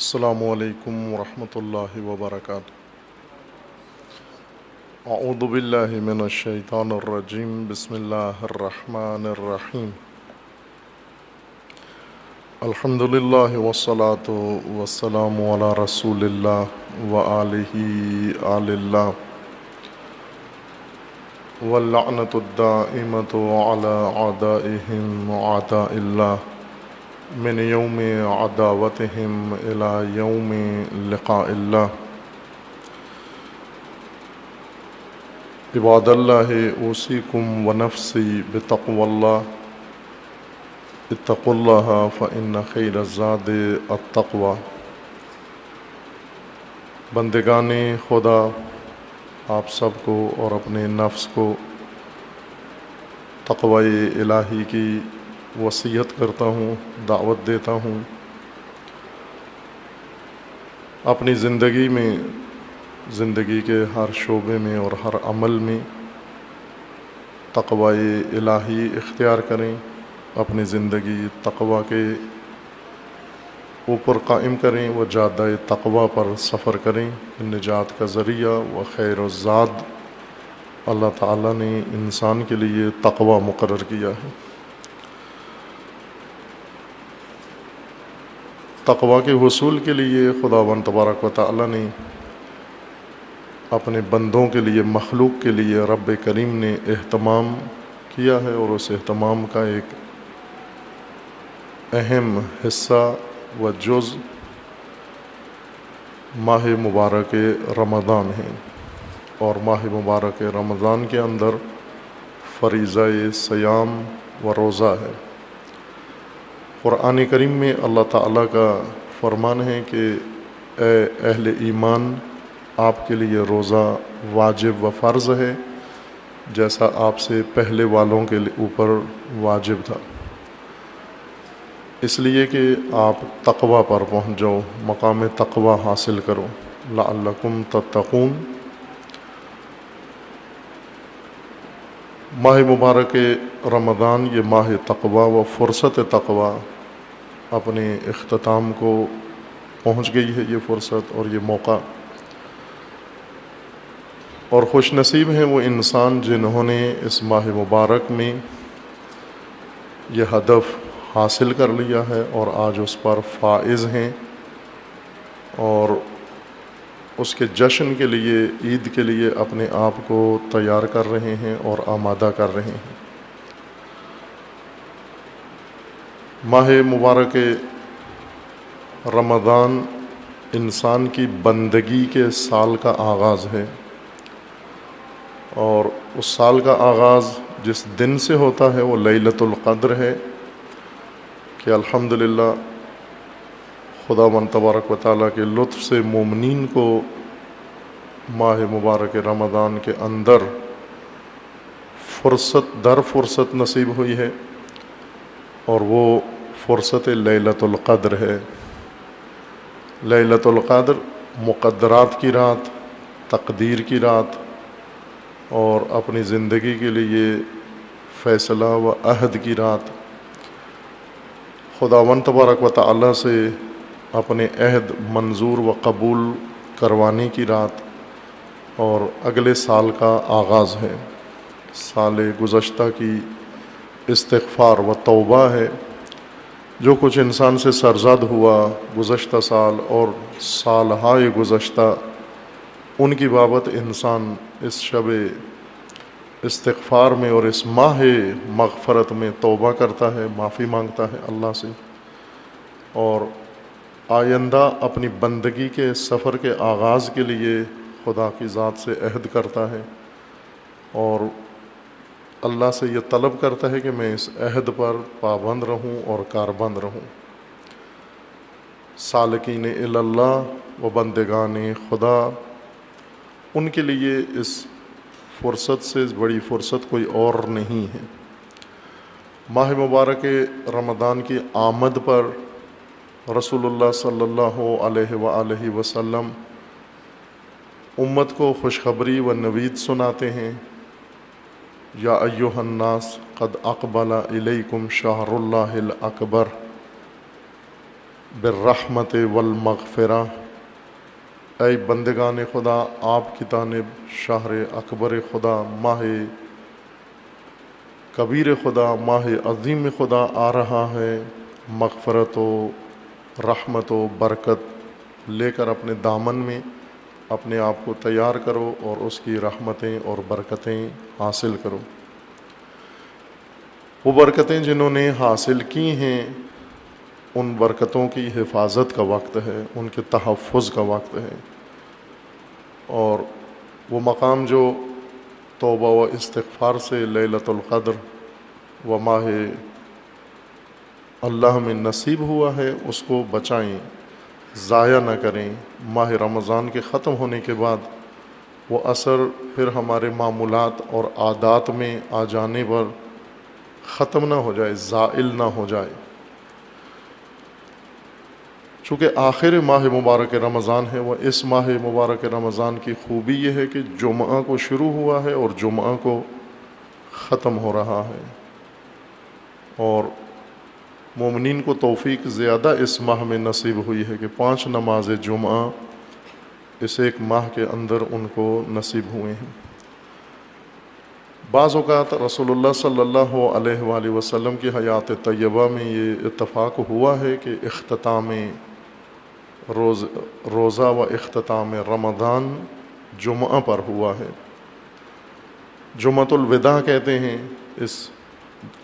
السلام علیکم ورحمۃ اللہ وبرکاتہ۔ اعوذ باللہ من الشیطان الرجیم، بسم اللہ الرحمن الرحیم۔ الحمد للہ والصلاة والسلام علی رسول اللہ وآلہ آل اللہ، واللعنۃ الدائمۃ علی اعدائہم اعداء اللہ، من یوم عداوتہم الی یوم لقاء اللہ۔ عباد اللہ، اوصیکم ونفسی بتقوی اللہ، اتقوا اللہ فإن خیر الزاد التقوی۔ بندگان خدا، آپ سب کو اور اپنے نفس کو تقوی الہی کی وصیت کرتا ہوں، دعوت دیتا ہوں۔ اپنی زندگی میں، زندگی کے ہر شعبے میں اور ہر عمل میں تقوی الہی اختیار کریں، اپنی زندگی تقوی کے اوپر قائم کریں، وہ جادہ تقوی پر سفر کریں۔ نجات کا ذریعہ و خیر الزاد اللہ تعالیٰ نے انسان کے لیے تقوی مقرر کیا ہے۔ تقوی کے حصول کے لیے خداوند تبارک و تعالیٰ نے اپنے بندوں کے لیے، مخلوق کے لیے رب کریم نے اہتمام کیا ہے، اور اس اہتمام کا ایک اہم حصہ و جز ماہ مبارک رمضان ہے، اور ماہ مبارک رمضان کے اندر فریضہ صیام و روزہ ہے۔ قرآن کریم میں اللہ تعالیٰ کا فرمان ہے کہ اے اہل ایمان، آپ کے لیے روزہ واجب و فرض ہے، جیسا آپ سے پہلے والوں کے اوپر واجب تھا، اس لیے کہ آپ تقوی پر پہنچ جاؤ، مقام تقوی حاصل کرو، لعلکم تتقون۔ ماہ مبارک رمضان یہ ماہ تقوی و فرصت تقوی اپنے اختتام کو پہنچ گئی ہے، یہ فرصت اور یہ موقع، اور خوش نصیب ہیں وہ انسان جنہوں نے اس ماہ مبارک میں یہ ہدف حاصل کر لیا ہے اور آج اس پر فائز ہیں، اور اس کے جشن کے لیے، عید کے لیے اپنے آپ کو تیار کر رہے ہیں اور آمادہ کر رہے ہیں۔ ماہ مبارک رمضان انسان کی بندگی کے سال کا آغاز ہے، اور اس سال کا آغاز جس دن سے ہوتا ہے وہ لیلۃ القدر ہے، کہ الحمدللہ خداوند تبارک و تعالیٰ کے لطف سے مومنین کو ماہ مبارک رمضان کے اندر فرصت در فرصت نصیب ہوئی ہے، اور وہ فرصت لیلۃ القدر ہے۔ لیلۃ القدر مقدرات کی رات، تقدیر کی رات، اور اپنی زندگی کے لیے فیصلہ و عہد کی رات، خداوند تبارک و تعالیٰ سے اپنے عہد منظور و قبول کروانے کی رات، اور اگلے سال کا آغاز ہے۔ سال گزشتہ کی استغفار و توبہ ہے، جو کچھ انسان سے سرزد ہوا گزشتہ سال اور سالہائے گزشتہ، ان کی بابت انسان اس شب استغفار میں اور اس ماہ مغفرت میں توبہ کرتا ہے، معافی مانگتا ہے اللہ سے، اور آئندہ اپنی بندگی کے سفر کے آغاز کے لیے خدا کی ذات سے عہد کرتا ہے، اور اللہ سے یہ طلب کرتا ہے کہ میں اس عہد پر پابند رہوں اور کاربند رہوں۔ سالکین الی اللہ و بندگان خدا، ان کے لیے اس فرصت سے بڑی فرصت کوئی اور نہیں ہے۔ ماہ مبارک رمضان کی آمد پر رسول اللہ صلی اللہ علیہ وآلہ وسلم امت کو خوشخبری و نوید سناتے ہیں، یا ایہا الناس قد اقبل الیکم شہر اللہ الاکبر، بالرحمت والمغفرہ، اے بندگان خدا آپ کی جانب شہر اکبر خدا، ماہ کبیر خدا، ماہ عظیم خدا آ رہا ہے، مغفرت و رحمت و برکت لے کر اپنے دامن میں اپنے آپ کو تیار کرو اور اس کی رحمتیں اور برکتیں حاصل کرو۔ وہ برکتیں جنہوں نے حاصل کی ہیں ان برکتوں کی حفاظت کا وقت ہے، ان کے تحفظ کا وقت ہے، اور وہ مقام جو توبہ و استغفار سے لیلۃ القدر و ماہ اللہ میں نصیب ہوا ہے اس کو بچائیں، ضائع نہ کریں۔ ماہ رمضان کے ختم ہونے کے بعد وہ اثر پھر ہمارے معمولات اور عادات میں آ جانے پر ختم نہ ہو جائے، زائل نہ ہو جائے۔ چونکہ آخر ماہ مبارک رمضان ہے، وہ اس ماہ مبارک رمضان کی خوبی یہ ہے کہ جمعہ کو شروع ہوا ہے اور جمعہ کو ختم ہو رہا ہے، اور مومنین کو توفیق زیادہ اس ماہ میں نصیب ہوئی ہے کہ 5 نماز جمعہ اس ایک ماہ کے اندر ان کو نصیب ہوئے ہیں۔ بعض اوقات رسول اللہ صلی اللہ علیہ وآلہ وسلم کی حیات طیبہ میں یہ اتفاق ہوا ہے کہ اختتام روزہ و اختتام رمضان جمعہ پر ہوا ہے۔ جمعۃ الوداع کہتے ہیں اس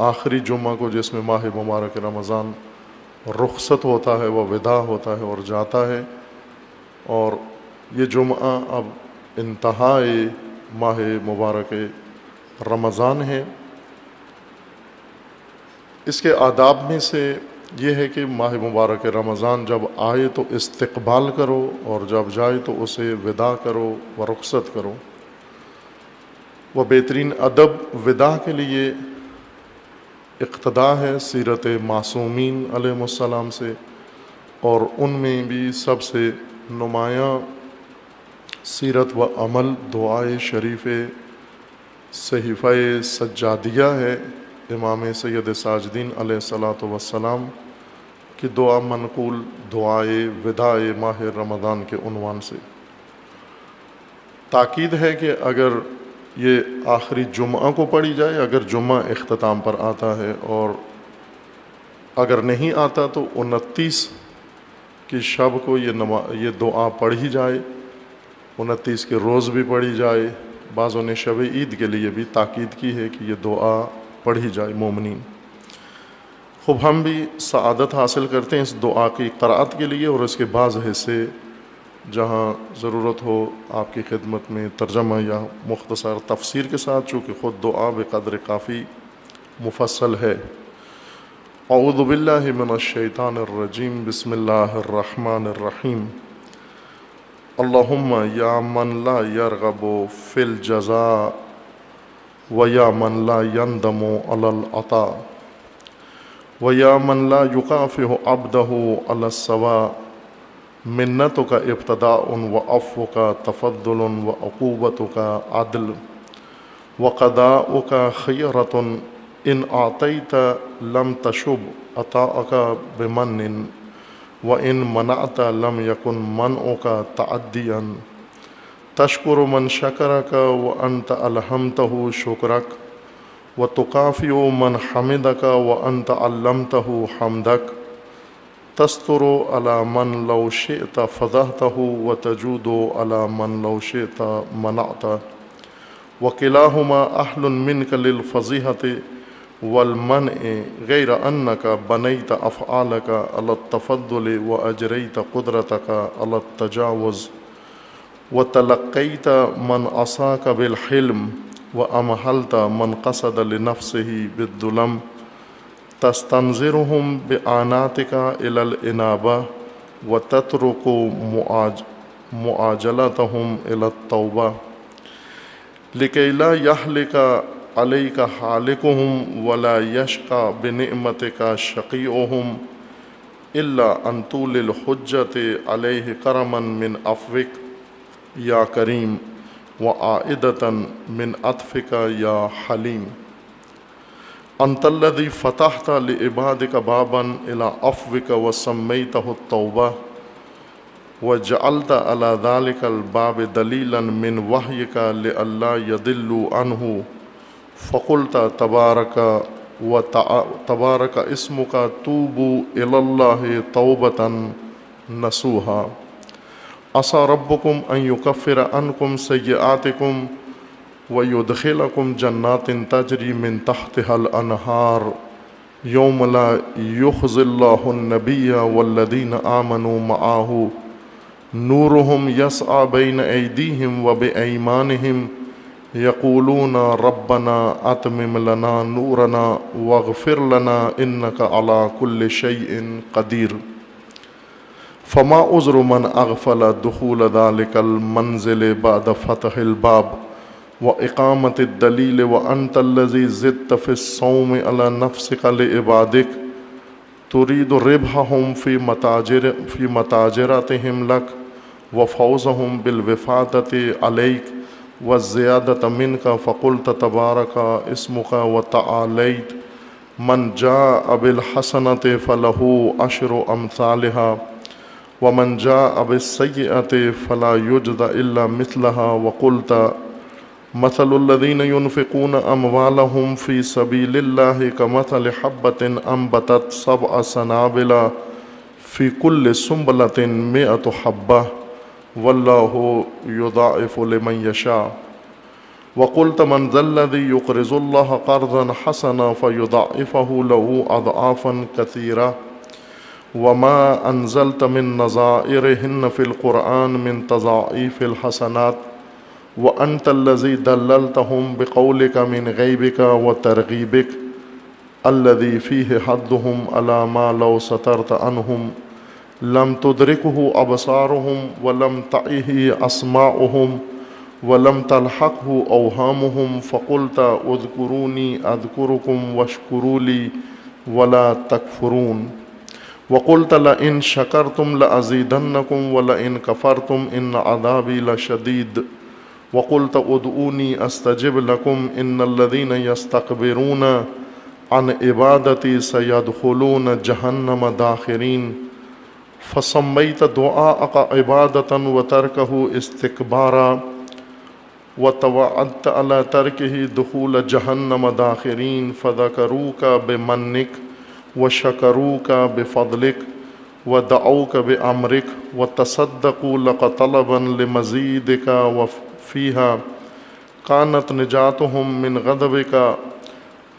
آخری جمعہ کو جس میں ماہ مبارک رمضان رخصت ہوتا ہے، وہ وداع ہوتا ہے اور جاتا ہے، اور یہ جمعہ اب انتہائی ماہ مبارک رمضان ہے۔ اس کے آداب میں سے یہ ہے کہ ماہ مبارک رمضان جب آئے تو استقبال کرو، اور جب جائے تو اسے وداع کرو و رخصت کرو۔ وہ بہترین ادب وداع کے لیے اقتداء ہے سیرت معصومین علیہ السلام سے، اور ان میں بھی سب سے نمایاں سیرت و عمل دعائے شریف صحیفہ سجادیہ ہے، امام سید ساجدین علیہ الصلاۃ والسلام کی دعا منقول دعائے وداع ماہ رمضان کے عنوان سے۔ تاکید ہے کہ اگر یہ آخری جمعہ کو پڑھی جائے، اگر جمعہ اختتام پر آتا ہے، اور اگر نہیں آتا تو 29 کی شب کو یہ دعا پڑھی جائے، 29 کے روز بھی پڑھی جائے۔ بعضوں نے شب عید کے لیے بھی تاکید کی ہے کہ یہ دعا پڑھی جائے مومنین۔ خوب ہم بھی سعادت حاصل کرتے ہیں اس دعا کی قرأت کے لیے، اور اس کے بعض حصے جہاں ضرورت ہو آپ کی خدمت میں ترجمہ یا مختصر تفسیر کے ساتھ، چونکہ خود دعا بقدر کافی مفصل ہے۔ اعوذ باللہ من الشیطان الرجیم، بسم اللہ الرحمن الرحیم۔ اللہم یا من لا یرغب فی الجزاء و یا من لا یندم علی العطاء و یا من لا یکافئ عبدہ علی الثواب، منتک ابتداء و عفوک تفضل و عقوبتک عدل و قضاؤک خیرۃ، ان اعطیت لم تشب عطاءک بمن و ان منعت لم یکن منعک تعدیا، تشکر من شکرک و انت الہمتہ شکرک و تکافئ من حمدک و انت علمتہ حمدک، تستر علی من لو شئت فضحتہ و تجود علی من لو شئت منعتہ، وکلاہما اہل منک للفضیحۃ والمنع غیر انک بنیت افعالک علی التفضل و اجریت قدرتک علی التجاوز، وتلقیت من عصاک بالحلم و امہلت من قصد لنفسہ بالظلم، تستنظرهم بآناتک الی الانابہ و تترک معاجلتهم الی التوبہ، لکی لا یہلک علیک حالکهم ولا یشقى بنعمتک شقیئهم الا ان طول الحجۃ علیہ کرما من عفوک یا کریم و عائدۃ من عطفک یا حلیم۔ انت الذی فتحت لعبادک بابا الی عفوک وسمیتہ التوبہ وجعلت على ذلك الباب دلیلا من وحیک لئلا یضلوا عنہ فقلت تبارک اسمک توبوا الی اللہ توبۃ نصوحا عسى ربکم ان یکفر عنکم سیئاتکم وَيُدْخِلَكُمْ جَنَّاتٍ تَجْرِي مِن تَحْتِهَا الْأَنْهَارُ يَوْمَ لَا يُخْزِي اللَّهُ النَّبِيَّ وَالَّذِينَ آمَنُوا مَعَهُ نُورُهُمْ يَسْعَىٰ بَيْنَ أَيْدِيهِمْ وَبِأَيْمَانِهِمْ يَقُولُونَ رَبَّنَا أَتْمِمْ لَنَا نُورَنَا وَاغْفِرْ لَنَا إِنَّكَ عَلَىٰ كُلِّ شَيْءٍ قَدِيرٌ فَمَا عُذْرُ مَنْ أَغْفَلَ دُخُولَ ذَلِكَ الْمَنْزِلِ بَعْدَ فَتْحِ الْبَابِ وإقامة الدلیل وأنت الذي زدت في الصوم على نفسك لعبادك تريد ربحهم في متاجرتهم لك وفوزهم بالوفادة عليك والزيادة منك فقلت تبارك اسمك وتعاليت من جاء بالحسنة فله عشر أمثالها ومن جاء بالسيئة فلا يجزى إلا مثلها وقلت مثل الذين ينفقون أموالهم في سبيل الله كمثل حبة أنبتت 7 سنابل في كل سنبلة 100 حبة والله يضاعف لمن يشاء وقلت من ذا الذي يقرض الله قرضا حسنا فيضاعفه له أضعافا كثيرة وما أنزلت من نظائرهن في القرآن من تضاعيف الحسنات وأنت الذي دللتهم بقولك من غيبك وترغيبك الذي فيه حدهم على ما لو سترت عنهم لم تدركه أبصارهم ولم تعيه أسماعهم ولم تلحقه أوهامهم فقلت اذكروني أذكركم واشكروا لي ولا تكفرون وقلت لئن شكرتم لأزيدنكم ولئن كفرتم إن عذابي لشديد وقلت ادعوني استجب لكم ان الذين يستكبرون عن عبادتي سيدخلون جهنم داخرين فسميت دعاءك عبادة وتركه استكبارا وتوعدت على تركه دخول جهنم داخرين فذكروك بمنك وشكروك بفضلك ودعوك بأمرك وتصدقوا لك طلبا لمزيدك فيها كانت نجاتهم من غضبك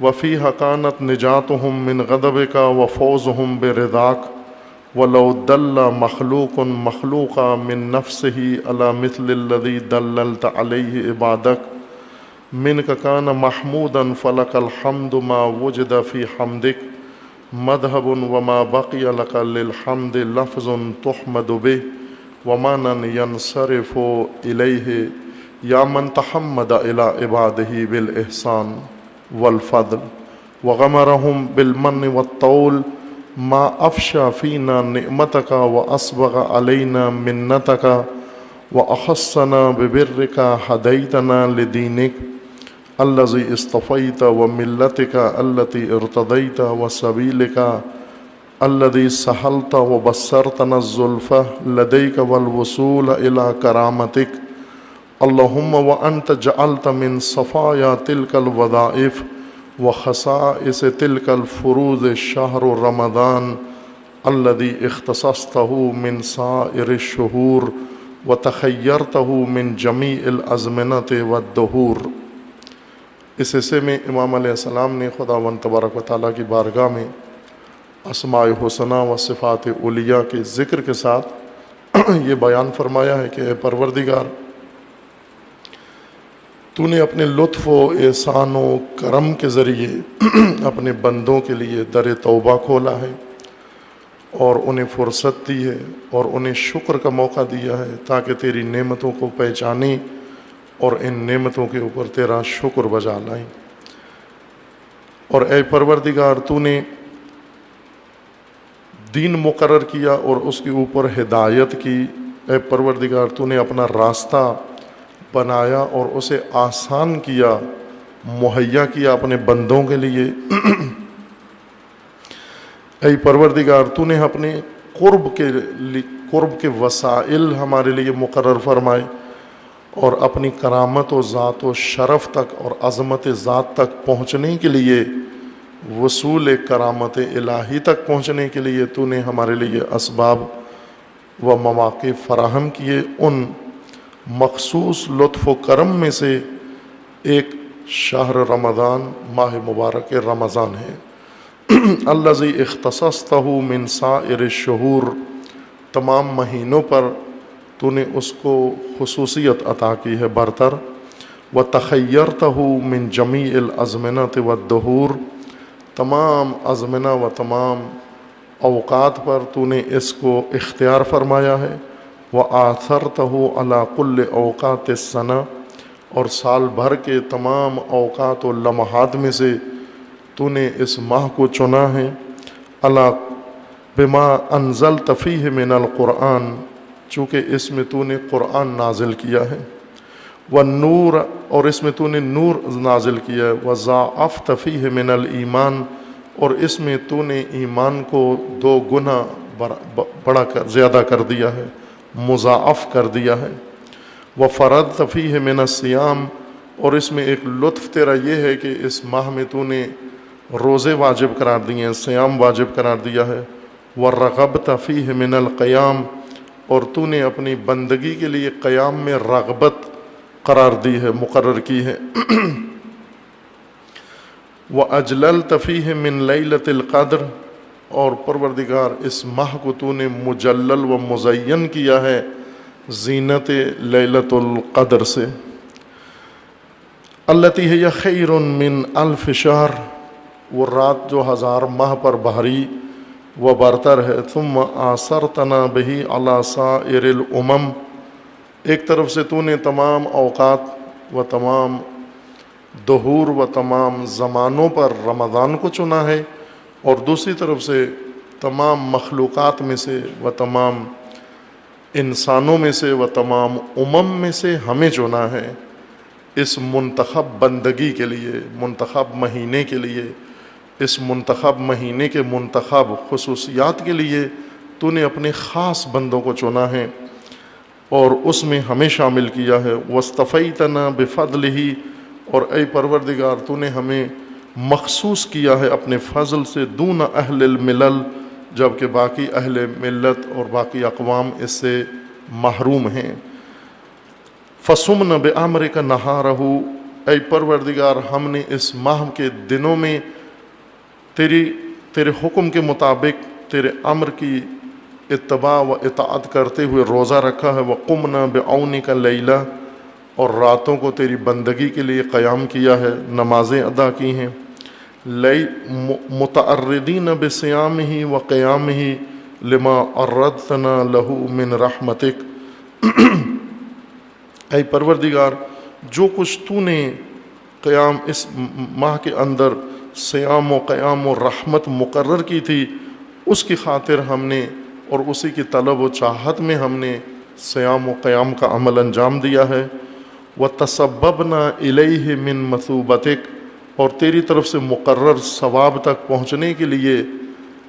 وفيها كانت نجاتهم من غضبك وفوزهم برضاك ولو دل مخلوق مخلوقا من نفسه على مثل الذي دللت عليه عبادك منك كان محمودا فلك الحمد ما وجد في حمدك مذهب وما بقي لك للحمد لفظ تحمد به ومن ينصرف إليه یا من تحمد إلى عباده بالإحسان والفضل وغمرهم بالمن والطول ما أفشى فينا نعمتك وأسبغ علينا منتك وأخصنا ببرك هديتنا لدينك الذي اصطفيت وملتك التي ارتضيت وسبيلك الذي سهلت وبصرتنا الزلفى لديك والوصول إلى كرامتك اللهم وأنت جعلت من صفايا تلك الوظائف وخصائص تلك الفروض شهر رمضان الذي اختصصته من سائر الشهور وتخيرته من جميع الأزمنة والدهور. اس حصے میں امام علیہ السلام نے خداوند تبارک و تعالیٰ کی بارگاہ میں اسماء حسنہ و صفات علیہ کے ذکر کے ساتھ یہ بیان فرمایا ہے کہ اے پروردگار، تو نے اپنے لطف و احسان و کرم کے ذریعے اپنے بندوں کے لیے در توبہ کھولا ہے اور انہیں فرصت دی ہے اور انہیں شکر کا موقع دیا ہے تاکہ تیری نعمتوں کو پہچانیں اور ان نعمتوں کے اوپر تیرا شکر بجا لائیں۔ اور اے پروردگار، تو نے دین مقرر کیا اور اس کے اوپر ہدایت کی۔ اے پروردگار، تو نے اپنا راستہ بنایا اور اسے آسان کیا، مہیا کیا اپنے بندوں کے لیے۔ اے پروردگار تو نے اپنے قرب کے وسائل ہمارے لیے مقرر فرمائے، اور اپنی کرامت و ذات و شرف تک اور عظمت ذات تک پہنچنے کے لیے، وصول کرامت الہی تک پہنچنے کے لیے تو نے ہمارے لیے اسباب و مواقع فراہم کیے۔ ان مخصوص لطف و کرم میں سے ایک شہر رمضان، ماہ مبارک رمضان ہے۔ الذی اختصصتہ من سائر الشہور، تمام مہینوں پر تو نے اس کو خصوصیت عطا کی ہے برتر۔ وتخیرتہ من جمیع الازمنۃ والدہور، تمام ازمنہ و تمام اوقات پر تو نے اس کو اختیار فرمایا ہے۔ وآثرتہ علی کل اوقات السنہ، اور سال بھر کے تمام اوقات و لمحات میں سے تو نے اس ماہ کو چنا ہے۔ علی بما انزلت فیہ من القرآن، چونکہ اس میں تو نے قرآن نازل کیا ہے۔ والنور، اور اس میں تو نے نور نازل کیا ہے۔ وضاعفت فیہ من الایمان، اور اس میں تو نے ایمان کو 2 گنا بڑا زیادہ کر دیا ہے، مضاعف کر دیا ہے۔ وفرضت فیہ من الصیام، اور اس میں ایک لطف تیرا یہ ہے کہ اس ماہ میں تو نے روزے واجب قرار دیے ہیں، صیام واجب قرار دیا ہے۔ ورغبت فیہ من القیام، اور تو نے اپنی بندگی کے لیے قیام میں رغبت قرار دی ہے، مقرر کی ہے۔ وَأَجْلَلْتَ فِيهِ مِنْ لَيْلَةِ الْقَدْرِ، اور پروردگار اس ماہ کو تو نے مجلل و مزین کیا ہے زینت لیلۃ القدر سے۔ التي هي خیر من 1000 شہر، وہ رات جو 1000 ماہ پر بھاری و برتر ہے۔ ثم آثرتنا به على سائر الامم، ایک طرف سے تو نے تمام اوقات و تمام دہور و تمام زمانوں پر رمضان کو چنا ہے، اور دوسری طرف سے تمام مخلوقات میں سے و تمام انسانوں میں سے و تمام میں سے ہمیں چنا ہے اس منتخب بندگی کے لیے، منتخب مہینے کے لیے، اس منتخب مہینے کے منتخب خصوصیات کے لیے تو نے اپنے خاص بندوں کو چنا ہے اور اس میں ہمیں شامل کیا ہے۔ وَاسْتَفَيْتَنَا بِفَضْلِهِ، اور اے پروردگار تو نے ہمیں مخصوص کیا ہے اپنے فضل سے، دون اہل الملل، جبکہ باقی اہل ملت اور باقی اقوام اس سے محروم ہیں۔ فَصُمْنَ بِأَمْرِكَ نَهَارَهُ، اے پروردگار ہم نے اس ماہ کے دنوں میں تیرے حکم کے مطابق تیرے امر کی اتباع و اطاعت کرتے ہوئے روزہ رکھا ہے۔ وَقُمْنَا بِعَوْنِكَ اللَّيْلَ، اور راتوں کو تیری بندگی کے لیے قیام کیا ہے، نمازیں ادا کی ہیں۔ متعرضین بصیامہ وقیامہ لما عرضتنا لہ من رحمتک، اے پروردگار جو کچھ تو نے قیام اس ماہ کے اندر صیام و قیام و رحمت مقرر کی تھی، اس کی خاطر ہم نے اور اسی کی طلب و چاہت میں ہم نے صیام و قیام کا عمل انجام دیا ہے۔ وَتَسَبَّبْنَا إِلَيْهِ مِن مَثُوبَتِكَ، اور تیری طرف سے مقرر ثواب تک پہنچنے کے لیے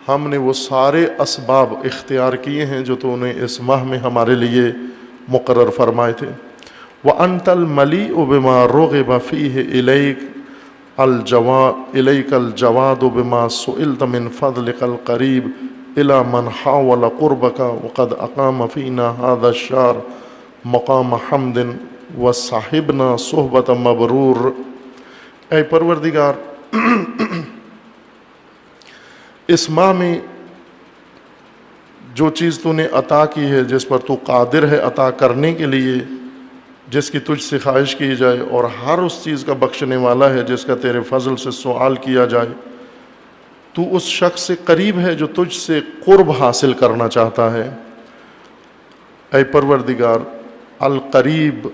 ہم نے وہ سارے اسباب اختیار کیے ہیں جو تو نے اس ماہ میں ہمارے لیے مقرر فرمائے تھے۔ وَأَنْتَ الْمَلِيءُ بِمَا رُغِبَ فِيهِ إِلَيْكَ الْجَوَادُ بِمَا سُئِلْتَ مِنْ فَضْلِكَ الْقَرِيبِ إِلَى مَنْ حَاوَلَ قُرْبَكَ وَقَدْ أَقَامَ فِينَا هَذَا الشَّهْرَ مَقَامَ حَمْدٍ وَصَحِبْنَا صُحْبَةَ مَبْرُورٍ، اے پروردگار اس ماہ میں جو چیز تو نے عطا کی ہے، جس پر تو قادر ہے عطا کرنے کے لیے، جس کی تجھ سے خواہش کی جائے، اور ہر اس چیز کا بخشنے والا ہے جس کا تیرے فضل سے سوال کیا جائے، تو اس شخص سے قریب ہے جو تجھ سے قرب حاصل کرنا چاہتا ہے۔ اے پروردگار القریب،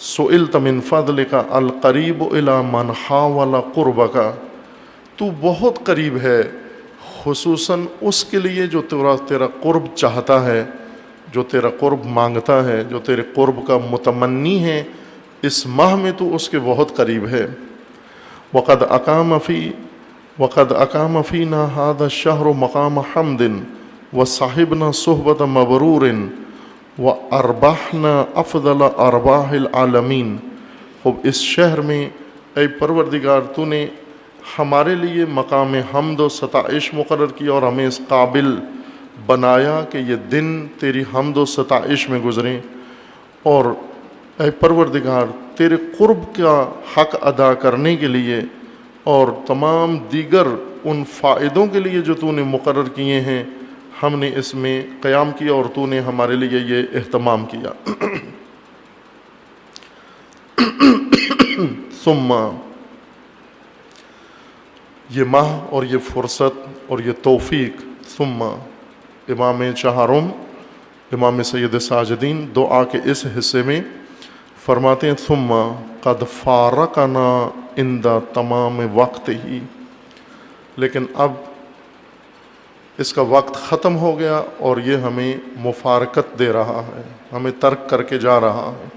سئلت من فضلک القریب الی من حاول قربک، تو بہت قریب ہے خصوصاً اس کے لیے جو تیرا قرب چاہتا ہے، جو تیرا قرب مانگتا ہے، جو تیرے قرب کا متمنی ہے، اس ماہ میں تو اس کے بہت قریب ہے۔ وقد اقام فینا هذا الشهر مقام حمد وصاحبنا صحبت مبرور واربحنا افضل ارباح العالمین. خب اس شہر میں اے پروردگار تو نے ہمارے لیے مقام حمد و ستائش مقرر کیا اور ہمیں اس قابل بنایا کہ یہ دن تیری حمد و ستائش میں گزریں، اور اے پروردگار تیرے قرب کا حق ادا کرنے کے لیے اور تمام دیگر ان فائدوں کے لیے جو تو نے مقرر کیے ہیں ہم نے اس میں قیام کیا اور تو نے ہمارے لیے یہ اہتمام کیا. ثم یہ ماہ اور یہ فرصت اور یہ توفیق. ثم امام چہارم امام سید ساجدین دعا کے اس حصے میں فرماتے ہیں ثم قد فارقنا عند تمام وقت ہی، لیکن اب اس کا وقت ختم ہو گیا اور یہ ہمیں مفارقت دے رہا ہے، ہمیں ترک کر کے جا رہا ہے.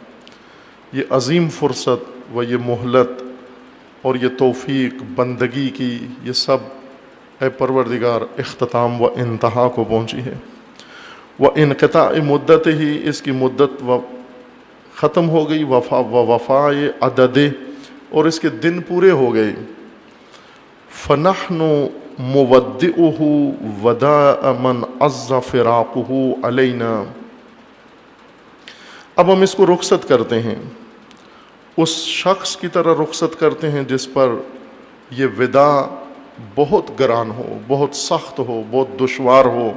یہ عظیم فرصت و یہ مہلت اور یہ توفیق بندگی کی یہ سب اے پروردگار اختتام و انتہا کو پہنچی ہے. وہ انقطاع مدت ہی، اس کی مدت ختم ہو گئی، وفاء عدد، اور اس کے دن پورے ہو گئے. فنحن مودعہ وداع من عز فراقہ علینا، اب ہم اس کو رخصت کرتے ہیں، اس شخص کی طرح رخصت کرتے ہیں جس پر یہ وداع بہت گران ہو، بہت سخت ہو، بہت دشوار ہو.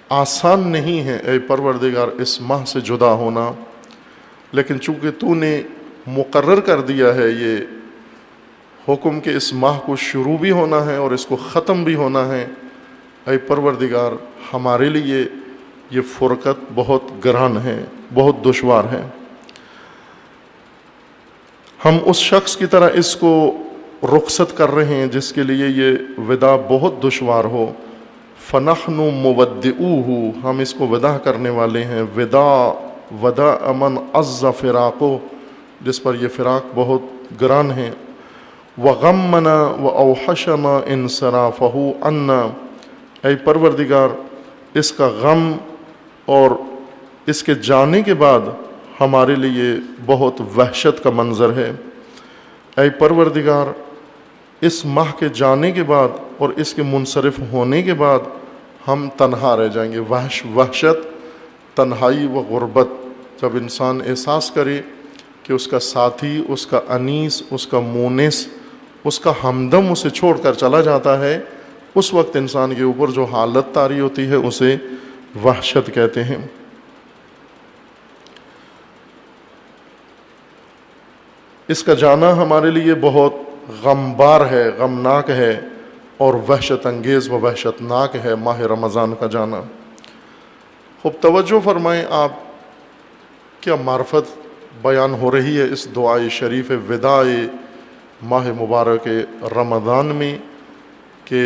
آسان نہیں ہے اے پروردگار اس ماہ سے جدا ہونا، لیکن چونکہ تو نے مقرر کر دیا ہے یہ حکم کہ اس ماہ کو شروع بھی ہونا ہے اور اس کو ختم بھی ہونا ہے، اے پروردگار ہمارے لیے یہ فرقت بہت گران ہے، بہت دشوار ہے. ہم اس شخص کی طرح اس کو رخصت کر رہے ہیں جس کے لیے یہ وداع بہت دشوار ہو. فنحن مودعوہ، ہم اس کو وداع کرنے والے ہیں. وداع من عز فراقو، جس پر یہ فراق بہت گران ہے. وغمنا واوحشنا انصرافہ عنا، اے پروردگار اس کا غم اور اس کے جانے کے بعد ہمارے لیے بہت وحشت کا منظر ہے. اے پروردگار اس ماہ کے جانے کے بعد اور اس کے منصرف ہونے کے بعد ہم تنہا رہ جائیں گے. وحشت، تنہائی و غربت جب انسان احساس کرے کہ اس کا ساتھی، اس کا انیس، اس کا مونس، اس کا ہمدم اسے چھوڑ کر چلا جاتا ہے، اس وقت انسان کے اوپر جو حالت طاری ہوتی ہے اسے وحشت کہتے ہیں. اس کا جانا ہمارے لیے بہت غمبار ہے، غمناک ہے اور وحشت انگیز و وحشتناک ہے ماہ رمضان کا جانا. خوب توجہ فرمائیں، آپ کیا معرفت بیان ہو رہی ہے اس دعائے شریف وداع ماہ مبارک رمضان میں کہ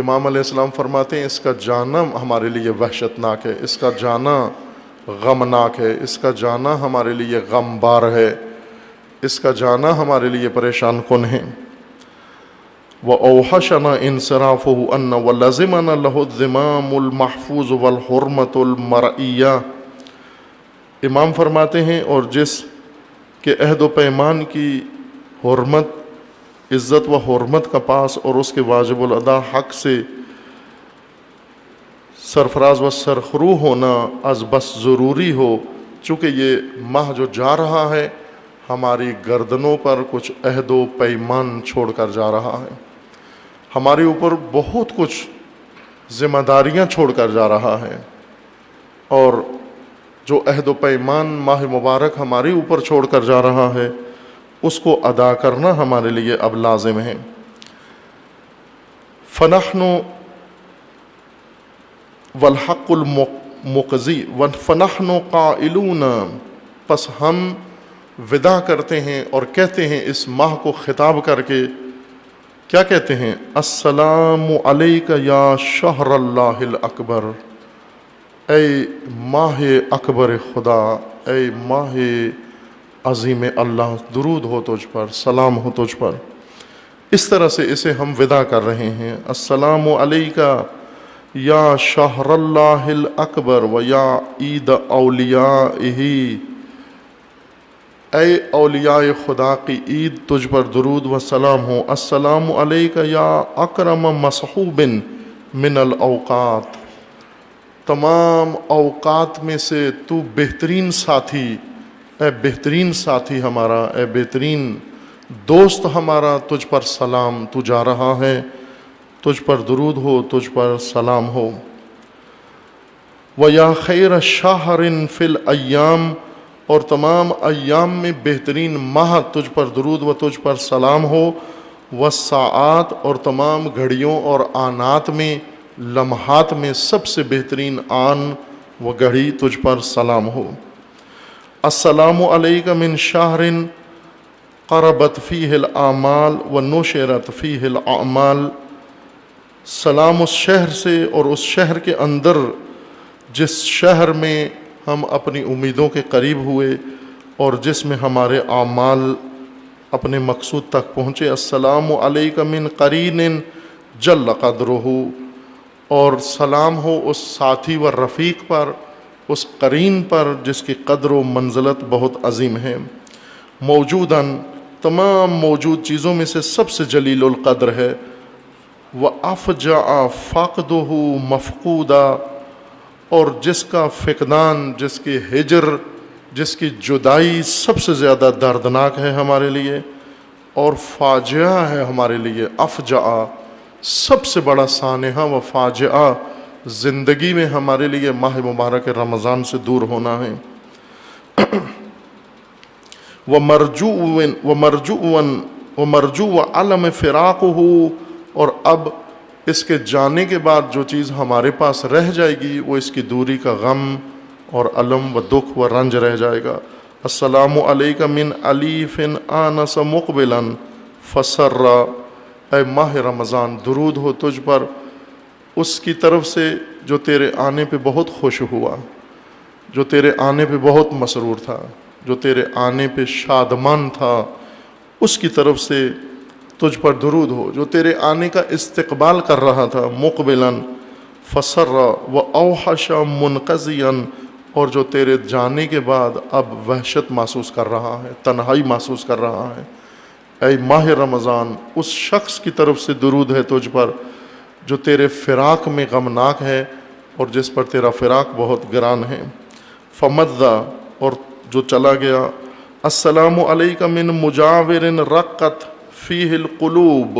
امام علیہ السلام فرماتے ہیں اس کا جانا ہمارے لیے وحشتناک ہے، اس کا جانا غمناک ہے، اس کا جانا ہمارے لیے غمبار ہے، اس کا جانا ہمارے لیے پریشان کن ہے. وَأَوْحَشَنَا إِنْصِرَافُهُ أَنَّ وَلَزِمَنَا لَهُ الزِّمَامُ الْمَحْفُوظُ وَالْحُرْمَةُ الْمَرْئِيَّةُ، امام فرماتے ہیں اور جس کے عہد و پیمان کی حرمت، عزت و حرمت کا پاس اور اس کے واجب الادا حق سے سرفراز و سرخرو ہونا از بس ضروری ہو، چونکہ یہ ماہ جو جا رہا ہے ہماری گردنوں پر کچھ عہد و پیمان چھوڑ کر جا رہا ہے، ہمارے اوپر بہت کچھ ذمہ داریاں چھوڑ کر جا رہا ہے، اور جو عہد و پیمان ماہ مبارک ہمارے اوپر چھوڑ کر جا رہا ہے اس کو ادا کرنا ہمارے لیے اب لازم ہے. فنحن والحق المقضی فنحن قائلون، پس ہم وداع کرتے ہیں اور کہتے ہیں اس ماہ کو خطاب کر کے، کیا کہتے ہیں؟ السلام علیک یا شہر اللہ الاکبر، اے ماہ اکبر خدا، اے ماہ عظیم اللہ، درود ہو تجھ پر، سلام ہو تجھ پر. اس طرح سے اسے ہم ودا کر رہے ہیں۔ السلام علیکہ یا شہر اللہ الاکبر و یا عید اولیائہ، اے اولیاء خدا کی عید، تجھ پر درود و سلام ہو۔ السلام علیکہ یا اکرم مصحوب من الاوقات، تمام اوقات میں سے تو بہترین ساتھی، اے بہترین ساتھی ہمارا، اے بہترین دوست ہمارا، تجھ پر سلام، تو جا رہا ہے، تجھ پر درود ہو، تجھ پر سلام ہو۔ وَيَا خَيْرَ شَهْرٍ فِي الْأَيَّامِ، اور تمام ایام میں بہترین ماہ، تجھ پر درود و تجھ پر سلام ہو۔ والساعات، اور تمام گھڑیوں اور آنات میں، لمحات میں سب سے بہترین آن و گھڑی تجھ پر سلام ہو۔ السلام علیک من شہر قربت فیہ الاعمال و نشرت فیہ الاعمال، سلام اس شہر سے، اور اس شہر کے اندر جس شہر میں ہم اپنی امیدوں کے قریب ہوئے اور جس میں ہمارے اعمال اپنے مقصود تک پہنچے۔ السلام علیک من قرین جل قدرہ، اور سلام ہو اس ساتھی و رفیق پر، اس قرین پر جس کی قدر و منزلت بہت عظیم ہے۔ موجوداً، تمام موجود چیزوں میں سے سب سے جلیل القدر ہے۔ وَأَفْجَعَ فَقْدُهُ مَفْقُودًا، اور جس کا فقدان، جس کی ہجر، جس کی جدائی سب سے زیادہ دردناک ہے ہمارے لیے اور فاجعہ ہے ہمارے لیے۔ افجع، سب سے بڑا سانحہ و فاجعہ زندگی میں ہمارے لیے ماہ مبارک رمضان سے دور ہونا ہے۔ وَمَرْجُوٌ عَلَمِ فِرَاقُهُ، اور اب اس کے جانے کے بعد جو چیز ہمارے پاس رہ جائے گی وہ اس کی دوری کا غم اور علم و دکھ و رنج رہ جائے گا۔ السلام علیک من علیف آنس مقبلا فسر، اے ماہ رمضان، درود ہو تجھ پر اس کی طرف سے جو تیرے آنے پہ بہت خوش ہوا، جو تیرے آنے پہ بہت مسرور تھا، جو تیرے آنے پہ شادمان تھا، اس کی طرف سے تجھ پر درود ہو، جو تیرے آنے کا استقبال کر رہا تھا۔ مقبلا فسر و اوحش منقضیا، اور جو تیرے جانے کے بعد اب وحشت محسوس کر رہا ہے، تنہائی محسوس کر رہا ہے۔ اے ماہ رمضان، اس شخص کی طرف سے درود ہے تجھ پر جو تیرے فراق میں غمناک ہے اور جس پر تیرا فراق بہت گران ہے۔ فمدّا، اور جو چلا گیا۔ السلام علیک من مجاور رقت فیہ القلوب،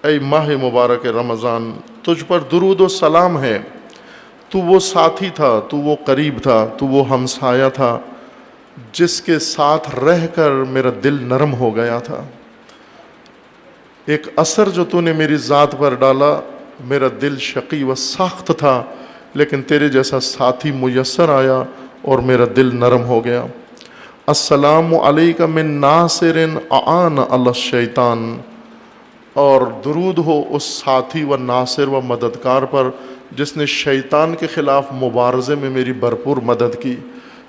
اے ماہ مبارک رمضان، تجھ پر درود و سلام ہے، تو وہ ساتھی تھا، تو وہ قریب تھا، تو وہ ہمسایہ تھا جس کے ساتھ رہ کر میرا دل نرم ہو گیا تھا۔ ایک اثر جو تو نے میری ذات پر ڈالا، میرا دل شقی و سخت تھا، لیکن تیرے جیسا ساتھی میسر آیا اور میرا دل نرم ہو گیا۔ السلام علیک من ناصر اعان علی الشیطان، اور درود ہو اس ساتھی و ناصر و مددگار پر جس نے شیطان کے خلاف مبارزے میں میری بھرپور مدد کی،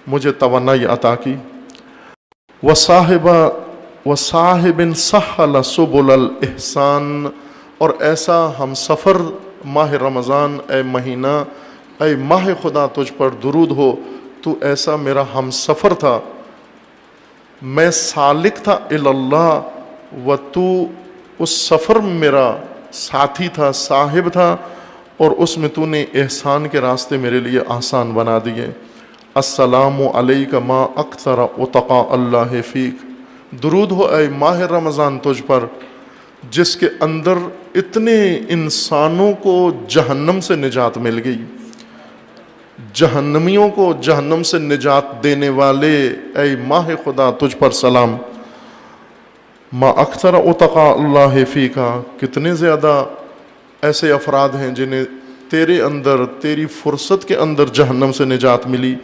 مجھے توانائی عطا کی۔ وصاحب سہل سبل الاحسان، اور ایسا ہم سفر ماہ رمضان، اے مہینہ، اے ماہ خدا، تجھ پر درود ہو، تو ایسا میرا ہم سفر تھا، میں سالک تھا اللہ، و تو اس سفر میں میرا ساتھی تھا، صاحب تھا، اور اس میں تو نے احسان کے راستے میرے لیے آسان بنا دیے۔ السلام علیک ما اکثر اتقاء اللہ فیک، درود ہو اے ماہ رمضان تجھ پر جس کے اندر اتنے انسانوں کو جہنم سے نجات مل گئی، جہنمیوں کو جہنم سے نجات دینے والے، اے ماہ خدا تجھ پر سلام۔ ما اکثر اتقاء اللہ فیکا، کتنے زیادہ ایسے افراد ہیں جنہیں تیرے اندر، تیری فرصت کے اندر جہنم سے نجات ملی۔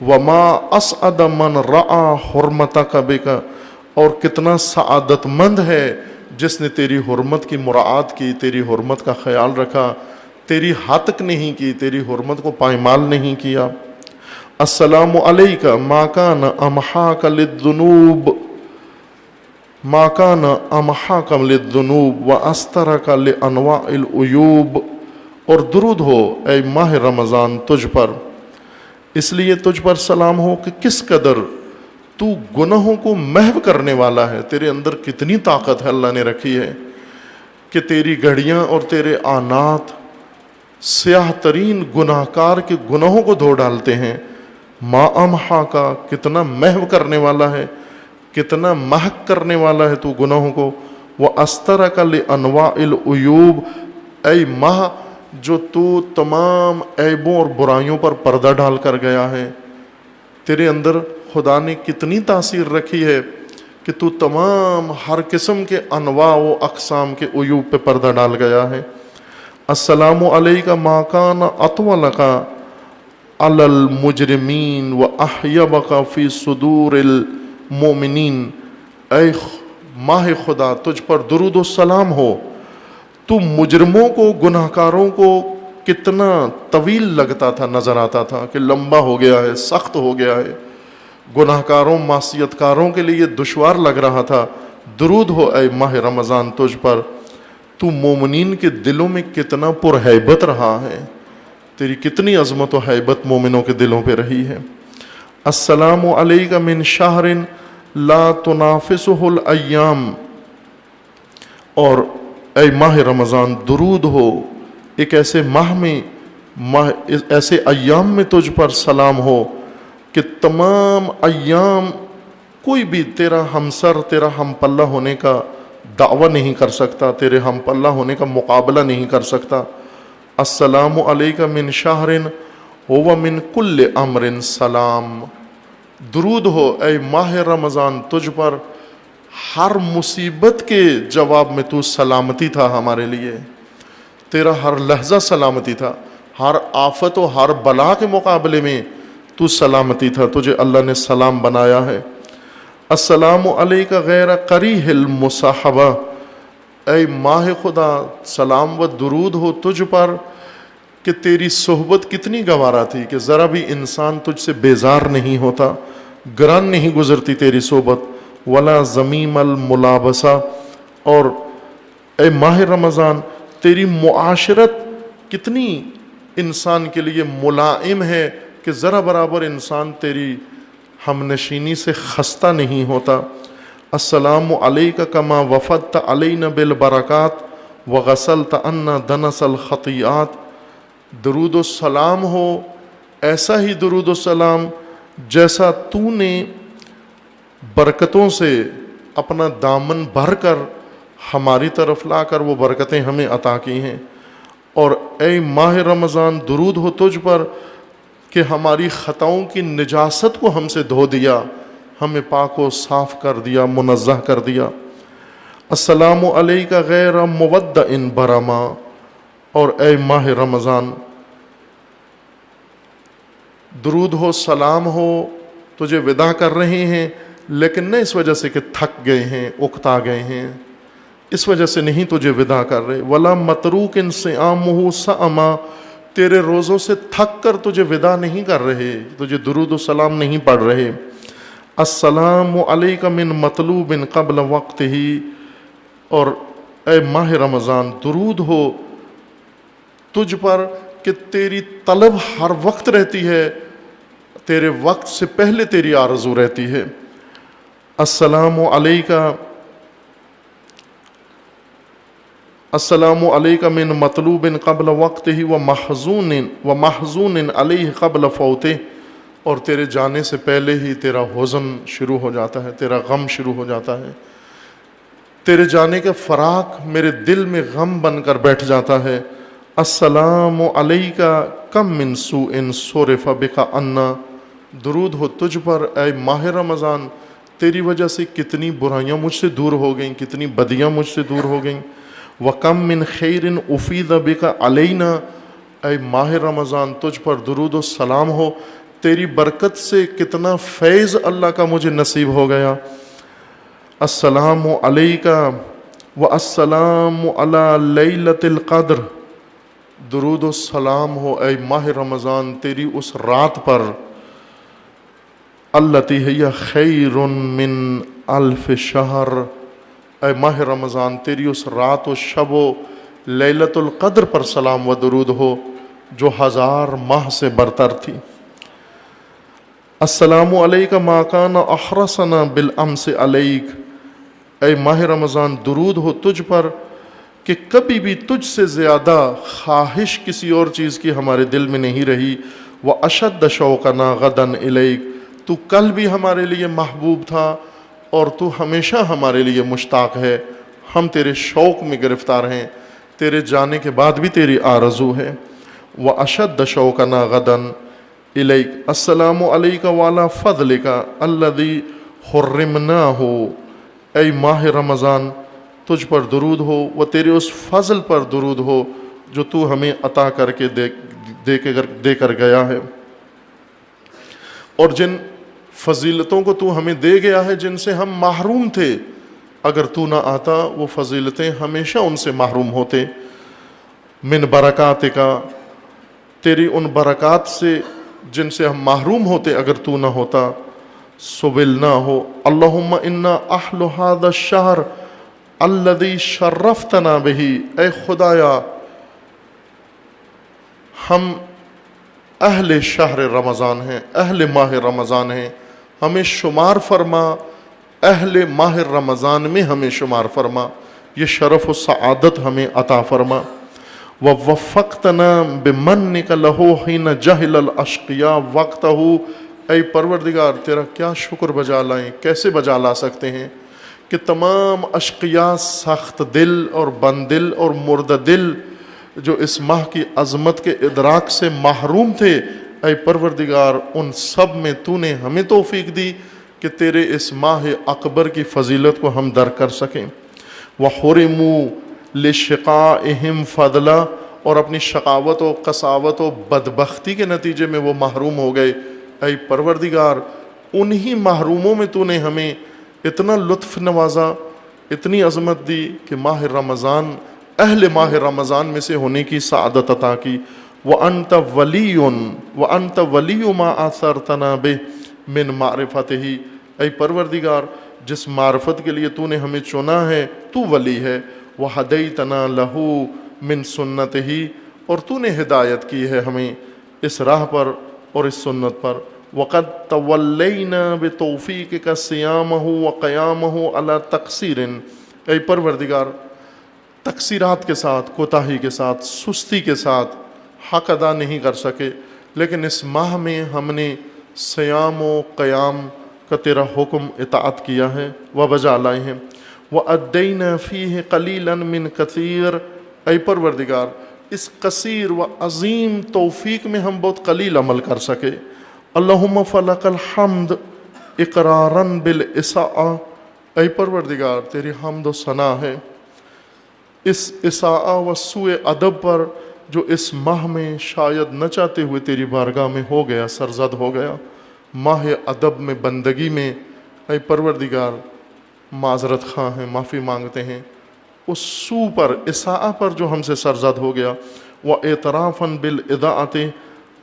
وما اسعد من رعا حرمتک بک، اور کتنا سعادت مند ہے جس نے تیری حرمت کی مراعات کی، تیری حرمت کا خیال رکھا، تیری ہتک نہیں کی، تیری حرمت کو پائمال نہیں کیا۔ السلام علیک ما کان امحاک للذنوب، ما کان امحاک للذنوب واسترک لانواع العیوب، اور درود ہو اے ماہ رمضان تجھ پر، اس لیے تجھ پر سلام ہو کہ کس قدر تو گناہوں کو محو کرنے والا ہے۔ تیرے اندر کتنی طاقت ہے اللہ نے رکھی ہے کہ تیری گھڑیاں اور تیرے آنات سیاہ ترین گناہ کار کے گناہوں کو دھو ڈالتے ہیں۔ ما امحا کا، کتنا محو کرنے والا ہے، کتنا محق کرنے والا ہے تو گناہوں کو۔ وَأَسْتَرَكَ لِأَنْوَاءِ الْعُيُوبِ، اے ماہ جو تو تمام عیبوں اور برائیوں پر پردہ ڈال کر گیا ہے، تیرے اندر خدا نے کتنی تاثیر رکھی ہے کہ تو تمام ہر قسم کے انواع و اقسام کے عیوب پہ پردہ ڈال گیا ہے۔ السلام علیکہ ما کان اطولک علی المجرمین واحیبک فی صدور المؤمنین، اے ماہ خدا تجھ پر درود و سلام ہو، تو مجرموں کو، گناہ کاروں کو کتنا طویل لگتا تھا، نظر آتا تھا کہ لمبا ہو گیا ہے، سخت ہو گیا ہے، گناہ کاروں معصیت کاروں کے لیے دشوار لگ رہا تھا۔ درود ہو اے ماہ رمضان تجھ پر، تو مومنین کے دلوں میں کتنا پرہیبت رہا ہے، تیری کتنی عظمت و ہیبت مومنوں کے دلوں پہ رہی ہے۔ السلام علیک من شہر لا تنافسہ الایام، اور اے ماہ رمضان درود ہو ایک ایسے ماہ میں، ایسے ایام میں تجھ پر سلام ہو کہ تمام ایام کوئی بھی تیرا ہمسر، تیرا ہم پلہ ہونے کا دعویٰ نہیں کر سکتا، تیرے ہم پلہ ہونے کا مقابلہ نہیں کر سکتا۔ السلام علیک من شہر ہو من کل امر سلام، درود ہو اے ماہ رمضان تجھ پر، ہر مصیبت کے جواب میں تو سلامتی تھا ہمارے لیے، تیرا ہر لحظہ سلامتی تھا، ہر آفت و ہر بلا کے مقابلے میں تو سلامتی تھا، تجھے اللہ نے سلام بنایا ہے۔ السلام علیک غیر قریح المصاحبہ، اے ماہ خدا سلام و درود ہو تجھ پر کہ تیری صحبت کتنی گوارا تھی کہ ذرا بھی انسان تجھ سے بیزار نہیں ہوتا، گران نہیں گزرتی تیری صحبت۔ ولا ضمیم الملابسہ، اور اے ماہ رمضان تیری معاشرت کتنی انسان کے لیے ملائم ہے کہ ذرا برابر انسان تیری ہم نشینی سے خستہ نہیں ہوتا۔ السلام علیک کما وفدت علینا بالبرکات وغسلت عنا دنس الخطیئات، درود و سلام ہو ایسا ہی درود و سلام جیسا تو نے برکتوں سے اپنا دامن بھر کر ہماری طرف لا کر وہ برکتیں ہمیں عطا کی ہیں۔ اور اے ماہ رمضان درود ہو تجھ پر کہ ہماری خطاؤں کی نجاست کو ہم سے دھو دیا، ہمیں پاک و صاف کر دیا، منزہ کر دیا۔ السلام علیک غیر مودع برما، اور اے ماہ رمضان درود ہو سلام ہو، تجھے وداع کر رہے ہیں لیکن نہ اس وجہ سے کہ تھک گئے ہیں، اکتا گئے ہیں، اس وجہ سے نہیں تجھے وداع کر رہے۔ ولا متروک صیامہ صأما، تیرے روزوں سے تھک کر تجھے وداع نہیں کر رہے، تجھے درود و سلام نہیں پڑھ رہے۔ السلام علیک من مطلوب قبل وقت ہی، اور اے ماہ رمضان درود ہو تجھ پر کہ تیری طلب ہر وقت رہتی ہے، تیرے وقت سے پہلے تیری آرزو رہتی ہے۔ السلام علیک من مطلوب قبل وقتہ ومحزون علیہ قبل فوتہ، اور تیرے جانے سے پہلے ہی تیرا حزن شروع ہو جاتا ہے، تیرا غم شروع ہو جاتا ہے، تیرے جانے کا فراق میرے دل میں غم بن کر بیٹھ جاتا ہے۔ السلام علیک کم من سوء صرف بک عنا، درود ہو تجھ پر اے ماہ رمضان تیری وجہ سے کتنی برائیاں مجھ سے دور ہو گئیں، کتنی بدیاں مجھ سے دور ہو گئیں۔ وَكَم مِّن خَيْرٍ أُفِيضَ بِكَ عَلَيْنَا، اے ماہ رمضان تجھ پر درود و سلام ہو، تیری برکت سے کتنا فیض اللہ کا مجھے نصیب ہو گیا۔ السلام علیک والسلام علی لیلۃ القدر، درود و سلام ہو اے ماہ رمضان تیری اس رات پر، التی ہی خیر من الف شہر، اے ماہ رمضان تیری اس رات و شب و لیلۃ القدر پر سلام و درود ہو جو 1000 ماہ سے برتر تھی۔ السلام علیک ما کان احرسنا بالامس علیک، اے ماہ رمضان درود ہو تجھ پر کہ کبھی بھی تجھ سے زیادہ خواہش کسی اور چیز کی ہمارے دل میں نہیں رہی۔ واشد شوقنا غدا الیک، تو کل بھی ہمارے لیے محبوب تھا اور تو ہمیشہ ہمارے لیے مشتاق ہے، ہم تیرے شوق میں گرفتار ہیں، تیرے جانے کے بعد بھی تیری آرزو ہے۔ واشد شوقنا غدا الیک، السلام علیک وعلی فضلک الذی حرمناہ، اے ماہ رمضان تجھ پر درود ہو و تیرے اس فضل پر درود ہو جو تو ہمیں عطا کر کے دے کر گیا ہے، اور جن فضیلتوں کو تو ہمیں دے گیا ہے جن سے ہم محروم تھے، اگر تو نہ آتا وہ فضیلتیں ہمیشہ ان سے محروم ہوتے۔ من برکات کا، تیری ان برکات سے جن سے ہم محروم ہوتے اگر تو نہ ہوتا۔ سبلنا ہو اللہم انا اہل ھذا الشہر الذی شرفتنا بہ، اے خدایا ہم اہل شہر رمضان ہیں، اہل ماہ رمضان ہیں، ہمیں شمار فرما، اہل ماہ رمضان میں ہمیں شمار فرما، یہ شرف و سعادت ہمیں عطا فرما۔ ووفقتنا بمنک لہ حین جہل الاشقیاء وقتہ، اے پروردگار تیرا کیا شکر بجا لائیں، کیسے بجا لا سکتے ہیں کہ تمام اشقیاء سخت دل اور بند دل اور مردہ دل جو اس ماہ کی عظمت کے ادراک سے محروم تھے، اے پروردگار ان سب میں تو نے ہمیں توفیق دی کہ تیرے اس ماہ اکبر کی فضیلت کو ہم درک کر سکیں۔ وَحُرِمُوا لِشِقَائِهِمْ فَضْلًا، اور اپنی شقاوت و قساوت و بدبختی کے نتیجے میں وہ محروم ہو گئے، اے پروردگار انہی محروموں میں تو نے ہمیں اتنا لطف نوازا، اتنی عظمت دی کہ ماہ رمضان اہل ماہ رمضان میں سے ہونے کی سعادت عطا کی۔ وَأَنْتَ وَلِيٌّ وَأَنْتَ وَلِيُّ مَا آثَرْتَنَا بِهِ مِنْ مَعْرِفَتِهِ، اے پروردگار جس معرفت کے لیے تو نے ہمیں چنا ہے تو ولی ہے۔ وَهَدَيْتَنَا لَهُ مِنْ سُنَّتِهِ، اور تو نے ہدایت کی ہے ہمیں اس راہ پر اور اس سنت پر۔ وَقَدْ تَوَلَّيْنَا بِتَوْفِيقِكَ صِيَامَهُ وَقِيَامَهُ عَلَى تَقْصِيرٍ، اے پروردگار تقصیرات کے ساتھ، کوتاہی کے ساتھ، سستی کے ساتھ حق ادا نہیں کر سکے، لیکن اس ماہ میں ہم نے صیام و قیام کا تیرا حکم اطاعت کیا ہے و بجا لائے ہیں۔ وَأَدَّيْنَا فِيهِ قَلِيلًا مِنْ كَثِيرٍ، اے پروردگار اس قصیر و عظیم توفیق میں ہم بہت قلیل عمل کر سکے۔ اللہم فلک الحمد اقراراً بالاساءہ، اے پروردگار تیری حمد و ثنا ہے اس اساءہ و سوء ادب پر جو اس ماہ میں شاید نہ چاہتے ہوئے تیری بارگاہ میں ہو گیا، سرزد ہو گیا۔ ماہ ادب میں، بندگی میں، اے پروردگار معذرت خواہ ہیں، معافی مانگتے ہیں اس سوء پر، اساءہ پر جو ہم سے سرزد ہو گیا۔ وَاعْتِرَافًا بِالْإِضَاعَةِ،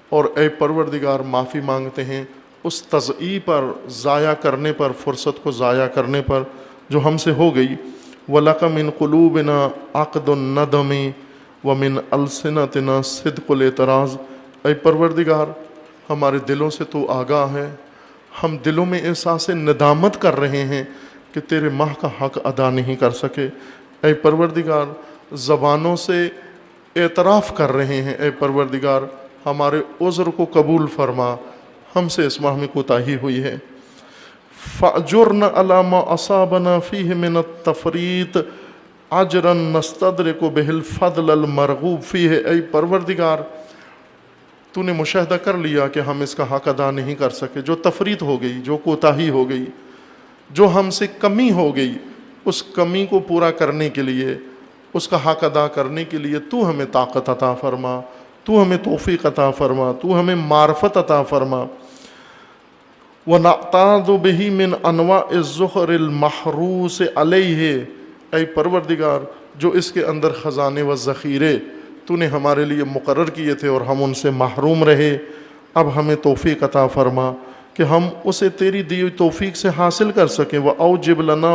اور اے پروردگار معافی مانگتے ہیں اس تضییع پر، ضائع کرنے پر، فرصت کو ضائع کرنے پر جو ہم سے ہو گئی۔ وَلَكَ مِنْ قُلُوبِنَا عَقْدُ النَّدَمِ وَمِنْ أَلْسِنَتِنَا صِدْقُ الْاعْتِرَاضِ، اے پروردگار ہمارے دلوں سے تو آگاہ ہے، ہم دلوں میں احساس ندامت کر رہے ہیں کہ تیرے ماہ کا حق ادا نہیں کر سکے۔ اے پروردگار زبانوں سے اعتراف کر رہے ہیں، اے پروردگار ہمارے عذر کو قبول فرما، ہم سے اس ماہ میں کوتاہی ہوئی ہے۔ فَأْجُرْنَا عَلَى مَا أَصَابَنَا فِيهِ مِنَ التَّفْرِيطِ أَجْرًا نَسْتَدْرِكُ بِهِ الْفَضْلَ الْمَرْغُوبِ فِيهِ، اے پروردگار تو نے مشاہدہ کر لیا کہ ہم اس کا حق ادا نہیں کر سکے، جو تفریط ہو گئی، جو کوتاہی ہو گئی، جو ہم سے کمی ہو گئی، اس کمی کو پورا کرنے کے لیے، اس کا حق ادا کرنے کے لیے تو ہمیں طاقت عطا فرما، تو ہمیں توفیق عطا فرما، تو ہمیں معرفت عطا فرما۔ وَنَعْتَاذُ بِهِ مِنْ أَنْوَاءِ الزُّخْرِ الْمَحْرُوسِ عَلَيْهِ، اے پروردگار جو اس کے اندر خزانے و ذخیرے تو نے ہمارے لیے مقرر کیے تھے اور ہم ان سے محروم رہے، اب ہمیں توفیق عطا فرما کہ ہم اسے تیری دی ہوئی توفیق سے حاصل کر سکیں۔ وَأَوْجِبْ لَنَا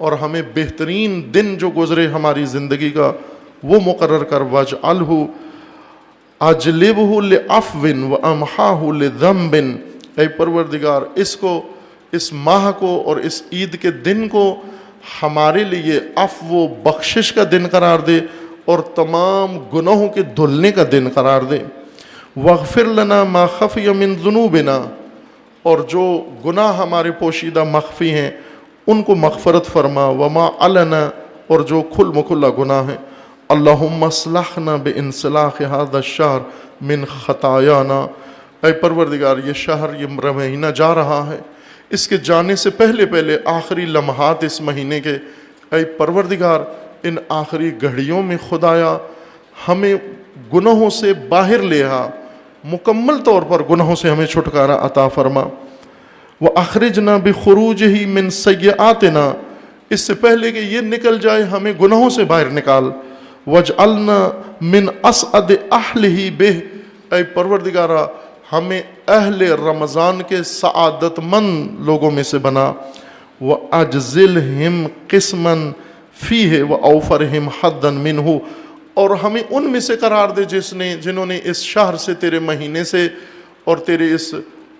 اور ہمیں بہترین دن جو گزرے ہماری زندگی کا وہ مقرر کر. وَاجْعَلْهُ أَجْلِبْهُ لِعَفْوٍ وَأَمْحَاهُ لِذَنْبٍ. اے پروردگار اس ماہ کو اور اس عید کے دن کو ہمارے لیے عفو و بخشش کا دن قرار دے اور تمام گناہوں کے دھلنے کا دن قرار دے. وَاغْفِرْ لَنَا مَا خَفِيَ مِن ذُنُوبِنَا. اور جو گناہ ہمارے پوشیدہ مخفی ہیں ان کو مغفرت فرما. وما علنا. اور جو کھل مکھلا گناہ ہیں. اللہم اصلحنا بانسلاخ هذا الشہر من خطایانا. اے پروردگار یہ شہر یہ مہینہ جا رہا ہے، اس کے جانے سے پہلے آخری لمحات اس مہینے کے، اے پروردگار ان آخری گھڑیوں میں خدایا ہمیں گناہوں سے باہر لے آ، مکمل طور پر گناہوں سے ہمیں چھٹکارا عطا فرما. وَأَخْرِجْنَا بِخُرُوجِهِ مِن سَيِّئَاتِنَا. اس سے پہلے کہ یہ نکل جائے ہمیں گناہوں سے باہر نکال. وَاجْعَلْنَا مِنْ أَسْعَدِ أَهْلِهِ بِهِ. اے پروردگارا ہمیں اہل رمضان کے سعادت مند لوگوں میں سے بنا. وَأَجْزِلْهِمْ قِسْمًا فِيهِ وَأَوْفَرْهِمْ حَدًّا مِنْهُ. اور ہمیں ان میں سے قرار دے جنہوں نے اس شہر سے، تیرے مہینے سے اور تیرے اس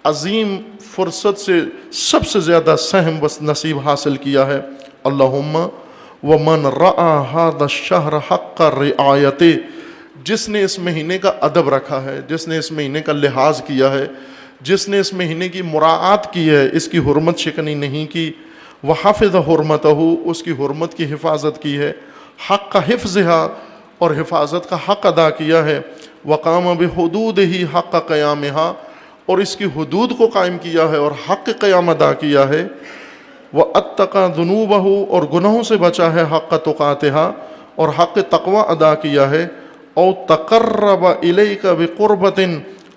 عظیم فرصت سے سب سے زیادہ سہم و نصیب حاصل کیا ہے. اللہم ومن رعا هذا الشہر حق رعایتہ. جس نے اس مہینے کا ادب رکھا ہے، جس نے اس مہینے کا لحاظ کیا ہے، جس نے اس مہینے کی مراعات کی ہے، اس کی حرمت شکنی نہیں کی. وحفظ حرمتہ. اس کی حرمت کی حفاظت کی ہے. حق حفظها. اور حفاظت کا حق ادا کیا ہے. وقام بحدودہ حق قیامہا. اور اس کی حدود کو قائم کیا ہے اور حق قیام ادا کیا ہے. واتقى ذنوبہ. اور گناہوں سے بچا ہے. حق تقاتہا. اور حق تقوی ادا کیا ہے. او تقرب الیک بقربۃ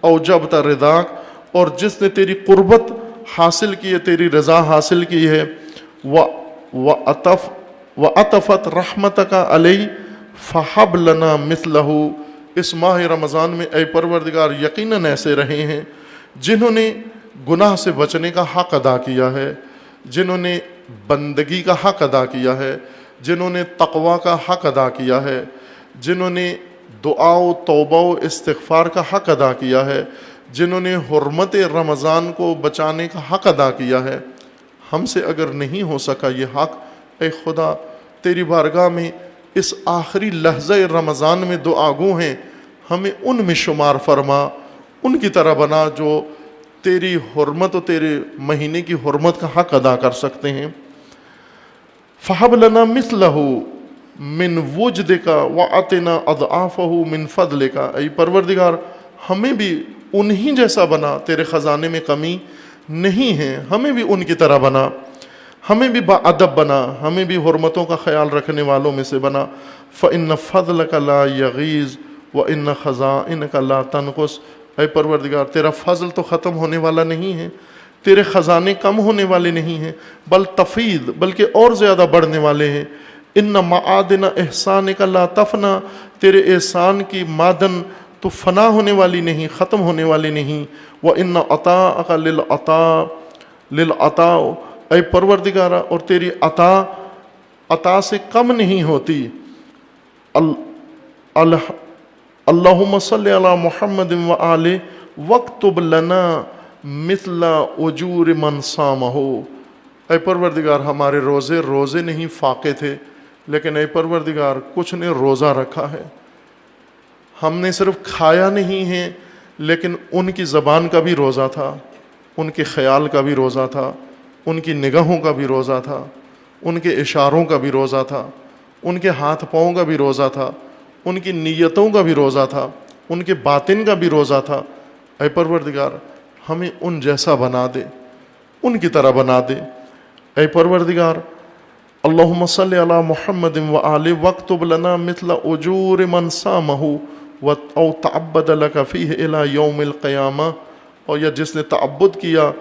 اوجبت رضاک. اور جس نے تیری قربت حاصل کی ہے، تیری رضا حاصل کی ہے. وَأَطَفَتْ رَحْمَتَكَ عَلَيْهِ فَحَبْ لَنَا مِثْلَهُ. اس ماہ رمضان میں اے پروردگار یقیناً ایسے رہے ہیں جنہوں نے گناہ سے بچنے کا حق ادا کیا ہے، جنہوں نے بندگی کا حق ادا کیا ہے، جنہوں نے تقوی کا حق ادا کیا ہے، جنہوں نے دعا و توبہ و استغفار کا حق ادا کیا ہے، جنہوں نے حرمت رمضان کو بچانے کا حق ادا کیا ہے. ہم سے اگر نہیں ہو سکا یہ حق، اے خدا تیری بارگاہ میں اس آخری لحظہ رمضان میں دعا گو ہیں، ہمیں ان میں شمار فرما، ان کی طرح بنا جو تیری حرمت و تیرے مہینے کی حرمت کا حق ادا کر سکتے ہیں. فَحَبْ لَنَا مِثْلَهُ مِنْ وُجْدِكَ وَأَتِنَا أَضْعَافَهُ مِنْ فَضْلِكَ. اے پروردگار ہمیں بھی انہی جیسا بنا، تیرے خزانے میں کمی نہیں ہے، ہمیں بھی ان کی طرح بنا، ہمیں بھی باادب بنا، ہمیں بھی حرمتوں کا خیال رکھنے والوں میں سے بنا. فَإِنَّ فَضْلَكَ لَا يَغِيظُ وَإِنَّ خَزَائِنَكَ لَا تَنْقُصُ. اے پروردگار تیرا فضل تو ختم ہونے والا نہیں ہے، تیرے خزانے کم ہونے والے نہیں ہیں، بل تفید بلکہ اور زیادہ بڑھنے والے ہیں. اِنَّ مَعَادِنَ إِحْسَانِكَ لَا تَفْنَى. تیرے احسان کی معدن تو فنا ہونے والی نہیں، ختم ہونے والی نہیں. وَإِنَّ عَطَاءَكَ لِلْعَطَاءِ. اے پروردگارہ اور تیری عطا سے کم نہیں ہوتی. اللہم صلی علی محمد وآلہ وَاكْتُبْ لَنَا مِثْلَ أُجُورِ مَنْ صَامَهُ. اے پروردگار ہمارے روزے نہیں فاقے تھے، لیکن اے پروردگار کچھ نے روزہ رکھا ہے. ہم نے صرف کھایا نہیں ہے، لیکن ان کی زبان کا بھی روزہ تھا، ان کے خیال کا بھی روزہ تھا، ان کی نگاہوں کا بھی روزہ تھا، ان کے اشاروں کا بھی روزہ تھا، ان کے ہاتھ پاؤں کا بھی روزہ تھا، ان کی نیتوں کا بھی روزہ تھا، ان کے باطن کا بھی روزہ تھا. اے پروردگار ہمیں ان جیسا بنا دے، ان کی طرح بنا دے. اے پروردگار اللہم صلی علی محمد وآلہ واکتب لنا مثل اجور من صامہ او تعبد لک فیہ الی یوم القیامہ. اور یا جس نے تعبد کیا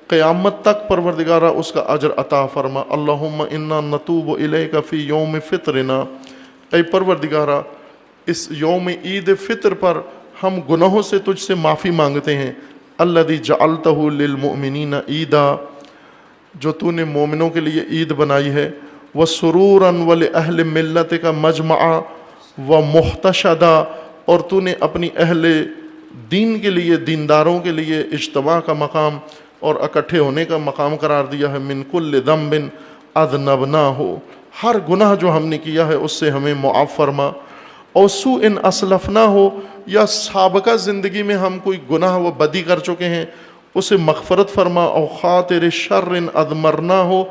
قیامت تک پروردگارہ اس کا اجر عطا فرما. اللہم انا نتوب الیک فی یوم فطرنا. اے پروردگارہ اس یوم عید فطر پر ہم گناہوں سے تجھ سے معافی مانگتے ہیں. الذی جعلتہ للمؤمنین عیدا. جو تو نے مومنوں کے لیے عید بنائی ہے. وسرورا ولأہل ملتک مجمعا ومحتشدا، اور تو نے اپنی اہل دین کے لیے، دینداروں کے لیے اجتماع کا مقام اور اکٹھے ہونے کا مقام قرار دیا ہے۔ من کل ذنب اذنبناہ، ہر گناہ جو ہم نے کیا ہے اس سے ہمیں معاف فرما، اور سوء اسلفنا ہو، یا سابقہ زندگی میں ہم کوئی گناہ و بدی کر چکے ہیں اسے مغفرت فرما، او خاطر شر اضمرنا ہو،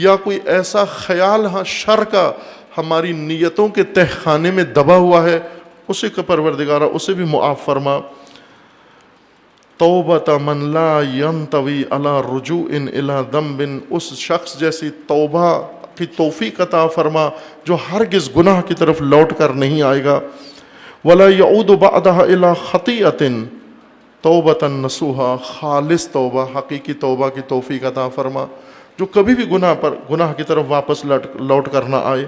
یا کوئی ایسا خیال شر کا ہماری نیتوں کے تہ خانے میں دبا ہوا ہے اسے کہ پروردگارہ اسے بھی معاف فرما۔ توبۃ من لا ینطوی علی رجوع الی ذنب، اس شخص جیسی توبہ کی توفیق عطا فرما جو ہرگز گناہ کی طرف لوٹ کر نہیں آئے گا۔ ولا یعود بعدها الی خطیئۃ توبۃ نصوحا، خالص توبہ، حقیقی توبہ کی توفیق عطا فرما جو کبھی بھی گناہ کی طرف واپس لوٹ کر نہ آئے۔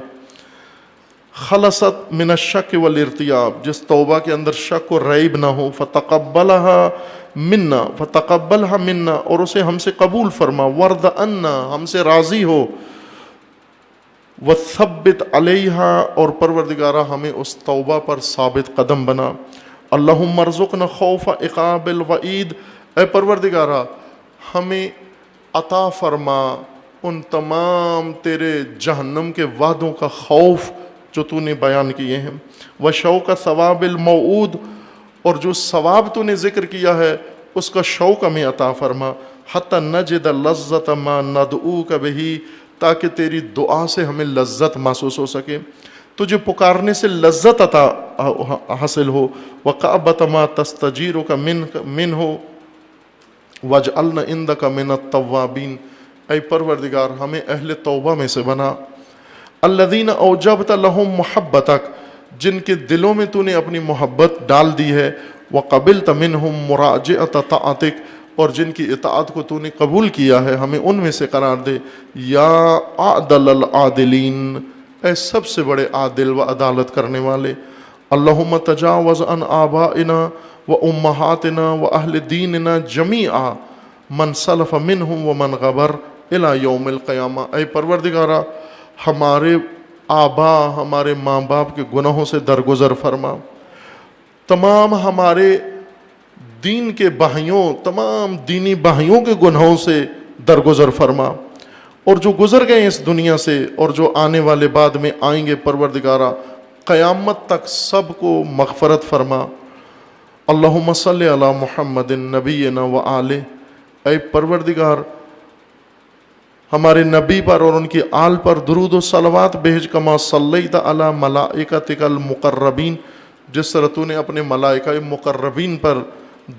خلصت من الشک والارتیاب، جس توبہ کے اندر شک و ریب نہ ہو، فتقبلها منا، اور اسے ہم سے قبول فرما، ورد عنا، ہم سے راضی ہو، وثبت علیہا، اور پروردگارہ ہمیں اس توبہ پر ثابت قدم بنا۔ اللہم ارزقنا خوف عقاب الوعید، اے پروردگارہ ہمیں عطا فرما ان تمام تیرے جہنم کے وعدوں کا خوف جو تو نے بیان کیے ہیں، وشوق ثواب الموعود، اور جو ثواب تو نے ذکر کیا ہے اس کا شوق ہمیں عطا فرما، حتی نجد لذت ما ندعوک بہی، تاکہ تیری دعا سے ہمیں لذت محسوس ہو سکے، تجھے پکارنے سے لذت عطا حاصل ہو، وقعبت ما تستجیرک من ہو، وجعلنا عندک من التوابین، اے پروردگار ہمیں اہل توبہ میں سے بنا۔ الذین اوجبت لہم محبتک، جن کے دلوں میں تو نے اپنی محبت ڈال دی ہے، وقبلت منہم مراجعۃ طاعتک، اور جن کی اطاعت کو تو نے قبول کیا ہے ہمیں ان میں سے قرار دے۔ یا اعدل العادلین، اے سب سے بڑے عادل و عدالت کرنے والے۔ اللہم تجاوز عن آبائنا و امہاتنا و اہل دیننا جمیعا من سلف منہم و من غبر الی یوم القیامہ، اے پروردگارہ ہمارے آبا، ہمارے ماں باپ کے گناہوں سے درگزر فرما، تمام ہمارے دین کے بھائیوں، تمام دینی بھائیوں کے گناہوں سے درگزر فرما، اور جو گزر گئے اس دنیا سے اور جو آنے والے بعد میں آئیں گے پروردگارہ قیامت تک سب کو مغفرت فرما۔ اللہم صلی علی محمد نبینا و آلہ، اے پروردگار ہمارے نبی پر اور ان کی آل پر درود و صلوات بھیج، کما صلیت علی ملائکتک المقربین، جس طرح تو نے اپنے ملائکہ مقربین پر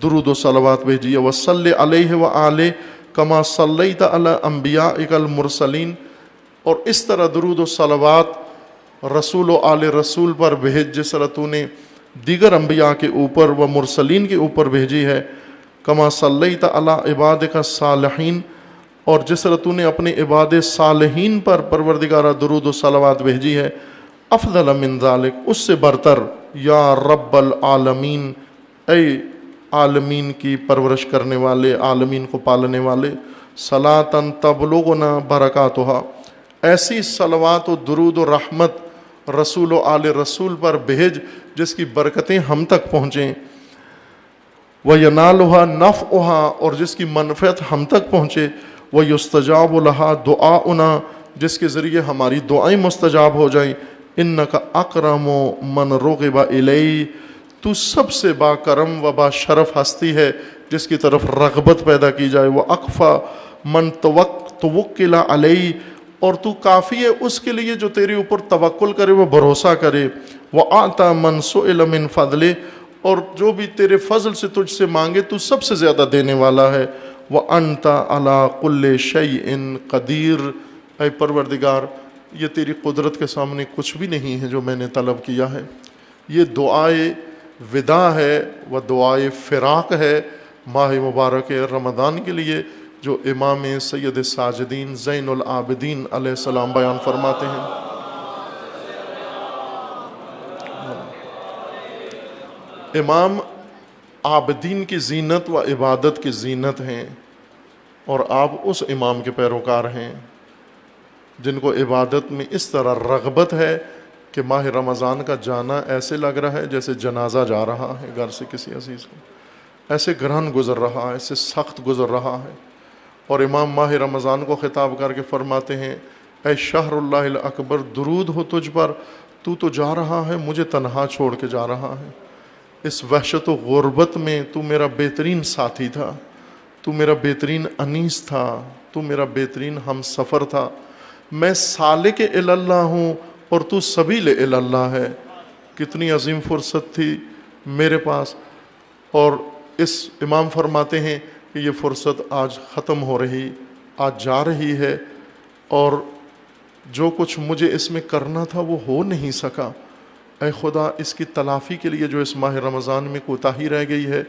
درود و صلوات بھیجی ہے، وصلی علیہ و آلہ کما صلیت علی انبیائک المرسلین، اور اس طرح درود و صلوات رسول و آل رسول پر بھیج جس طرح تو نے دیگر انبیاء کے اوپر و مرسلین کے اوپر بھیجی ہے، کما صلیت علی عبادک الصالحین، اور جس طرح تو نے اپنے عباد صالحین پر پروردگارہ درود و صلوات بھیجی ہے، افضل من ذالک، اس سے برتر، یا رب العالمین، اے عالمین کی پرورش کرنے والے، عالمین کو پالنے والے، صلاۃ تبلغنا برکاتہا، ایسی صلوات و درود و رحمت رسول و آل رسول پر بھیج جس کی برکتیں ہم تک پہنچیں، وَيَنَالُهَا نَفْعُهَا، اور جس کی منفعت ہم تک پہنچے، وَيُسْتَجَابُ لَهَا دُعَاؤُنَا، جس کے ذریعے ہماری دعائیں مستجاب ہو جائیں، إِنَّكَ أَكْرَمُ مَنْ رُغِبَ إِلَيْهِ، تو سب سے با کرم و با شرف ہستی ہے جس کی طرف رغبت پیدا کی جائے، وَأَقْفَى مَنْ تَوَكِّلَ عَلَيْهِ، اور تو کافی ہے اس کے لیے جو تیرے اوپر توکل کرے، وہ بھروسہ کرے، وَأَعْطَى مَنْ سُئِلَ مِنْ فَضْلِهِ، اور جو بھی تیرے فضل سے تجھ سے مانگے تو سب سے زیادہ دینے والا ہے، وَأَنْتَ عَلَىٰ كُلِّ شَيْءٍ قَدِيرٌ، اے پروردگار یہ تیری قدرت کے سامنے کچھ بھی نہیں ہے جو میں نے طلب کیا ہے۔ یہ دعائے وداع ہے و دعائے فراق ہے ماہ مبارک رمضان کے لیے، جو امام سید ساجدین زین العابدین علیہ السلام بیان فرماتے ہیں۔ امام عابدین کی زینت و عبادت کی زینت ہیں، اور آپ اس امام کے پیروکار ہیں جن کو عبادت میں اس طرح رغبت ہے کہ ماہ رمضان کا جانا ایسے لگ رہا ہے جیسے جنازہ جا رہا ہے گھر سے کسی عزیز کو، ایسے گرہن گزر رہا ہے، ایسے سخت گزر رہا ہے۔ اور امام ماہ رمضان کو خطاب کر کے فرماتے ہیں، اے شہر اللہ الاکبر، درود ہو تجھ پر، تو جا رہا ہے، مجھے تنہا چھوڑ کے جا رہا ہے۔ اس وحشت و غربت میں تو میرا بہترین ساتھی تھا، تو میرا بہترین انیس تھا، تو میرا بہترین ہم سفر تھا۔ میں سالک اللہ ہوں اور تو سبیل اللہ ہے۔ کتنی عظیم فرصت تھی میرے پاس، اور اس امام فرماتے ہیں کہ یہ فرصت آج ختم ہو رہی، آج جا رہی ہے، اور جو کچھ مجھے اس میں کرنا تھا وہ ہو نہیں سکا۔ اے خدا، اس کی تلافی کے لیے جو اس ماہ رمضان میں کوتاہی رہ گئی ہے،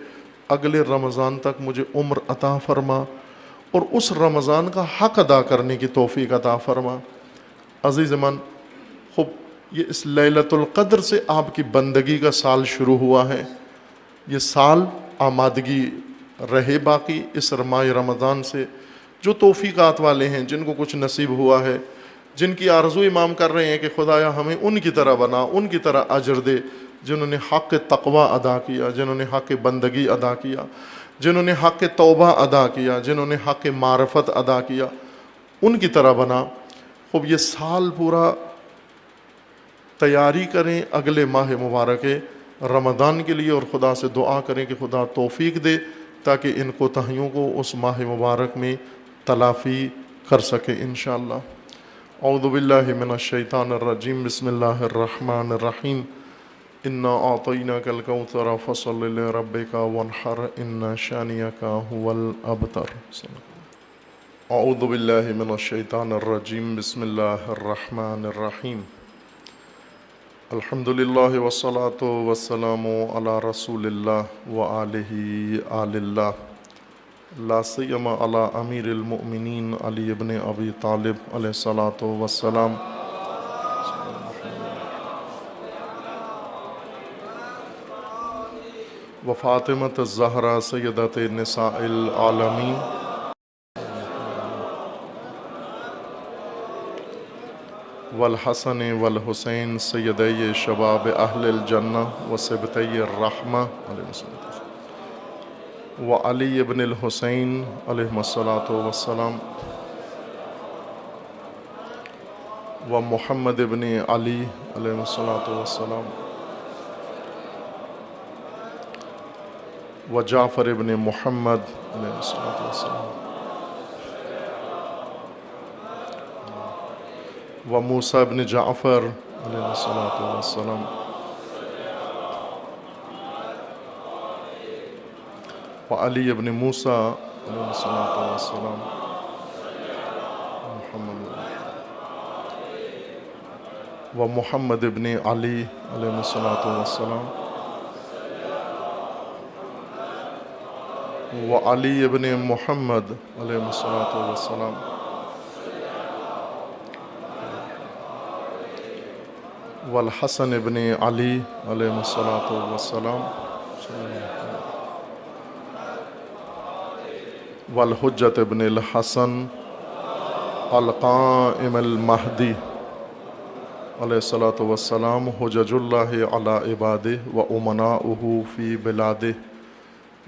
اگلے رمضان تک مجھے عمر عطا فرما اور اس رمضان کا حق ادا کرنے کی توفیق عطا فرما۔ عزیز من، خوب یہ اس لیلۃ القدر سے آپ کی بندگی کا سال شروع ہوا ہے۔ یہ سال آمادگی رہے باقی اس ماہ رمضان سے۔ جو توفیقات والے ہیں، جن کو کچھ نصیب ہوا ہے، جن کی آرزو امام کر رہے ہیں کہ خدایا ہمیں ان کی طرح بنا، ان کی طرح اجر دے، جنہوں نے حق تقوی ادا کیا، جنہوں نے حق بندگی ادا کیا، جنہوں نے حق توبہ ادا کیا، جنہوں نے حق معرفت ادا کیا، ان کی طرح بنا۔ خوب یہ سال پورا تیاری کریں اگلے ماہ مبارک رمضان کے لیے، اور خدا سے دعا کریں کہ خدا توفیق دے تاکہ ان کوتاہیوں کو اس ماہ مبارک میں تلافی کر سکے انشاءاللہ۔ اعوذ باللہ من الشیطان الرجیم، بسم اللہ الرحمن الرحیم، انا اعطیناک الکوثر فصل لربک وانحر ان شانئک هو الابتر۔ اعوذ باللہ من الشیطان الرجیم، بسم اللہ الرحمن الرحیم، الحمد للہ والصلاة والسلام علی رسول اللہ وآلہ آل اللہ، لا سیما علی امیر المؤمنین علی ابن ابی طالب علیہ الصلاۃ والسلام، وفاطمۃ الزہرا سیدۃ نساء العالمین، والحسن والحسین سیدی شباب اہل الجنہ وصبتی الرحمہ علیہ السلام، وعلی ابن الحسین علیہ الصلاۃ والسلام، ومحمد ابن علی علیہ الصلاۃ والسلام، وجعفر ابن محمد علیہ الصلاۃ والسلام، وموسیٰ ابن جعفر علیہ الصلاۃ والسلام، وعلی ابن موسیٰ علیہ الصلاۃ والسلام، ومحمد ابن علی علیہ الصلاۃ والسلام، وعلی ابن محمد علیہ الصلاۃ والسلام، والحسن ابن علی علیہ الصلاۃ والسلام، والحجت ابن الحسن القائم المہدی علیہ الصلاۃ والسلام، حجج اللہ علی عبادہ و امناؤہ فی بلادہ،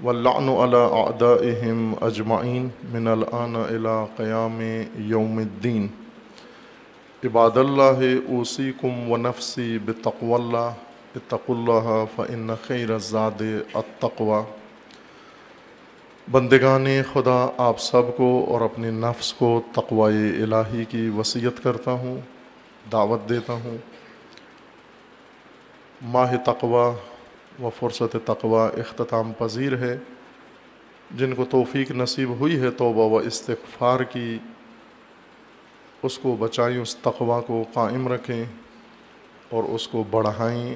واللعن علی اعدائہم اجمعین من الآن الی قیام یوم الدین۔ عباد اللہ اوصیکم ونفسی بتقوی اللہ، اتقوا اللہ فإن خیر الزاد التقوی۔ بندگان خدا، آپ سب کو اور اپنے نفس کو تقوی الہی کی وصیت کرتا ہوں، دعوت دیتا ہوں۔ ماہ تقوی و فرصت تقوی اختتام پذیر ہے۔ جن کو توفیق نصیب ہوئی ہے توبہ و استغفار کی، اس کو بچائیں، اس تقوی کو قائم رکھیں اور اس کو بڑھائیں،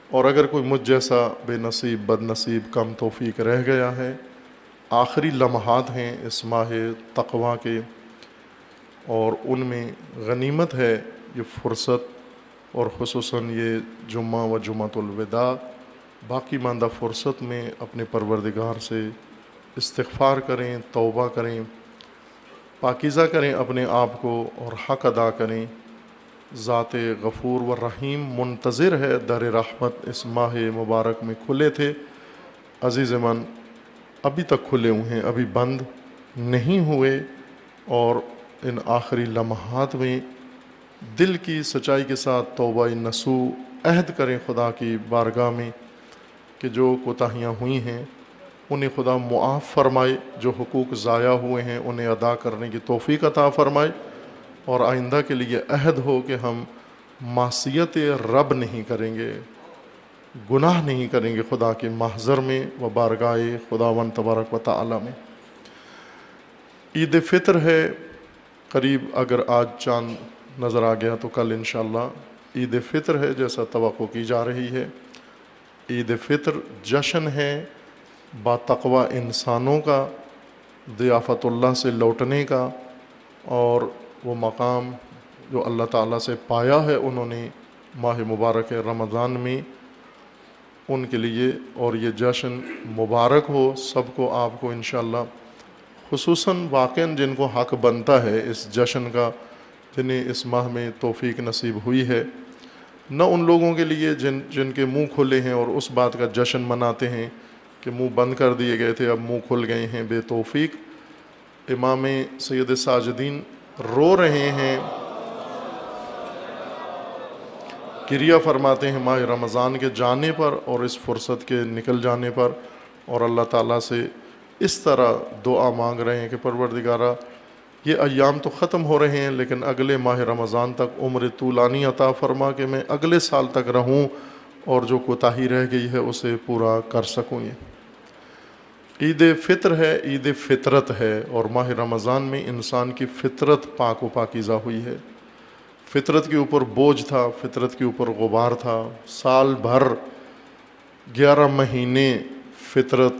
اور اگر کوئی مجھ جیسا بے نصیب بد نصیب کم توفیق رہ گیا ہے، آخری لمحات ہیں اس ماہ تقوی کے، اور ان میں غنیمت ہے یہ فرصت، اور خصوصاً یہ جمعہ و جمعۃ الوداع، باقی ماندہ فرصت میں اپنے پروردگار سے استغفار کریں، توبہ کریں، پاکیزہ کریں اپنے آپ کو اور حق ادا کریں۔ ذات غفور و رحیم منتظر ہے، در رحمت اس ماہ مبارک میں کھلے تھے عزیز من، ابھی تک کھلے ہوئے ہیں، ابھی بند نہیں ہوئے، اور ان آخری لمحات میں دل کی سچائی کے ساتھ توبہ نصوح عہد کریں خدا کی بارگاہ میں کہ جو کوتاہیاں ہوئی ہیں انہیں خدا معاف فرمائے، جو حقوق ضائع ہوئے ہیں انہیں ادا کرنے کی توفیق عطا فرمائے، اور آئندہ کے لیے عہد ہو کہ ہم معصیت رب نہیں کریں گے، گناہ نہیں کریں گے خدا کے محضر میں و بارگاہ خداوند تبارک و تعالی میں۔ عید فطر ہے قریب، اگر آج چاند نظر آ گیا تو کل انشاءاللہ عید فطر ہے جیسا توقع کی جا رہی ہے۔ عید فطر جشن ہے با تقوی انسانوں کا، ضیافت اللہ سے لوٹنے کا، اور وہ مقام جو اللہ تعالیٰ سے پایا ہے انہوں نے ماہ مبارک رمضان میں، ان کے لیے، اور یہ جشن مبارک ہو سب کو، آپ کو انشاءاللہ، خصوصاً واقعاً جن کو حق بنتا ہے اس جشن کا، جنہیں اس ماہ میں توفیق نصیب ہوئی ہے، نہ ان لوگوں کے لیے جن کے منہ کھلے ہیں اور اس بات کا جشن مناتے ہیں کہ منہ بند کر دیے گئے تھے اب منہ کھل گئے ہیں، بے توفیق۔ امام سید ساجدین رو رہے ہیں، کریا فرماتے ہیں ماہ رمضان کے جانے پر اور اس فرصت کے نکل جانے پر، اور اللہ تعالیٰ سے اس طرح دعا مانگ رہے ہیں کہ پروردگارہ یہ ایام تو ختم ہو رہے ہیں لیکن اگلے ماہ رمضان تک عمر طولانی عطا فرما کہ میں اگلے سال تک رہوں اور جو کوتاہی رہ گئی ہے اسے پورا کر سکوں۔ یہ عید فطر ہے، عید فطرت ہے، اور ماہ رمضان میں انسان کی فطرت پاک و پاکیزہ ہوئی ہے۔ فطرت کے اوپر بوجھ تھا، فطرت کے اوپر غبار تھا، سال بھر 11 مہینے فطرت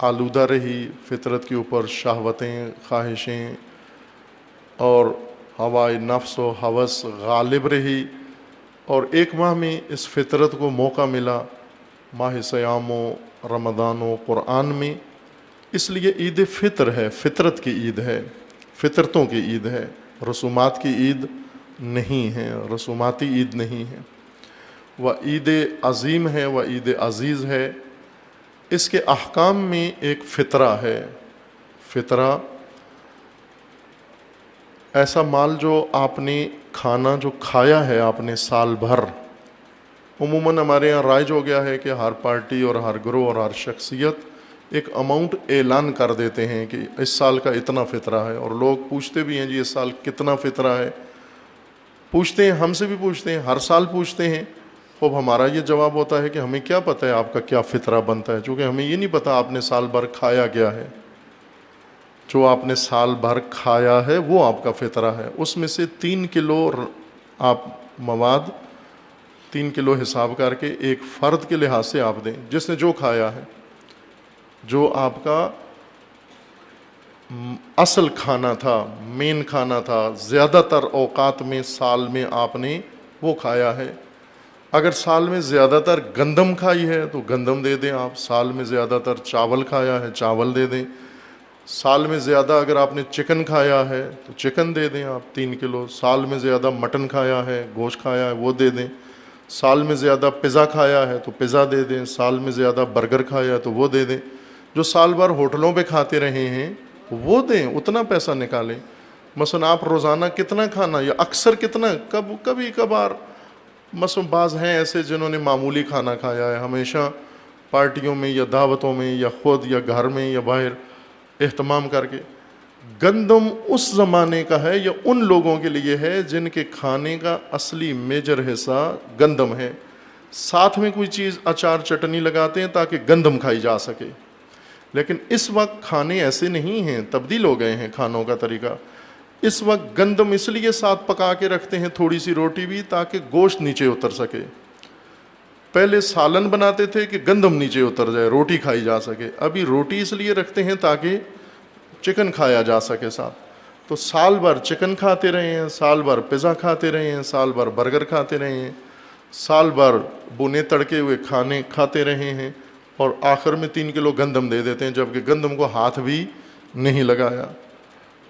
آلودہ رہی، فطرت کے اوپر شہوتیں، خواہشیں اور ہوائے نفس و ہوس غالب رہی، اور ایک ماہ میں اس فطرت کو موقع ملا ماہ صیام و رمضان و قرآن میں، اس لیے عید فطر ہے، فطرت کی عید ہے، فطرتوں کی عید ہے، رسومات کی عید نہیں ہے، رسوماتی عید نہیں ہے، وہ عید عظیم ہے، وہ عید عزیز ہے۔ اس کے احکام میں ایک فطرہ ہے، فطرہ ایسا مال جو آپ نے کھانا جو کھایا ہے آپ نے سال بھر، عموماً ہمارے یہاں رائج ہو گیا ہے کہ ہر پارٹی اور ہر گروہ اور ہر شخصیت ایک اماؤنٹ اعلان کر دیتے ہیں کہ اس سال کا اتنا فطرہ ہے، اور لوگ پوچھتے بھی ہیں جی اس سال کتنا فطرہ ہے، پوچھتے ہیں، ہم سے بھی پوچھتے ہیں، ہر سال پوچھتے ہیں۔ خوب ہمارا یہ جواب ہوتا ہے کہ ہمیں کیا پتہ ہے آپ کا کیا فطرہ بنتا ہے، چونکہ ہمیں یہ نہیں پتہ آپ نے سال بھر کھایا کیا ہے۔ جو آپ نے سال بھر کھایا ہے وہ آپ کا فطرہ ہے، اس میں سے 3 کلو آپ مواد 3 کلو حساب کر کے ایک فرد کے لحاظ سے آپ دیں، جس نے جو کھایا ہے، جو آپ کا اصل کھانا تھا، مین کھانا تھا، زیادہ تر اوقات میں سال میں آپ نے وہ کھایا ہے۔ اگر سال میں زیادہ تر گندم کھائی ہے تو گندم دے دیں آپ، سال میں زیادہ تر چاول کھایا ہے چاول دے دیں، سال میں زیادہ اگر آپ نے چکن کھایا ہے تو چکن دے دیں آپ 3 کلو، سال میں زیادہ مٹن کھایا ہے، گوشت کھایا ہے وہ دے دیں، سال میں زیادہ پزا کھایا ہے تو پزا دے دیں، سال میں زیادہ برگر کھایا ہے تو وہ دے دیں۔ جو سال بھر ہوٹلوں پہ کھاتے رہے ہیں وہ دیں، اتنا پیسہ نکالیں۔ مثلا آپ روزانہ کتنا کھانا یا اکثر کتنا، کبھی کبھار، مثلا بعض ہیں ایسے جنہوں نے معمولی کھانا کھایا ہے، ہمیشہ پارٹیوں میں یا دعوتوں میں یا خود یا گھر میں یا باہر اہتمام کر کے۔ گندم اس زمانے کا ہے یا ان لوگوں کے لیے ہے جن کے کھانے کا اصلی میجر حصہ گندم ہے، ساتھ میں کوئی چیز اچار چٹنی لگاتے ہیں تاکہ گندم کھائی جا سکے۔ لیکن اس وقت کھانے ایسے نہیں ہیں، تبدیل ہو گئے ہیں کھانوں کا طریقہ۔ اس وقت گندم اس لیے ساتھ پکا کے رکھتے ہیں، تھوڑی سی روٹی بھی، تاکہ گوشت نیچے اتر سکے۔ پہلے سالن بناتے تھے کہ گندم نیچے اتر جائے، روٹی کھائی جا سکے۔ ابھی روٹی اس لیے رکھتے ہیں تاکہ چکن کھایا جا سکے ساتھ۔ تو سال بھر چکن کھاتے رہے ہیں، سال بھر پیزا کھاتے رہے ہیں، سال بھر برگر کھاتے رہے ہیں، سال بھر بنے تڑکے ہوئے کھانے کھاتے رہے ہیں، اور آخر میں 3 کلو گندم دے دیتے ہیں جبکہ گندم کو ہاتھ بھی نہیں لگایا۔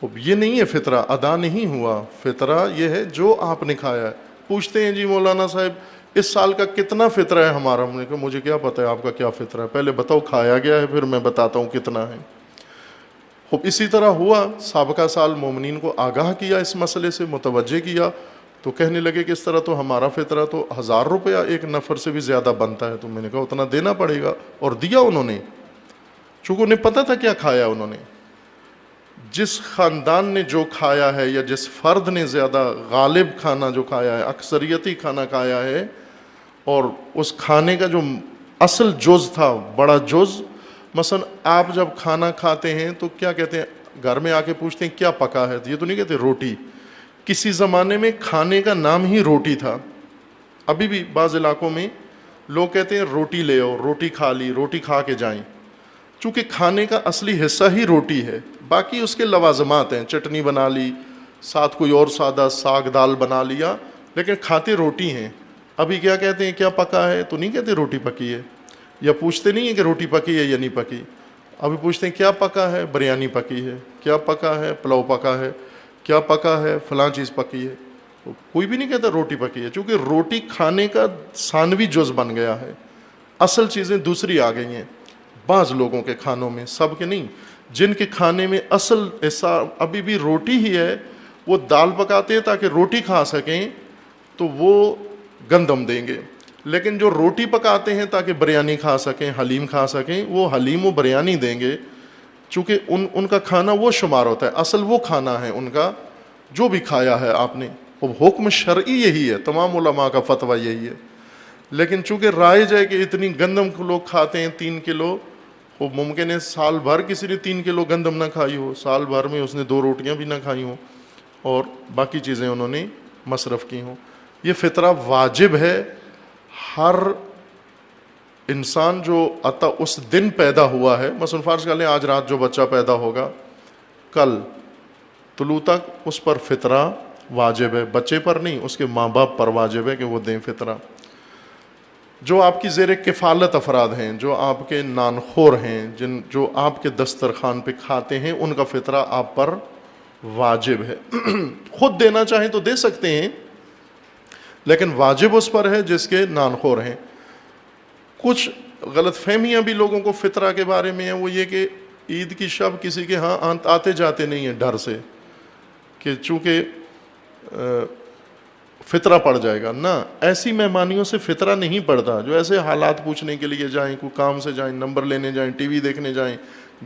اب یہ نہیں ہے فطرہ ادا نہیں ہوا، فطرہ یہ ہے جو آپ نے کھایا ہے۔ پوچھتے ہیں جی مولانا صاحب اس سال کا کتنا فطرہ ہے ہمارا؟ ہم نے کہا مجھے کیا پتہ ہے آپ کا کیا فطرہ ہے، پہلے بتاؤ کھایا گیا ہے، پھر میں بتاتا ہوں کتنا ہے۔ اب اسی طرح ہوا، سابقہ سال مومنین کو آگاہ کیا اس مسئلے سے، متوجہ کیا، تو کہنے لگے کہ اس طرح تو ہمارا فطرہ تو 1000 روپیہ ایک نفر سے بھی زیادہ بنتا ہے۔ تو میں نے کہا اتنا دینا پڑے گا، اور دیا انہوں نے، چونکہ انہیں پتہ تھا کیا کھایا انہوں نے۔ جس خاندان نے جو کھایا ہے یا جس فرد نے زیادہ غالب کھانا جو کھایا ہے، اکثریتی کھانا کھایا ہے، اور اس کھانے کا جو اصل جز تھا، بڑا جز، مثلا آپ جب کھانا کھاتے ہیں تو کیا کہتے ہیں، گھر میں آ کے پوچھتے ہیں کیا پکا ہے، یہ تو نہیں کہتے روٹی۔ کسی زمانے میں کھانے کا نام ہی روٹی تھا، ابھی بھی بعض علاقوں میں لوگ کہتے ہیں روٹی لے آؤ، روٹی کھا لی، روٹی کھا کے جائیں، چونکہ کھانے کا اصلی حصہ ہی روٹی ہے، باقی اس کے لوازمات ہیں، چٹنی بنا لی، ساتھ کوئی اور سادہ ساگ دال بنا لیا، لیکن کھاتے روٹی ہیں۔ ابھی کیا کہتے ہیں، کیا پکا ہے، تو نہیں کہتے روٹی پکی ہے، یا پوچھتے نہیں ہیں کہ روٹی پکی ہے یا نہیں پکی، ابھی پوچھتے ہیں کیا پکا ہے، بریانی پکی ہے، کیا پکا ہے، پلاؤ پکا ہے، کیا پکا ہے، فلاں چیز پکی ہے۔ کوئی بھی نہیں کہتا روٹی پکی ہے، چونکہ روٹی کھانے کا ثانوی جز بن گیا ہے، اصل چیزیں دوسری آ گئی ہیں۔ بعض لوگوں کے کھانوں میں، سب کے نہیں، جن کے کھانے میں اصل حصہ ابھی بھی روٹی ہی ہے، وہ دال پکاتے ہیں تاکہ روٹی کھا سکیں تو وہ گندم دیں گے، لیکن جو روٹی پکاتے ہیں تاکہ بریانی کھا سکیں، حلیم کھا سکیں، وہ حلیم و بریانی دیں گے، چونکہ ان کا کھانا وہ شمار ہوتا ہے، اصل وہ کھانا ہے ان کا جو بھی کھایا ہے آپ نے۔ اب حکم شرعی یہی ہے، تمام علماء کا فتویٰ یہی ہے، لیکن چونکہ رائج ہے کہ اتنی گندم کو لوگ کھاتے ہیں 3 کلو، وہ ممکن ہے سال بھر کسی نے 3 کلو گندم نہ کھائی ہو، سال بھر میں اس نے 2 روٹیاں بھی نہ کھائی ہوں، اور باقی چیزیں انہوں نے مصرف کی ہوں۔ یہ فطرہ واجب ہے، ہر انسان جو عطا اس دن پیدا ہوا ہے، مثلا فرض کر لیں آج رات جو بچہ پیدا ہوگا، کل طلوع تک اس پر فطرہ واجب ہے، بچے پر نہیں، اس کے ماں باپ پر واجب ہے کہ وہ دیں فطرہ۔ جو آپ کی زیر کفالت افراد ہیں، جو آپ کے نان خور ہیں، جو آپ کے دسترخوان پہ کھاتے ہیں، ان کا فطرہ آپ پر واجب ہے۔ خود دینا چاہیں تو دے سکتے ہیں، لیکن واجب اس پر ہے جس کے نان خور ہیں۔ کچھ غلط فہمیاں بھی لوگوں کو فطرہ کے بارے میں ہیں، وہ یہ کہ عید کی شب کسی کے ہاں آتے جاتے نہیں ہیں ڈر سے کہ چونکہ فطرہ پڑ جائے گا، نہ، ایسی مہمانیوں سے فطرہ نہیں پڑتا، جو ایسے حالات پوچھنے کے لیے جائیں، کوئی کام سے جائیں، نمبر لینے جائیں، ٹی وی دیکھنے جائیں،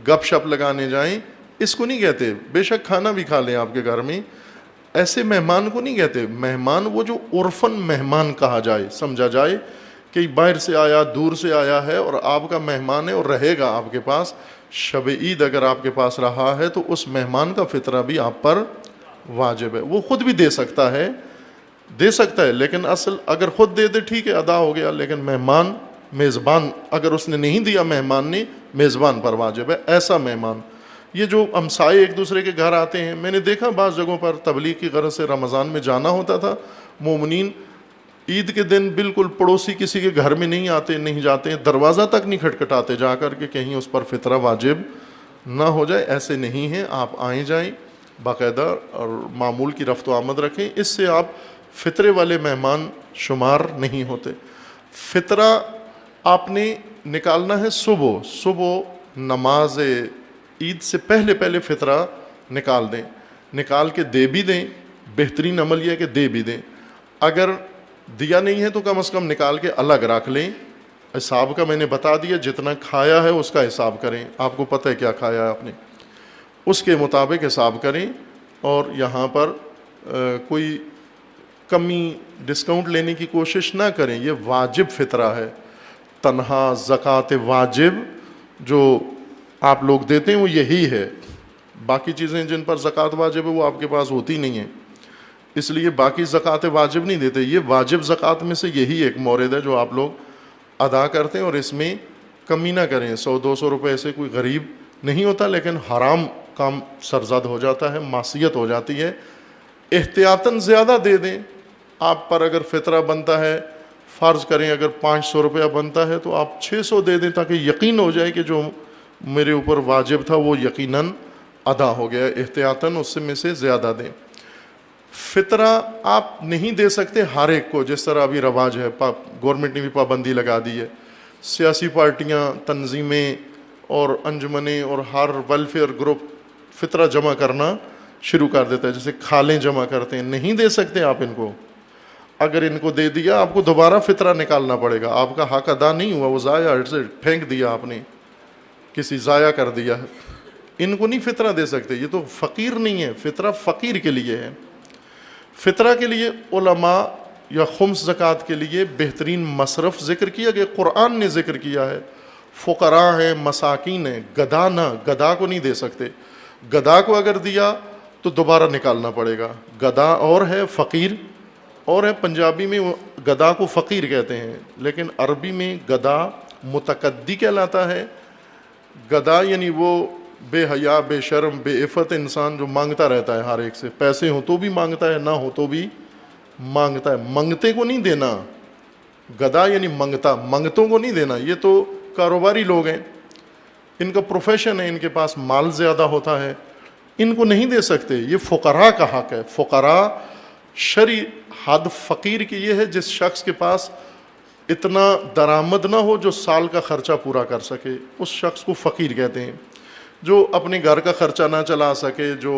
گپ شپ لگانے جائیں، اس کو نہیں کہتے۔ بے شک کھانا بھی کھا لیں آپ کے گھر میں، ایسے مہمان کو نہیں کہتے۔ مہمان وہ جو عرفاً مہمان کہا جائے، سمجھا جائے کہ باہر سے آیا، دور سے آیا ہے اور آپ کا مہمان ہے اور رہے گا آپ کے پاس، شب عید اگر آپ کے پاس رہا ہے تو اس مہمان کا فطرہ بھی آپ پر واجب ہے۔ وہ خود بھی دے سکتا ہے، لیکن اصل اگر خود دے دے ٹھیک ہے، ادا ہو گیا، لیکن مہمان، میزبان اگر اس نے نہیں دیا، مہمان نے، میزبان پر واجب ہے۔ ایسا مہمان، یہ جو ہمسائے ایک دوسرے کے گھر آتے ہیں، میں نے دیکھا بعض جگہوں پر تبلیغ کی غرض سے رمضان میں جانا ہوتا تھا، مومنین عید کے دن بالکل پڑوسی کسی کے گھر میں نہیں جاتے، دروازہ تک نہیں کھٹکھٹاتے جا کر کہ کہیں اس پر فطرہ واجب نہ ہو جائے۔ ایسے نہیں ہیں، آپ آئیں جائیں باقاعدہ اور معمول کی رفت و آمد رکھیں، اس سے آپ فطرے والے مہمان شمار نہیں ہوتے۔ فطرہ آپ نے نکالنا ہے صبح نماز عید سے پہلے فطرہ نکال دیں، نکال کے دے بھی دیں، بہترین عمل یہ ہے کہ دے بھی دیں، اگر دیا نہیں ہے تو کم از کم نکال کے الگ رکھ لیں۔ حساب کا میں نے بتا دیا، جتنا کھایا ہے اس کا حساب کریں، آپ کو پتہ ہے کیا کھایا ہے آپ نے، اس کے مطابق حساب کریں، اور یہاں پر کوئی کمی ڈسکاؤنٹ لینے کی کوشش نہ کریں۔ یہ واجب فطرہ ہے، تنہا زکوٰۃ واجب جو آپ لوگ دیتے ہیں وہ یہی ہے، باقی چیزیں جن پر زکوٰۃ واجب ہے وہ آپ کے پاس ہوتی نہیں ہیں، اس لیے باقی زکوٰۃ واجب نہیں دیتے۔ یہ واجب زکوٰۃ میں سے یہی ایک مورد ہے جو آپ لوگ ادا کرتے ہیں، اور اس میں کمی نہ کریں۔ 100-200 روپے سے کوئی غریب نہیں ہوتا، لیکن حرام کام سرزد ہو جاتا ہے، معصیت ہو جاتی ہے۔ احتیاطاً زیادہ دے دیں۔ آپ پر اگر فطرہ بنتا ہے، فرض کریں اگر 500 روپیہ بنتا ہے تو آپ 600 دے دیں، تاکہ یقین ہو جائے کہ جو میرے اوپر واجب تھا وہ یقیناً ادا ہو گیا احتیاطاً اس میں سے زیادہ دیں. فطرہ آپ نہیں دے سکتے ہر ایک کو، جس طرح ابھی رواج ہے، گورنمنٹ نے بھی پابندی لگا دی ہے. سیاسی پارٹیاں، تنظیمیں اور انجمنیں اور ہر ویلفیئر گروپ فطرہ جمع کرنا شروع کر دیتا ہے، جیسے کھالیں جمع کرتے ہیں. نہیں دے سکتے آپ ان کو. اگر ان کو دے دیا آپ کو دوبارہ فطرہ نکالنا پڑے گا. آپ کا حق ادا نہیں ہوا، وہ ضائع سے پھینک دیا آپ نے، کسی ضائع کر دیا ہے. ان کو نہیں فطرہ دے سکتے، یہ تو فقیر نہیں ہے. فطرہ فقیر کے لیے ہے. فطرہ کے لیے علماء یا خمس زکوٰۃ کے لیے بہترین مصرف ذکر کیا گیا، قرآن نے ذکر کیا ہے. فقراء ہیں، مساکین ہیں، گدھا نہ، گدھا کو نہیں دے سکتے. گدھا کو اگر دیا تو دوبارہ نکالنا پڑے گا. گدھا اور ہے، فقیر اور ہے. پنجابی میں گدھا کو فقیر کہتے ہیں، لیکن عربی میں گدھا متقدی کہلاتا ہے. گدھا یعنی وہ بے حیا، بے شرم، بے عفت انسان جو مانگتا رہتا ہے ہر ایک سے. پیسے ہوں تو بھی مانگتا ہے، نہ ہو تو بھی مانگتا ہے. منگتے کو نہیں دینا. گدھا یعنی منگتا، منگتوں کو نہیں دینا. یہ تو کاروباری لوگ ہیں، ان کا پروفیشن ہے، ان کے پاس مال زیادہ ہوتا ہے، ان کو نہیں دے سکتے. یہ فقراء کا حق ہے. فقراء شرعی حد فقیر کی یہ ہے جس شخص کے پاس اتنا درآمد نہ ہو جو سال کا خرچہ پورا کر سکے، اس شخص کو فقیر کہتے ہیں. جو اپنے گھر کا خرچہ نہ چلا سکے، جو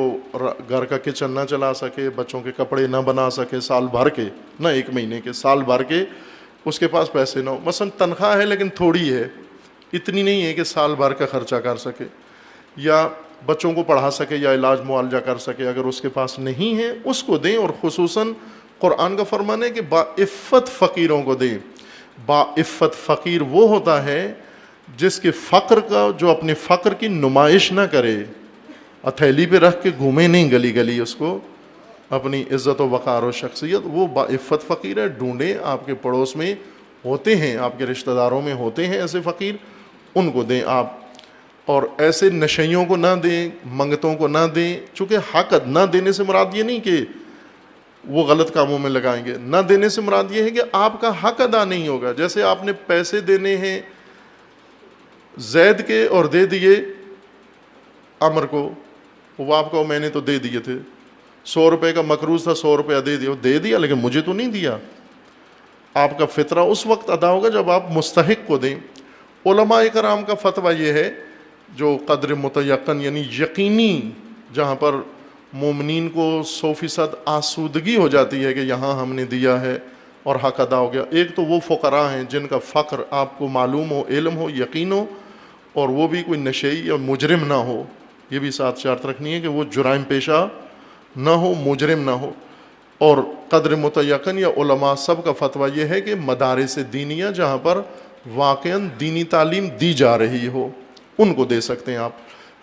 گھر کا کچن نہ چلا سکے، بچوں کے کپڑے نہ بنا سکے سال بھر کے، نہ ایک مہینے کے، سال بھر کے اس کے پاس پیسے نہ ہو. مثلا تنخواہ ہے لیکن تھوڑی ہے، اتنی نہیں ہے کہ سال بھر کا خرچہ کر سکے یا بچوں کو پڑھا سکے یا علاج معالجہ کر سکے. اگر اس کے پاس نہیں ہے اس کو دیں. اور خصوصاً قرآن کا فرمان ہے کہ باعفت فقیروں کو دیں. باعفت فقیر وہ ہوتا ہے جس کے فقر کا، جو اپنے فقر کی نمائش نہ کرے، ہتھیلی پہ رکھ کے گھومے نہیں گلی گلی اس کو، اپنی عزت و وقار و شخصیت. وہ باعفت فقیر ہے. ڈھونڈیں، آپ کے پڑوس میں ہوتے ہیں، آپ کے رشتہ داروں میں ہوتے ہیں ایسے فقیر، ان کو دیں آپ. اور ایسے نشیوں کو نہ دیں، منگتوں کو نہ دیں. چونکہ حق نہ دینے سے مراد یہ نہیں کہ وہ غلط کاموں میں لگائیں گے. نہ دینے سے مراد یہ ہے کہ آپ کا حق ادا نہیں ہوگا. جیسے آپ نے پیسے دینے ہیں زید کے اور دے دیے عمر کو، وہ آپ کو میں نے تو دے دیے تھے. 100 روپے کا مقروض تھا، 100 روپیہ دے دیا لیکن مجھے تو نہیں دیا. آپ کا فطرہ اس وقت ادا ہوگا جب آپ مستحق کو دیں. علماء کرام کا فتویٰ یہ ہے، جو قدر متیقن یعنی یقینی، جہاں پر مومنین کو 100% آسودگی ہو جاتی ہے کہ یہاں ہم نے دیا ہے اور حق ادا ہو گیا. ایک تو وہ فقراء ہیں جن کا فقر آپ کو معلوم ہو، علم ہو، یقین ہو، اور وہ بھی کوئی نشئی یا مجرم نہ ہو. یہ بھی ساتھ شرط رکھنی ہے کہ وہ جرائم پیشہ نہ ہو، مجرم نہ ہو. اور قدر متیقن یا علماء سب کا فتویٰ یہ ہے کہ مدارس دینیہ جہاں پر واقعاً دینی تعلیم دی جا رہی ہو ان کو دے سکتے ہیں آپ.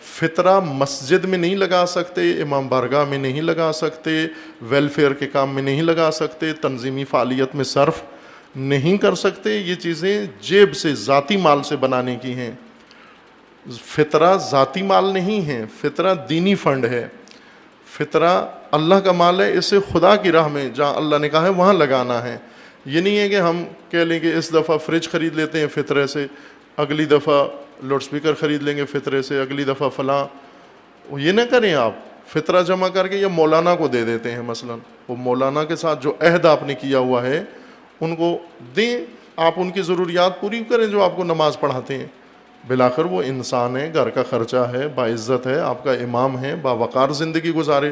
فطرہ مسجد میں نہیں لگا سکتے، امام بارگاہ میں نہیں لگا سکتے، ویلفیئر کے کام میں نہیں لگا سکتے، تنظیمی فعالیت میں صرف نہیں کر سکتے. یہ چیزیں جیب سے، ذاتی مال سے بنانے کی ہیں. فطرہ ذاتی مال نہیں ہے، فطرہ دینی فنڈ ہے. فطرہ اللہ کا مال ہے، اسے خدا کی راہ میں جہاں اللہ نے کہا ہے وہاں لگانا ہے. یہ نہیں ہے کہ ہم کہہ لیں کہ اس دفعہ فریج خرید لیتے ہیں فطرے سے، اگلی دفعہ لاؤڈ سپیکر خرید لیں گے فطرے سے، اگلی دفعہ فلاں. یہ نہ کریں آپ. فطرہ جمع کر کے یا مولانا کو دے دیتے ہیں. مثلا وہ مولانا کے ساتھ جو عہد آپ نے کیا ہوا ہے ان کو دیں. آپ ان کی ضروریات پوری کریں جو آپ کو نماز پڑھاتے ہیں. بالآخر وہ انسان ہے، گھر کا خرچہ ہے، باعزت ہے، آپ کا امام ہے، باوقار زندگی گزارے،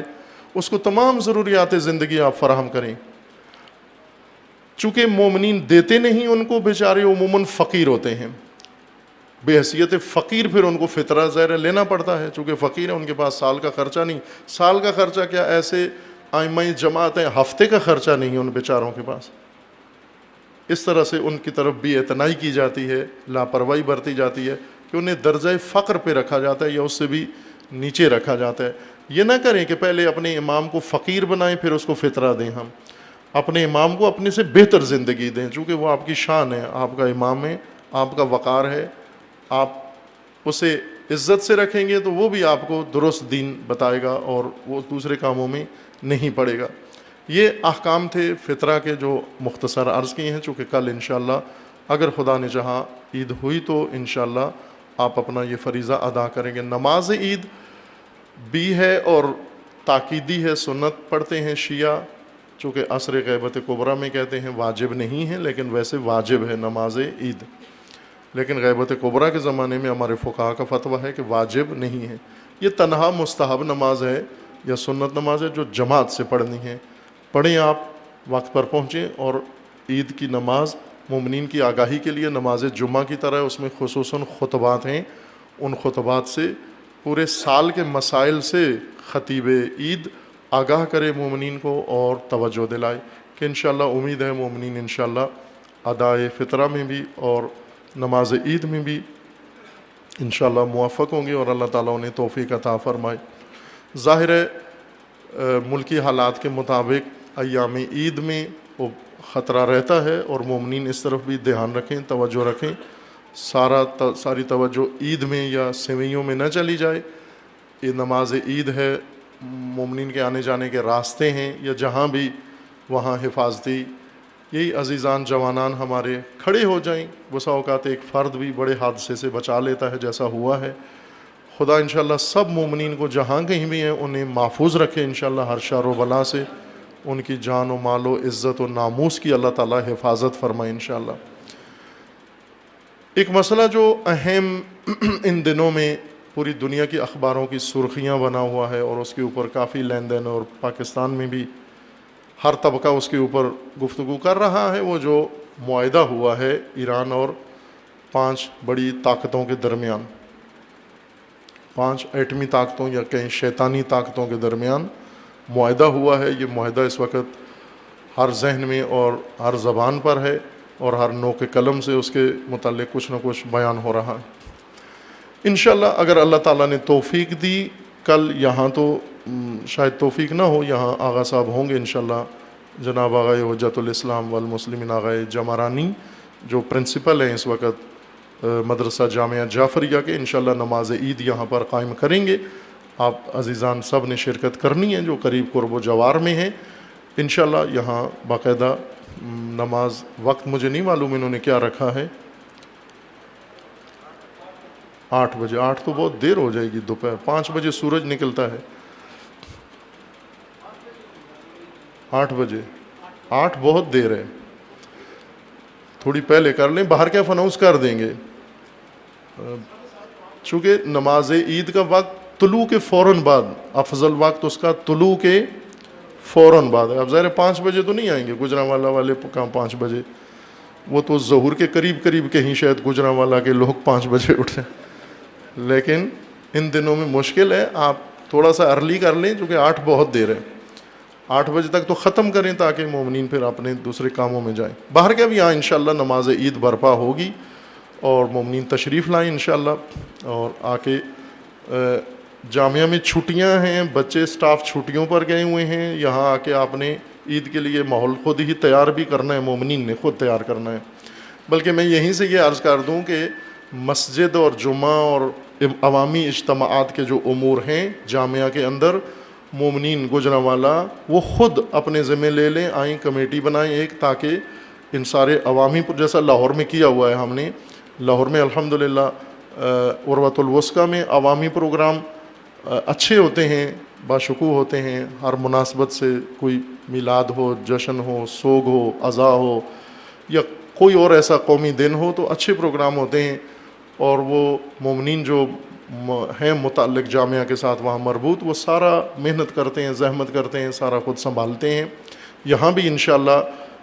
اس کو تمام ضروریات زندگی آپ فراہم کریں. چونکہ مومنین دیتے نہیں، ان کو بیچارے عموماً فقیر ہوتے ہیں، بے حیثیت فقیر، پھر ان کو فطرہ ظاہر لینا پڑتا ہے. چونکہ فقیر ہے، ان کے پاس سال کا خرچہ نہیں. سال کا خرچہ کیا، ایسے ائمہ جماعت ہیں ہفتے کا خرچہ نہیں ہے ان بیچاروں کے پاس. اس طرح سے ان کی طرف بھی اعتنائی کی جاتی ہے، لاپرواہی برتی جاتی ہے کہ انہیں درجہ فقر پہ رکھا جاتا ہے یا اس سے بھی نیچے رکھا جاتا ہے. یہ نہ کریں کہ پہلے اپنے امام کو فقیر بنائیں پھر اس کو فطرہ دیں. ہم اپنے امام کو اپنے سے بہتر زندگی دیں، چونکہ وہ آپ کی شان ہے، آپ کا امام ہے، آپ کا وقار ہے. آپ اسے عزت سے رکھیں گے تو وہ بھی آپ کو درست دین بتائے گا اور وہ دوسرے کاموں میں نہیں پڑے گا. یہ احکام تھے فطرہ کے جو مختصر عرض کیے ہیں. چونکہ کل انشاءاللہ اگر خدا نے چاہا عید ہوئی تو انشاءاللہ آپ اپنا یہ فریضہ ادا کریں گے. نماز عید بھی ہے اور تاکیدی ہے، سنت پڑھتے ہیں شیعہ، چونکہ عصر غیبت کبریٰ میں کہتے ہیں واجب نہیں ہے، لیکن ویسے واجب ہے نماز عید، لیکن غیبت کبریٰ کے زمانے میں ہمارے فقہا کا فتویٰ ہے کہ واجب نہیں ہے۔ یہ تنہا مستحب نماز ہے یا سنت نماز ہے جو جماعت سے پڑھنی ہے، پڑھیں آپ، وقت پر پہنچیں۔ اور عید کی نماز مومنین کی آگاہی کے لیے نماز جمعہ کی طرح اس میں خصوصاً خطبات ہیں، ان خطبات سے پورے سال کے مسائل سے خطیب عید آگاہ کرے مومنین کو اور توجہ دلائے کہ انشاءاللہ امید ہے مومنین انشاءاللہ ادائے فطرہ میں بھی اور نماز عید میں بھی انشاءاللہ موفق ہوں گے اور اللہ تعالیٰ انہیں توفیق عطا فرمائے۔ ظاہر ہے ملکی حالات کے مطابق ایام عید میں وہ خطرہ رہتا ہے اور مومنین اس طرف بھی دھیان رکھیں، توجہ رکھیں، ساری توجہ عید میں یا سوئیوں میں نہ چلی جائے۔ یہ نماز عید ہے، مومنین کے آنے جانے کے راستے ہیں یا جہاں بھی وہاں حفاظتی یہی عزیزان جوانان ہمارے کھڑے ہو جائیں۔ بسا اوقات ایک فرد بھی بڑے حادثے سے بچا لیتا ہے جیسا ہوا ہے۔ خدا انشاءاللہ سب مومنین کو جہاں کہیں بھی ہیں انہیں محفوظ رکھے انشاءاللہ ہر شر و بلا سے، ان کی جان و مال و عزت و ناموس کی اللہ تعالیٰ حفاظت فرمائے انشاءاللہ۔ ایک مسئلہ جو اہم ان دنوں میں پوری دنیا کی اخباروں کی سرخیاں بنا ہوا ہے اور اس کے اوپر کافی لین دین، اور پاکستان میں بھی ہر طبقہ اس کے اوپر گفتگو کر رہا ہے، وہ جو معاہدہ ہوا ہے ایران اور 5 بڑی طاقتوں کے درمیان، 5 ایٹمی طاقتوں یا کہیں شیطانی طاقتوں کے درمیان معاہدہ ہوا ہے۔ یہ معاہدہ اس وقت ہر ذہن میں اور ہر زبان پر ہے اور ہر نوک قلم سے اس کے متعلق کچھ نہ کچھ بیان ہو رہا ہے۔ انشاءاللہ اگر اللہ تعالیٰ نے توفیق دی، کل یہاں تو شاید توفیق نہ ہو، یہاں آغا صاحب ہوں گے انشاءاللہ، جناب آغائے حجت الاسلام والمسلمین آغائے جمرانی جو پرنسپل ہیں اس وقت مدرسہ جامعہ جعفریہ کے، انشاءاللہ نماز عید یہاں پر قائم کریں گے۔ آپ عزیزان سب نے شرکت کرنی ہے جو قریب قرب و جوار میں ہیں۔ انشاءاللہ یہاں باقاعدہ نماز وقت مجھے نہیں معلوم انہوں نے کیا رکھا ہے، 8 بجے، 8 تو بہت دیر ہو جائے گی، دوپہر 5 بجے سورج نکلتا ہے، 8 بجے، 8 بہت دیر ہے، تھوڑی پہلے کر لیں، باہر کیف اناؤنس کر دیں گے، چونکہ نماز عید کا وقت طلوع کے فوراً بعد، افضل وقت اس کا طلوع کے فوراً بعد ہے۔ اب ظاہر 5 بجے تو نہیں آئیں گے، گجرانوالہ والے کہاں 5 بجے، وہ تو ظہور کے قریب کہیں شاید گجرانوالہ کے لوگ 5 بجے اٹھیں، لیکن ان دنوں میں مشکل ہے، آپ تھوڑا سا ارلی کر لیں چونکہ 8 بہت دیر ہے، 8 بجے تک تو ختم کریں تاکہ مومنین پھر اپنے دوسرے کاموں میں جائیں۔ باہر کے بھی یہاں انشاءاللہ نماز عید برپا ہوگی اور مومنین تشریف لائیں انشاءاللہ، اور آ کے جامعہ میں چھٹیاں ہیں، بچے سٹاف چھٹیوں پر گئے ہوئے ہیں، یہاں آ کے آپ نے عید کے لیے ماحول خود ہی تیار بھی کرنا ہے، مومنین نے خود تیار کرنا ہے۔ بلکہ میں یہیں سے یہ عرض کر دوں کہ مسجد اور جمعہ اور عوامی اجتماعات کے جو امور ہیں جامعہ کے اندر، مومنین گجرانوالہ وہ خود اپنے ذمہ لے لیں، آئیں کمیٹی بنائیں ایک، تاکہ ان سارے عوامی جیسا لاہور میں کیا ہوا ہے ہم نے، لاہور میں الحمدللہ عروۃ الوثقیٰ میں عوامی پروگرام اچھے ہوتے ہیں، باشکوہ ہوتے ہیں، ہر مناسبت سے کوئی میلاد ہو، جشن ہو، سوگ ہو، عزا ہو یا کوئی اور ایسا قومی دن ہو تو اچھے پروگرام ہوتے ہیں، اور وہ مومنین جو ہیں متعلق جامعہ کے ساتھ وہاں مربوط، وہ سارا محنت کرتے ہیں، زحمت کرتے ہیں، سارا خود سنبھالتے ہیں۔ یہاں بھی انشاءاللہ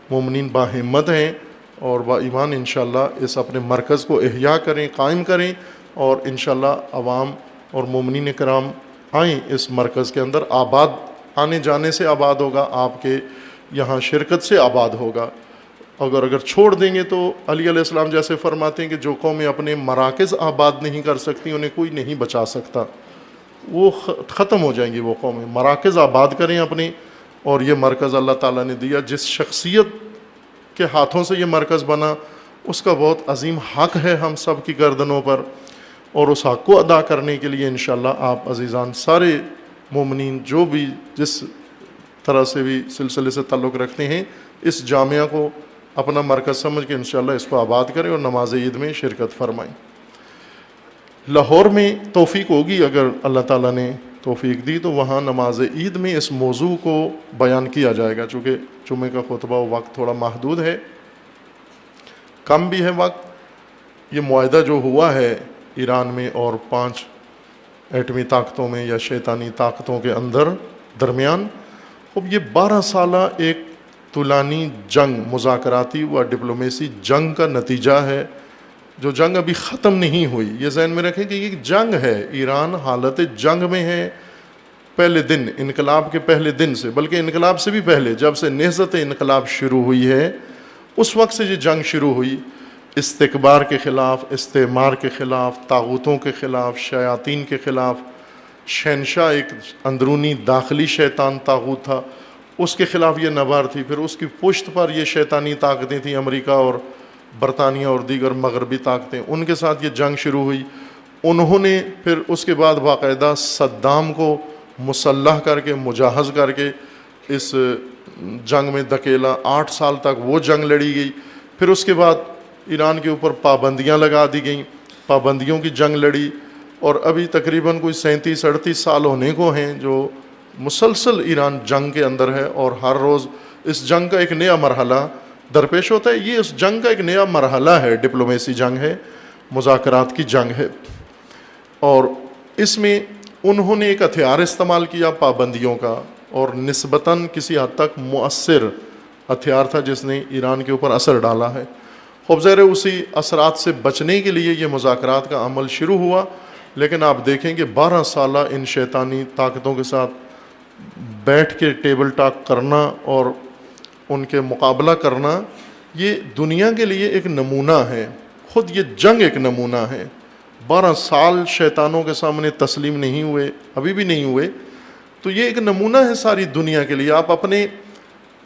مومنین باہمت ہیں اور با ایمان انشاءاللہ اس اپنے مرکز کو احیاء کریں، قائم کریں، اور انشاءاللہ عوام اور مومنین کرام آئیں اس مرکز کے اندر، آباد آنے جانے سے آباد ہوگا، آپ کے یہاں شرکت سے آباد ہوگا۔ اگر چھوڑ دیں گے تو علی علیہ السلام جیسے فرماتے ہیں کہ جو قومیں اپنے مراکز آباد نہیں کر سکتی انہیں کوئی نہیں بچا سکتا، وہ ختم ہو جائیں گی وہ قومیں۔ مراکز آباد کریں اپنے، اور یہ مرکز اللہ تعالیٰ نے دیا، جس شخصیت کے ہاتھوں سے یہ مرکز بنا اس کا بہت عظیم حق ہے ہم سب کی گردنوں پر، اور اس حق کو ادا کرنے کے لیے انشاءاللہ آپ عزیزان سارے مومنین جو بھی جس طرح سے بھی سلسلے سے تعلق رکھتے ہیں اس جامعہ کو اپنا مرکز سمجھ کے انشاءاللہ اس کو آباد کریں اور نماز عید میں شرکت فرمائیں۔ لاہور میں توفیق ہوگی اگر اللہ تعالیٰ نے توفیق دی تو وہاں نماز عید میں اس موضوع کو بیان کیا جائے گا، چونکہ جمعے کا خطبہ وقت تھوڑا محدود ہے، کم بھی ہے وقت۔ یہ معاہدہ جو ہوا ہے ایران میں اور 5 ایٹمی طاقتوں میں یا شیطانی طاقتوں کے درمیان، اب یہ 12 سالہ ایک طولانی جنگ، مذاکراتی و ڈپلومیسی جنگ کا نتیجہ ہے، جو جنگ ابھی ختم نہیں ہوئی۔ یہ ذہن میں رکھیں کہ یہ جنگ ہے، ایران حالت جنگ میں ہے پہلے دن، انقلاب کے پہلے دن سے، بلکہ انقلاب سے بھی پہلے، جب سے نہضت انقلاب شروع ہوئی ہے اس وقت سے یہ جنگ شروع ہوئی، استکبار کے خلاف، استعمار کے خلاف، طاغوتوں کے خلاف، شیاطین کے خلاف۔ شہنشاہ ایک اندرونی داخلی شیطان طاغوت تھا، اس کے خلاف یہ نبرد تھی، پھر اس کی پشت پر یہ شیطانی طاقتیں تھیں، امریکہ اور برطانیہ اور دیگر مغربی طاقتیں، ان کے ساتھ یہ جنگ شروع ہوئی۔ انہوں نے پھر اس کے بعد باقاعدہ صدام کو مسلح کر کے، مجہز کر کے اس جنگ میں دھکیلا، 8 سال تک وہ جنگ لڑی گئی۔ پھر اس کے بعد ایران کے اوپر پابندیاں لگا دی گئیں، پابندیوں کی جنگ لڑی، اور ابھی تقریباً کوئی 37-38 سال ہونے کو ہیں جو مسلسل ایران جنگ کے اندر ہے، اور ہر روز اس جنگ کا ایک نیا مرحلہ درپیش ہوتا ہے۔ یہ اس جنگ کا ایک نیا مرحلہ ہے، ڈپلومیسی جنگ ہے، مذاکرات کی جنگ ہے، اور اس میں انہوں نے ایک ہتھیار استعمال کیا پابندیوں کا، اور نسبتاً کسی حد تک مؤثر ہتھیار تھا جس نے ایران کے اوپر اثر ڈالا ہے۔ خوب ظاہر اسی اثرات سے بچنے کے لیے یہ مذاکرات کا عمل شروع ہوا، لیکن آپ دیکھیں کہ 12 سالہ ان شیطانی طاقتوں کے ساتھ بیٹھ کے ٹیبل ٹاک کرنا اور ان کے مقابلہ کرنا، یہ دنیا کے لیے ایک نمونہ ہے، خود یہ جنگ ایک نمونہ ہے۔ 12 سال شیطانوں کے سامنے تسلیم نہیں ہوئے، ابھی بھی نہیں ہوئے، تو یہ ایک نمونہ ہے ساری دنیا کے لیے۔ آپ اپنے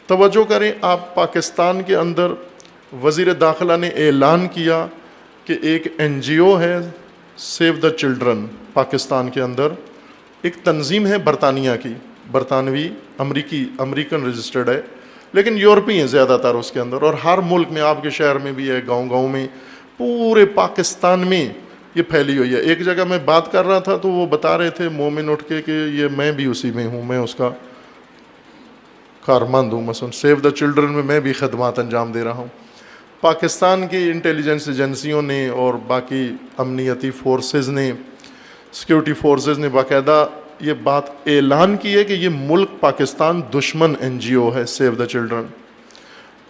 توجہ کریں، آپ پاکستان کے اندر وزیر داخلہ نے اعلان کیا کہ ایک NGO ہے سیو دا چلڈرن، پاکستان کے اندر ایک تنظیم ہے برطانیہ کی، برطانوی امریکن رجسٹرڈ ہے، لیکن یورپی ہیں زیادہ تر اس کے اندر، اور ہر ملک میں، آپ کے شہر میں بھی ہے، گاؤں گاؤں میں، پورے پاکستان میں یہ پھیلی ہوئی ہے۔ ایک جگہ میں بات کر رہا تھا تو وہ بتا رہے تھے مومن اٹھ کے کہ یہ میں بھی اسی میں ہوں، میں اس کا کارمند ہوں، مثلا سیو دا چلڈرن میں بھی خدمات انجام دے رہا ہوں۔ پاکستان کی انٹیلیجنس ایجنسیوں نے اور باقی امنیتی فورسز نے، سیکیورٹی فورسز نے باقاعدہ یہ بات اعلان کی ہے کہ یہ ملک پاکستان دشمن NGO ہے سیو دا چلڈرن۔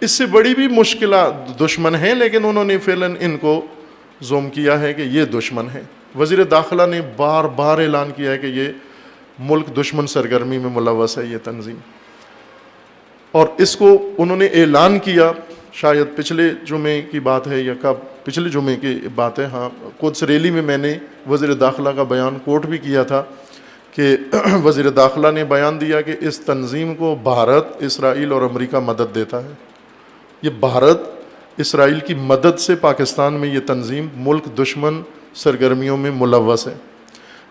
اس سے بڑی بھی مشکلات دشمن ہیں، لیکن انہوں نے فعلاً ان کو زوم کیا ہے کہ یہ دشمن ہے۔ وزیر داخلہ نے بار بار اعلان کیا ہے کہ یہ ملک دشمن سرگرمی میں ملوث ہے یہ تنظیم، اور اس کو انہوں نے اعلان کیا، شاید پچھلے جمعے کی بات ہے یا کب، پچھلے جمعے کی بات ہے، ہاں، قدس ریلی میں نے وزیر داخلہ کا بیان کوٹ بھی کیا تھا کہ وزیر داخلہ نے بیان دیا کہ اس تنظیم کو بھارت، اسرائیل اور امریکہ مدد دیتا ہے۔ یہ بھارت اسرائیل کی مدد سے پاکستان میں یہ تنظیم ملک دشمن سرگرمیوں میں ملوث ہے۔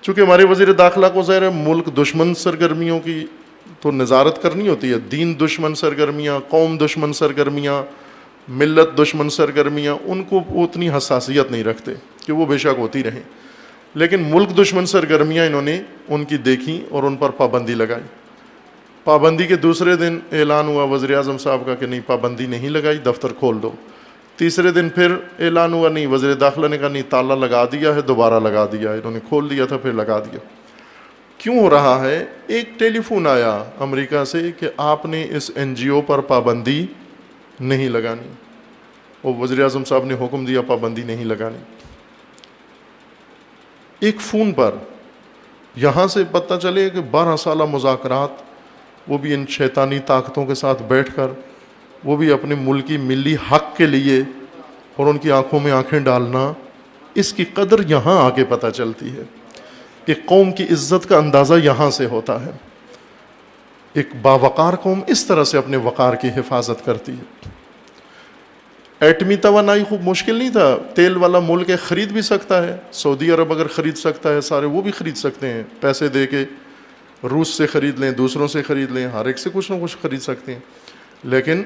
چونکہ ہمارے وزیر داخلہ کو ظاہر ہے ملک دشمن سرگرمیوں کی تو نظارت کرنی ہوتی ہے، دین دشمن سرگرمیاں، قوم دشمن سرگرمیاں، ملت دشمن سرگرمیاں، ان کو اتنی حساسیت نہیں رکھتے کہ وہ بے شک ہوتی رہیں، لیکن ملک دشمن سرگرمیاں انہوں نے ان کی دیکھی اور ان پر پابندی لگائی۔ پابندی کے دوسرے دن اعلان ہوا وزیر اعظم صاحب کا کہ نہیں، پابندی نہیں لگائی، دفتر کھول دو۔ تیسرے دن پھر اعلان ہوا، نہیں، وزیر داخلہ نے کہا نہیں، تالا لگا دیا ہے، دوبارہ لگا دیا ہے، انہوں نے کھول دیا تھا پھر لگا دیا۔ کیوں ہو رہا ہے؟ ایک ٹیلی فون آیا امریکہ سے کہ آپ نے اس NGO پر پابندی نہیں لگانی، اور وزیر اعظم صاحب نے حکم دیا پابندی نہیں لگانی۔ ایک فون پر یہاں سے پتہ چلے کہ 12 سالہ مذاکرات، وہ بھی ان شیطانی طاقتوں کے ساتھ بیٹھ کر، وہ بھی اپنے ملکی ملی حق کے لیے، اور ان کی آنکھوں میں آنکھیں ڈالنا، اس کی قدر یہاں آ کے پتہ چلتی ہے کہ قوم کی عزت کا اندازہ یہاں سے ہوتا ہے۔ ایک باوقار قوم اس طرح سے اپنے وقار کی حفاظت کرتی ہے۔ ایٹمی توانائی خوب مشکل نہیں تھا، تیل والا ملک ہے، خرید بھی سکتا ہے، سعودی عرب اگر خرید سکتا ہے، سارے وہ بھی خرید سکتے ہیں، پیسے دے کے روس سے خرید لیں، دوسروں سے خرید لیں، ہر ایک سے کچھ نہ کچھ خرید سکتے ہیں، لیکن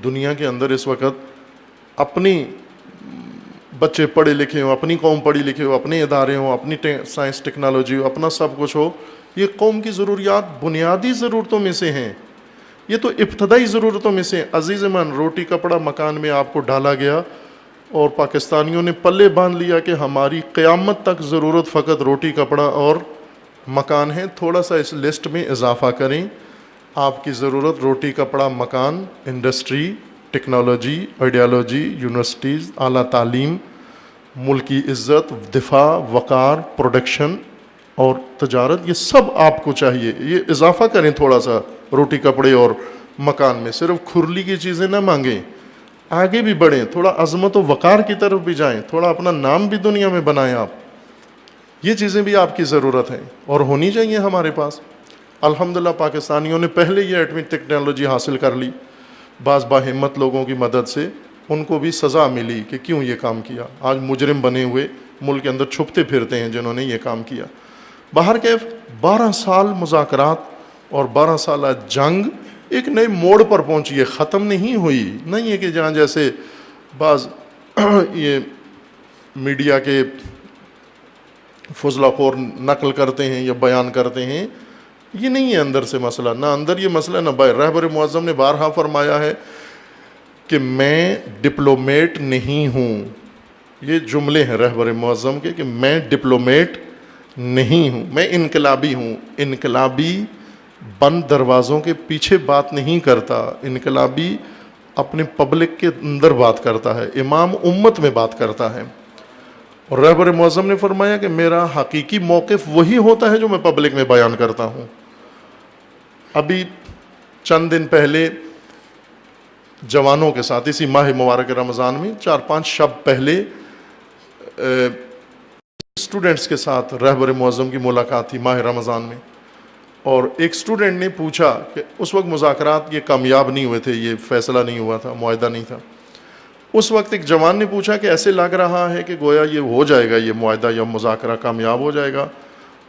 دنیا کے اندر اس وقت اپنی بچے پڑھے لکھے ہوں، اپنی قوم پڑھی لکھے ہو، اپنے ادارے ہوں، اپنی سائنس ٹیکنالوجی ہو، اپنا سب کچھ ہو، یہ قوم کی ضروریات بنیادی ضرورتوں میں سے ہیں، یہ تو ابتدائی ضرورتوں میں سے ہیں۔ عزیز من، روٹی کپڑا مکان میں آپ کو ڈالا گیا اور پاکستانیوں نے پلے باندھ لیا کہ ہماری قیامت تک ضرورت فقط روٹی کپڑا اور مکان ہے۔ تھوڑا سا اس لسٹ میں اضافہ کریں، آپ کی ضرورت روٹی کپڑا مکان، انڈسٹری، ٹیکنالوجی، آئیڈیالوجی، یونیورسٹیز، اعلیٰ تعلیم، ملکی عزت، دفاع، وقار، پروڈکشن اور تجارت، یہ سب آپ کو چاہیے۔ یہ اضافہ کریں تھوڑا سا روٹی کپڑے اور مکان میں، صرف کھرلی کی چیزیں نہ مانگیں، آگے بھی بڑھیں، تھوڑا عظمت و وقار کی طرف بھی جائیں، تھوڑا اپنا نام بھی دنیا میں بنائیں آپ۔ یہ چیزیں بھی آپ کی ضرورت ہیں اور ہونی چاہیے ہمارے پاس۔ الحمدللہ پاکستانیوں نے پہلے یہ ایٹمی ٹیکنالوجی حاصل کر لی، بعض باہمت لوگوں کی مدد سے ان کو بھی سزا ملی کہ کیوں یہ کام کیا، آج مجرم بنے ہوئے ملک کے اندر چھپتے پھرتے ہیں جنہوں نے یہ کام کیا۔ بہرکیف 12 سال مذاکرات اور 12 سالہ جنگ ایک نئے موڑ پر پہنچی ہے، ختم نہیں ہوئی۔ نہیں ہے کہ جہاں جیسے بعض یہ میڈیا کے فضلہ خور نقل کرتے ہیں یا بیان کرتے ہیں، یہ نہیں ہے اندر سے مسئلہ، نہ اندر یہ مسئلہ نہ باہر۔ رہبر معظم نے بارہا فرمایا ہے کہ میں ڈپلومیٹ نہیں ہوں، یہ جملے ہیں رہبر معظم کے کہ میں ڈپلومیٹ نہیں ہوں، میں انقلابی ہوں۔ انقلابی بند دروازوں کے پیچھے بات نہیں کرتا، انقلابی اپنے پبلک کے اندر بات کرتا ہے، امام امت میں بات کرتا ہے۔ اور رہبر معظم نے فرمایا کہ میرا حقیقی موقف وہی ہوتا ہے جو میں پبلک میں بیان کرتا ہوں۔ ابھی چند دن پہلے جوانوں کے ساتھ اسی ماہ مبارک رمضان میں 4-5 شب پہلے اسٹوڈنٹس کے ساتھ رہبر معظم کی ملاقات تھی ماہ رمضان میں، اور ایک اسٹوڈنٹ نے پوچھا کہ اس وقت مذاکرات یہ کامیاب نہیں ہوئے تھے، یہ فیصلہ نہیں ہوا تھا، معاہدہ نہیں تھا۔ اس وقت ایک جوان نے پوچھا کہ ایسے لگ رہا ہے کہ گویا یہ ہو جائے گا، یہ معاہدہ یا مذاکرہ کامیاب ہو جائے گا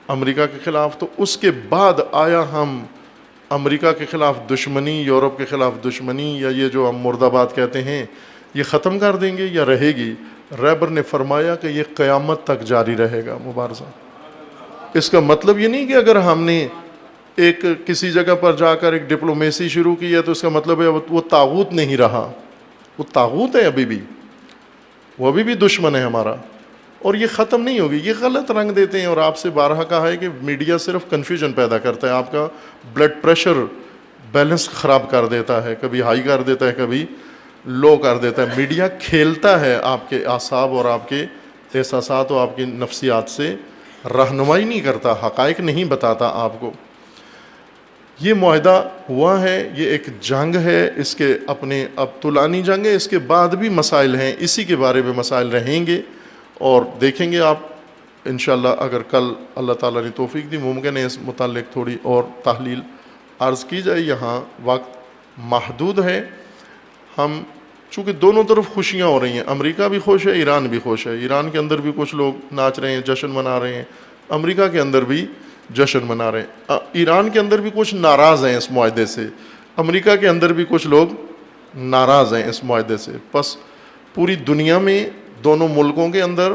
امریکہ کے خلاف، تو اس کے بعد آیا ہم امریکہ کے خلاف دشمنی، یورپ کے خلاف دشمنی، یا یہ جو ہم مرد آباد کہتے ہیں، یہ ختم کر دیں گے یا رہے گی؟ رہبر نے فرمایا کہ یہ قیامت تک جاری رہے گا مبارزہ۔ اس کا مطلب یہ نہیں کہ اگر ہم نے ایک کسی جگہ پر جا کر ایک ڈپلومیسی شروع کی ہے تو اس کا مطلب ہے وہ طاغوت نہیں رہا، وہ طاغوت ہے ابھی بھی، وہ ابھی بھی دشمن ہے ہمارا، اور یہ ختم نہیں ہوگی۔ یہ غلط رنگ دیتے ہیں، اور آپ سے بارہا کہا ہے کہ میڈیا صرف کنفیوژن پیدا کرتا ہے، آپ کا بلڈ پریشر بیلنس خراب کر دیتا ہے، کبھی ہائی کر دیتا ہے، کبھی لو کر دیتا ہے۔ میڈیا کھیلتا ہے آپ کے اعصاب اور آپ کے احساسات اور آپ کی نفسیات سے، رہنمائی نہیں کرتا، حقائق نہیں بتاتا آپ کو۔ یہ معاہدہ ہوا ہے، یہ ایک جنگ ہے، اس کے اپنے اب طولانی جنگ ہے، اس کے بعد بھی مسائل ہیں، اسی کے بارے میں مسائل رہیں گے، اور دیکھیں گے آپ انشاءاللہ اگر کل اللہ تعالیٰ نے توفیق دی، ممکن ہے اس متعلق تھوڑی اور تحلیل عرض کی جائے، یہاں وقت محدود ہے۔ ہم چونکہ دونوں طرف خوشیاں ہو رہی ہیں، امریکہ بھی خوش ہے، ایران بھی خوش ہے، ایران کے اندر بھی کچھ لوگ ناچ رہے ہیں، جشن منا رہے ہیں، امریکہ کے اندر بھی جشن منا رہے ہیں، ایران کے اندر بھی کچھ ناراض ہیں اس معاہدے سے، امریکہ کے اندر بھی کچھ لوگ ناراض ہیں اس معاہدے سے۔ بس پوری دنیا میں دونوں ملکوں کے اندر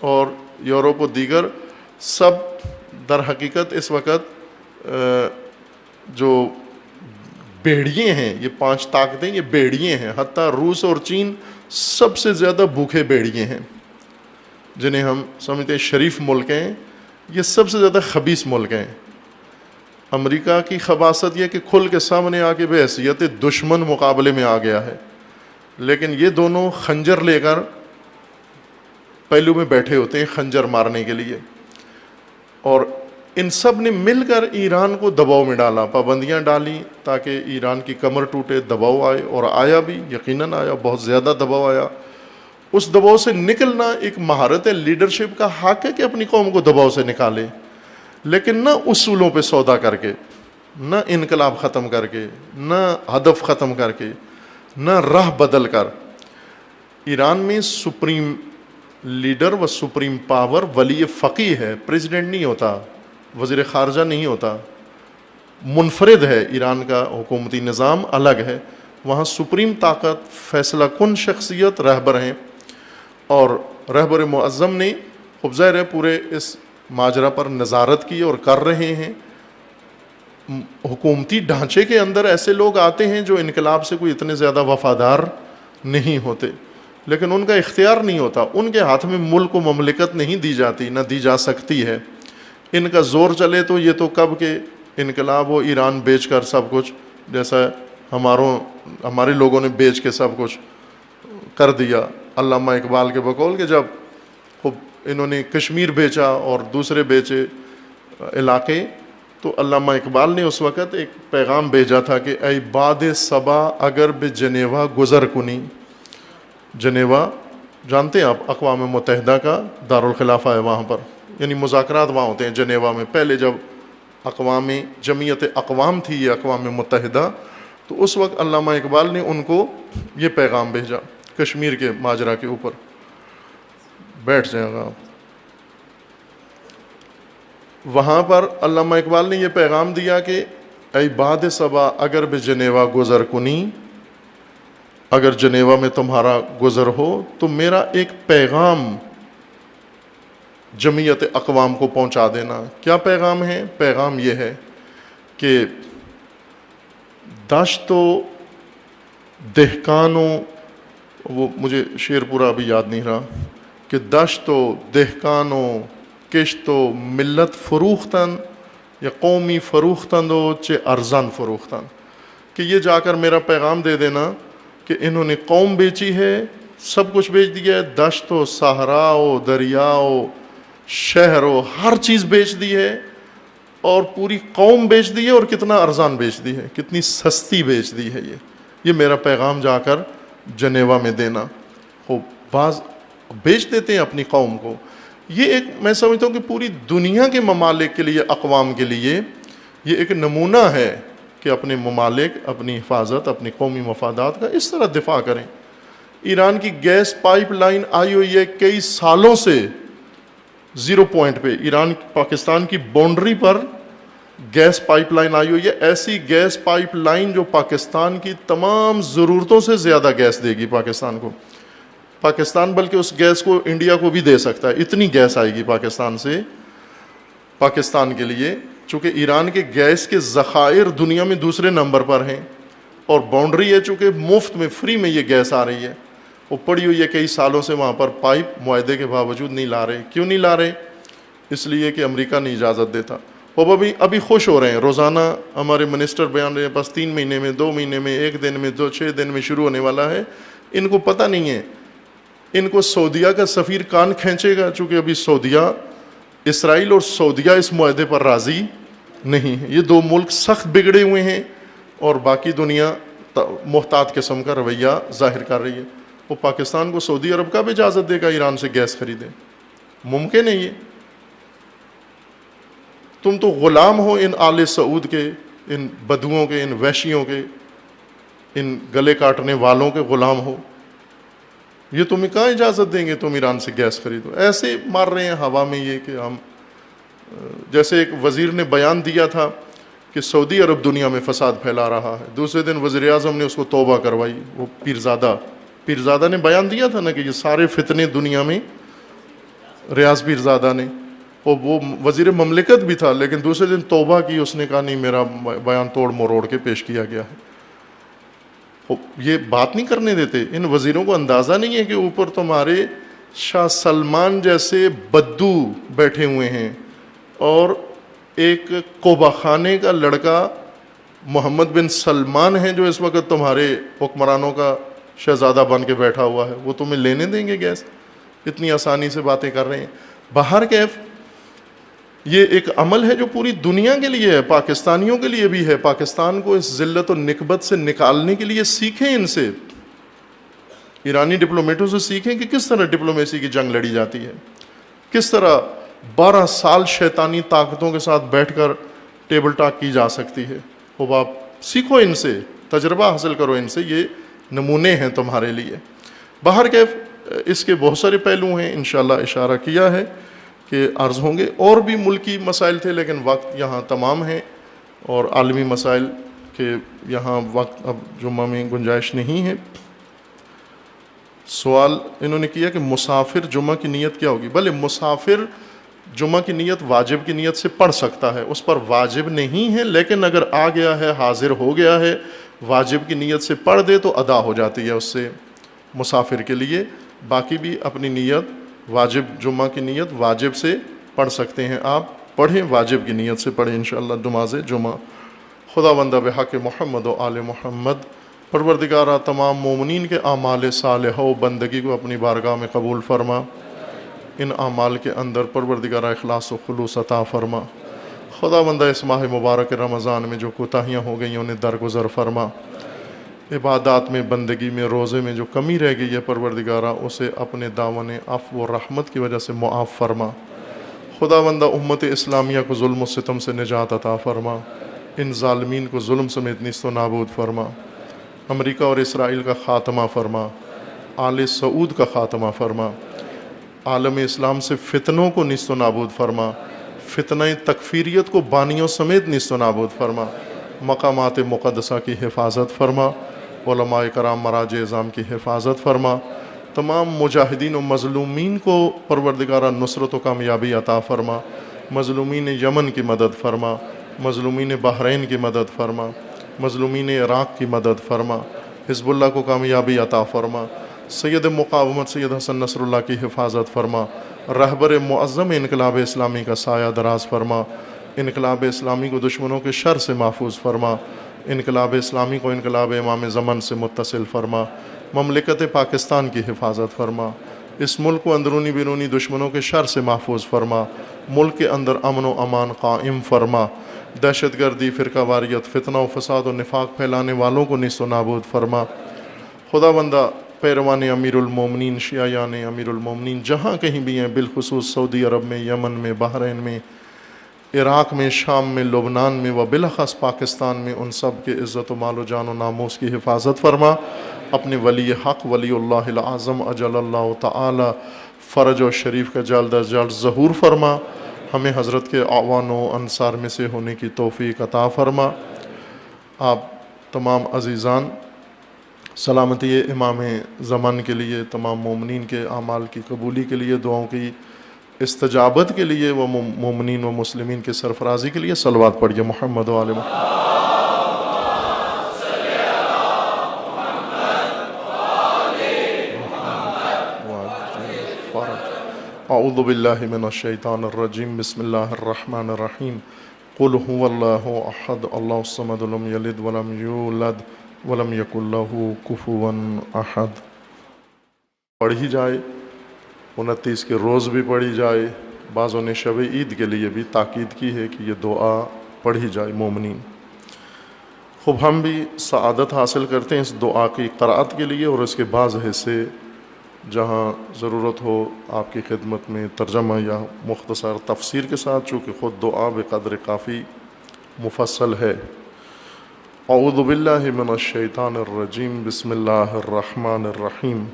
اور یورپ و دیگر سب در حقیقت اس وقت جو بیڑیے ہیں، یہ 5 طاقتیں یہ بیڑیے ہیں، حتیٰ روس اور چین سب سے زیادہ بھوکے بیڑیے ہیں، جنہیں ہم سمجھتے ہیں شریف ملک ہیں، یہ سب سے زیادہ خبیث ملک ہیں۔ امریکہ کی خباثت یہ کہ کھل کے سامنے آ کے بحیثیت دشمن مقابلے میں آ گیا ہے، لیکن یہ دونوں خنجر لے کر پہلو میں بیٹھے ہوتے ہیں خنجر مارنے کے لیے، اور ان سب نے مل کر ایران کو دباؤ میں ڈالا، پابندیاں ڈالی تاکہ ایران کی کمر ٹوٹے، دباؤ آئے، اور آیا بھی، یقیناً آیا، بہت زیادہ دباؤ آیا۔ اس دباؤ سے نکلنا ایک مہارت ہے، لیڈرشپ کا حق ہے کہ اپنی قوم کو دباؤ سے نکالے، لیکن نہ اصولوں پہ سودا کر کے، نہ انقلاب ختم کر کے، نہ ہدف ختم کر کے، نہ راہ بدل کر۔ ایران میں سپریم لیڈر و سپریم پاور ولی فقیہ ہے، پریزیڈنٹ نہیں ہوتا، وزیر خارجہ نہیں ہوتا، منفرد ہے، ایران کا حکومتی نظام الگ ہے، وہاں سپریم طاقت، فیصلہ کن شخصیت رہبر ہیں، اور رہبر معظم نے خوب ظاہر ہے پورے اس ماجرا پر نظارت کی اور کر رہے ہیں. حکومتی ڈھانچے کے اندر ایسے لوگ آتے ہیں جو انقلاب سے کوئی اتنے زیادہ وفادار نہیں ہوتے، لیکن ان کا اختیار نہیں ہوتا، ان کے ہاتھ میں ملک و مملکت نہیں دی جاتی، نہ دی جا سکتی ہے. ان کا زور چلے تو یہ تو کب کے انقلاب و ایران بیچ کر سب کچھ، جیسا ہمارے لوگوں نے بیچ کے سب کچھ کر دیا. علامہ اقبال کے بقول کہ جب خوب انہوں نے کشمیر بیچا اور دوسرے بیچے علاقے، تو علامہ اقبال نے اس وقت ایک پیغام بھیجا تھا کہ اے باد صبا اگر بے جنیوا گزر کنی. جنیوا جانتے ہیں آپ، اقوام متحدہ کا دارالخلافہ ہے وہاں پر، یعنی مذاکرات وہاں ہوتے ہیں جنیوا میں. پہلے جب جمعیت اقوام تھی یہ اقوام متحدہ، تو اس وقت علامہ اقبال نے ان کو یہ پیغام بھیجا کشمیر کے ماجرا کے اوپر. بیٹھ جائیں گا آپ. وہاں پر علامہ اقبال نے یہ پیغام دیا کہ اے باد صبا اگر بے جنیوا گزر کنی، اگر جنیوا میں تمہارا گزر ہو تو میرا ایک پیغام جمعیت اقوام کو پہنچا دینا. کیا پیغام ہے؟ پیغام یہ ہے کہ دشت و دہقانوں، وہ مجھے شعر پورا ابھی یاد نہیں رہا، کہ دشت و دہقانوں کشت و ملت فروختن یا قومی فروختن و چے ارزان فروختن، کہ یہ جا کر میرا پیغام دے دینا کہ انہوں نے قوم بیچی ہے، سب کچھ بیچ دیا ہے، دشت و صحرا و دریا و شہر و ہر چیز بیچ دی ہے، اور پوری قوم بیچ دی ہے، اور کتنا ارزان بیچ دی ہے، کتنی سستی بیچ دی ہے. یہ میرا پیغام جا کر جنیوا میں دینا. خوب بعض بیچ دیتے ہیں اپنی قوم کو. یہ ایک میں سمجھتا ہوں کہ پوری دنیا کے ممالک کے لیے، اقوام کے لیے یہ ایک نمونہ ہے کہ اپنے ممالک اپنی حفاظت، اپنی قومی مفادات کا اس طرح دفاع کریں. ایران کی گیس پائپ لائن آئی ہوئی ہے کئی سالوں سے 0 پوائنٹ پہ، ایران پاکستان کی باؤنڈری پر گیس پائپ لائن آئی ہوئی ہے. ایسی گیس پائپ لائن جو پاکستان کی تمام ضرورتوں سے زیادہ گیس دے گی پاکستان کو. پاکستان بلکہ اس گیس کو انڈیا کو بھی دے سکتا ہے، اتنی گیس آئے گی پاکستان سے پاکستان کے لیے. چونکہ ایران کے گیس کے ذخائر دنیا میں دوسرے نمبر پر ہیں، اور باؤنڈری ہے چونکہ مفت میں فری میں یہ گیس آ رہی ہے. وہ پڑی ہوئی ہے کئی سالوں سے وہاں پر، پائپ معاہدے کے باوجود نہیں لا رہے. کیوں نہیں لا رہے؟ اس لیے کہ امریکہ نہیں اجازت دیتا. وہ ابھی خوش ہو رہے ہیں، روزانہ ہمارے منسٹر بیان رہے ہیں بس 3 مہینے میں، 2 مہینے میں، 1 دن میں، 6 دن میں شروع ہونے والا ہے. ان کو پتہ نہیں ہے، ان کو سعودیہ کا سفیر کان کھینچے گا، چونکہ ابھی سعودیہ، اسرائیل اور سعودیہ اس معاہدے پر راضی نہیں ہے. یہ 2 ملک سخت بگڑے ہوئے ہیں، اور باقی دنیا محتاط قسم کا رویہ ظاہر کر رہی ہے. وہ پاکستان کو سعودی عرب کا بھی اجازت دے گا ایران سے گیس خریدے؟ ممکن ہے یہ. تم تو غلام ہو ان آل سعود کے، ان بدوؤں کے، ان وحشیوں کے، ان گلے کاٹنے والوں کے غلام ہو. یہ تمہیں کہاں اجازت دیں گے تم ایران سے گیس خریدو؟ ایسے مار رہے ہیں ہوا میں یہ کہ ہم، جیسے ایک وزیر نے بیان دیا تھا کہ سعودی عرب دنیا میں فساد پھیلا رہا ہے، دوسرے دن وزیر اعظم نے اس کو توبہ کروائی. وہ پیرزادہ نے بیان دیا تھا نا کہ یہ سارے فتنے دنیا میں ریاض پیرزادہ نے، اور وہ وزیر مملکت بھی تھا، لیکن دوسرے دن توبہ کی. اس نے کہا نہیں، میرا بیان توڑ مروڑ کے پیش کیا گیا ہے. یہ بات نہیں کرنے دیتے. ان وزیروں کو اندازہ نہیں ہے کہ اوپر تمہارے شاہ سلمان جیسے بدو بیٹھے ہوئے ہیں، اور ایک کوبہ خانے کا لڑکا محمد بن سلمان ہے جو اس وقت تمہارے حکمرانوں کا شہزادہ بن کے بیٹھا ہوا ہے. وہ تمہیں لینے دیں گے گیس؟ اتنی آسانی سے باتیں کر رہے ہیں. باہر کیف یہ ایک عمل ہے جو پوری دنیا کے لیے ہے، پاکستانیوں کے لیے بھی ہے. پاکستان کو اس ذلت و نکبت سے نکالنے کے لیے سیکھیں ان سے، ایرانی ڈپلومیٹوں سے سیکھیں کہ کس طرح ڈپلومیسی کی جنگ لڑی جاتی ہے، کس طرح 12 سال شیطانی طاقتوں کے ساتھ بیٹھ کر ٹیبل ٹاک کی جا سکتی ہے. وہ آپ سیکھو ان سے، تجربہ حاصل کرو ان سے. یہ نمونے ہیں تمہارے لیے. باہر کیف اس کے بہت سارے پہلو ہیں، انشاءاللہ اشارہ کیا ہے کہ عرض ہوں گے. اور بھی ملکی مسائل تھے لیکن وقت یہاں تمام ہے، اور عالمی مسائل کے یہاں وقت اب جمعہ میں گنجائش نہیں ہے. سوال انہوں نے کیا کہ مسافر جمعہ کی نیت کیا ہوگی؟ بھلے مسافر جمعہ کی نیت واجب کی نیت سے پڑھ سکتا ہے، اس پر واجب نہیں ہے، لیکن اگر آ گیا ہے، حاضر ہو گیا ہے، واجب کی نیت سے پڑھ دے تو ادا ہو جاتی ہے اس سے مسافر کے لیے۔ باقی بھی اپنی نیت واجب، جمعہ کی نیت واجب سے پڑھ سکتے ہیں، آپ پڑھیں، واجب کی نیت سے پڑھیں انشاءاللہ نماز جمعہ۔ خدا بندہ بحق محمد و آل محمد، پروردگارہ تمام مومنین کے اعمال صالحہ و بندگی کو اپنی بارگاہ میں قبول فرما، ان اعمال کے اندر پروردگارہ اخلاص و خلوص عطا فرما۔ خدا بندہ اس ماہ مبارک رمضان میں جو کوتاہیاں ہو گئی انہیں درگزر فرما، عبادات میں، بندگی میں، روزے میں جو کمی رہ گئی ہے پروردگارہ اسے اپنے دامن عفو و رحمت کی وجہ سے معاف فرما۔ خدا بندہ امت اسلامیہ کو ظلم و ستم سے نجات عطا فرما، ان ظالمین کو ظلم سمیت نیست و نابود فرما، امریکہ اور اسرائیل کا خاتمہ فرما، آل سعود کا خاتمہ فرما، عالم اسلام سے فتنوں کو نیست و نابود فرما، فتنہ تکفیریت کو بانیوں سمیت نیست و نابود فرما، مقامات مقدسہ کی حفاظت فرما، علماء کرام مراجع اعظام کی حفاظت فرما، تمام مجاہدین و مظلومین کو پروردگارہ نصرت و کامیابی عطا فرما، مظلومین یمن کی مدد فرما، مظلومین بحرین کی مدد فرما، مظلومین عراق کی مدد فرما، حزب اللہ کو کامیابی عطا فرما، سید مقاومت سید حسن نصر اللہ کی حفاظت فرما، رہبر معظم انقلاب اسلامی کا سایہ دراز فرما، انقلاب اسلامی کو دشمنوں کے شر سے محفوظ فرما، انقلاب اسلامی کو انقلاب امام زمن سے متصل فرما، مملکت پاکستان کی حفاظت فرما، اس ملک کو اندرونی بیرونی دشمنوں کے شر سے محفوظ فرما، ملک کے اندر امن و امان قائم فرما، دہشت گردی، فرقہ واریت، فتنہ و فساد و نفاق پھیلانے والوں کو نیست و نابود فرما۔ خدا بندہ پیروان امیر المومنین، شیعیان امیر المومنین جہاں کہیں بھی ہیں، بالخصوص سعودی عرب میں، یمن میں، بحرین میں، عراق میں، شام میں، لبنان میں و بالاخص پاکستان میں، ان سب کے عزت و مال و جان و ناموس کی حفاظت فرما، اپنے ولی حق ولی اللہ العظم اجل اللہ تعالی فرج و شریف کا جلد از جلد ظہور فرما، ہمیں حضرت کے اعوان و انصار میں سے ہونے کی توفیق عطا فرما۔ آپ تمام عزیزان سلامتی امام زمان کے لیے، تمام مومنین کے اعمال کی قبولی کے لیے، دعاؤں کی استجابت کے لیے، وہ مومنین و مسلمین کے سرفرازی کے لیے صلوات پڑھیے محمد و آل محمد۔ اعوذ باللہ من الشیطان الرجیم، بسم اللہ الرحمن الرحیم، قل هو اللہ احد اللہ الصمد لم یلد ولم یولد ولم یکن لہ کفوا احد۔ پڑھی جائے، 29 کے روز بھی پڑھی جائے، بعضوں نے شب عید کے لیے بھی تاکید کی ہے کہ یہ دعا پڑھی جائے مومنین۔ خوب ہم بھی سعادت حاصل کرتے ہیں اس دعا کی قرأت کے لیے، اور اس کے بعض حصے جہاں ضرورت ہو آپ کی خدمت میں ترجمہ یا مختصر تفسیر کے ساتھ، چونکہ خود دعا بقدر کافی مفصل ہے۔ اعوذ باللہ من الشیطان الرجیم، بسم اللہ الرحمن الرحیم،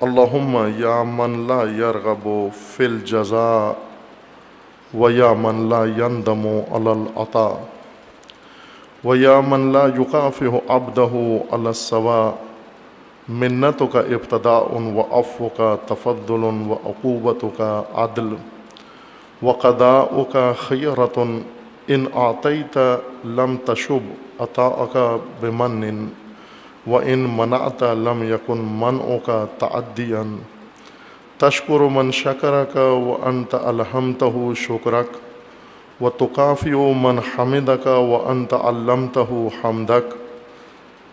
اللہم یا من لا یرغب فی الجزاء و یا من لا یندم علی العطاء و یا من لا یکافئ عبدہ علی الثواب، منتک ابتداء و عفوک تفضل و عقوبتک عدل و قضاؤک خیرۃ، ان اعطیت لم تشب عطاءک بمن و ان منعت لم یکن منعک تعدیا، تشکر من شکرک و انت الہمتہ شکرک و تکافئ من حمدک و انت علمتہ حمدک،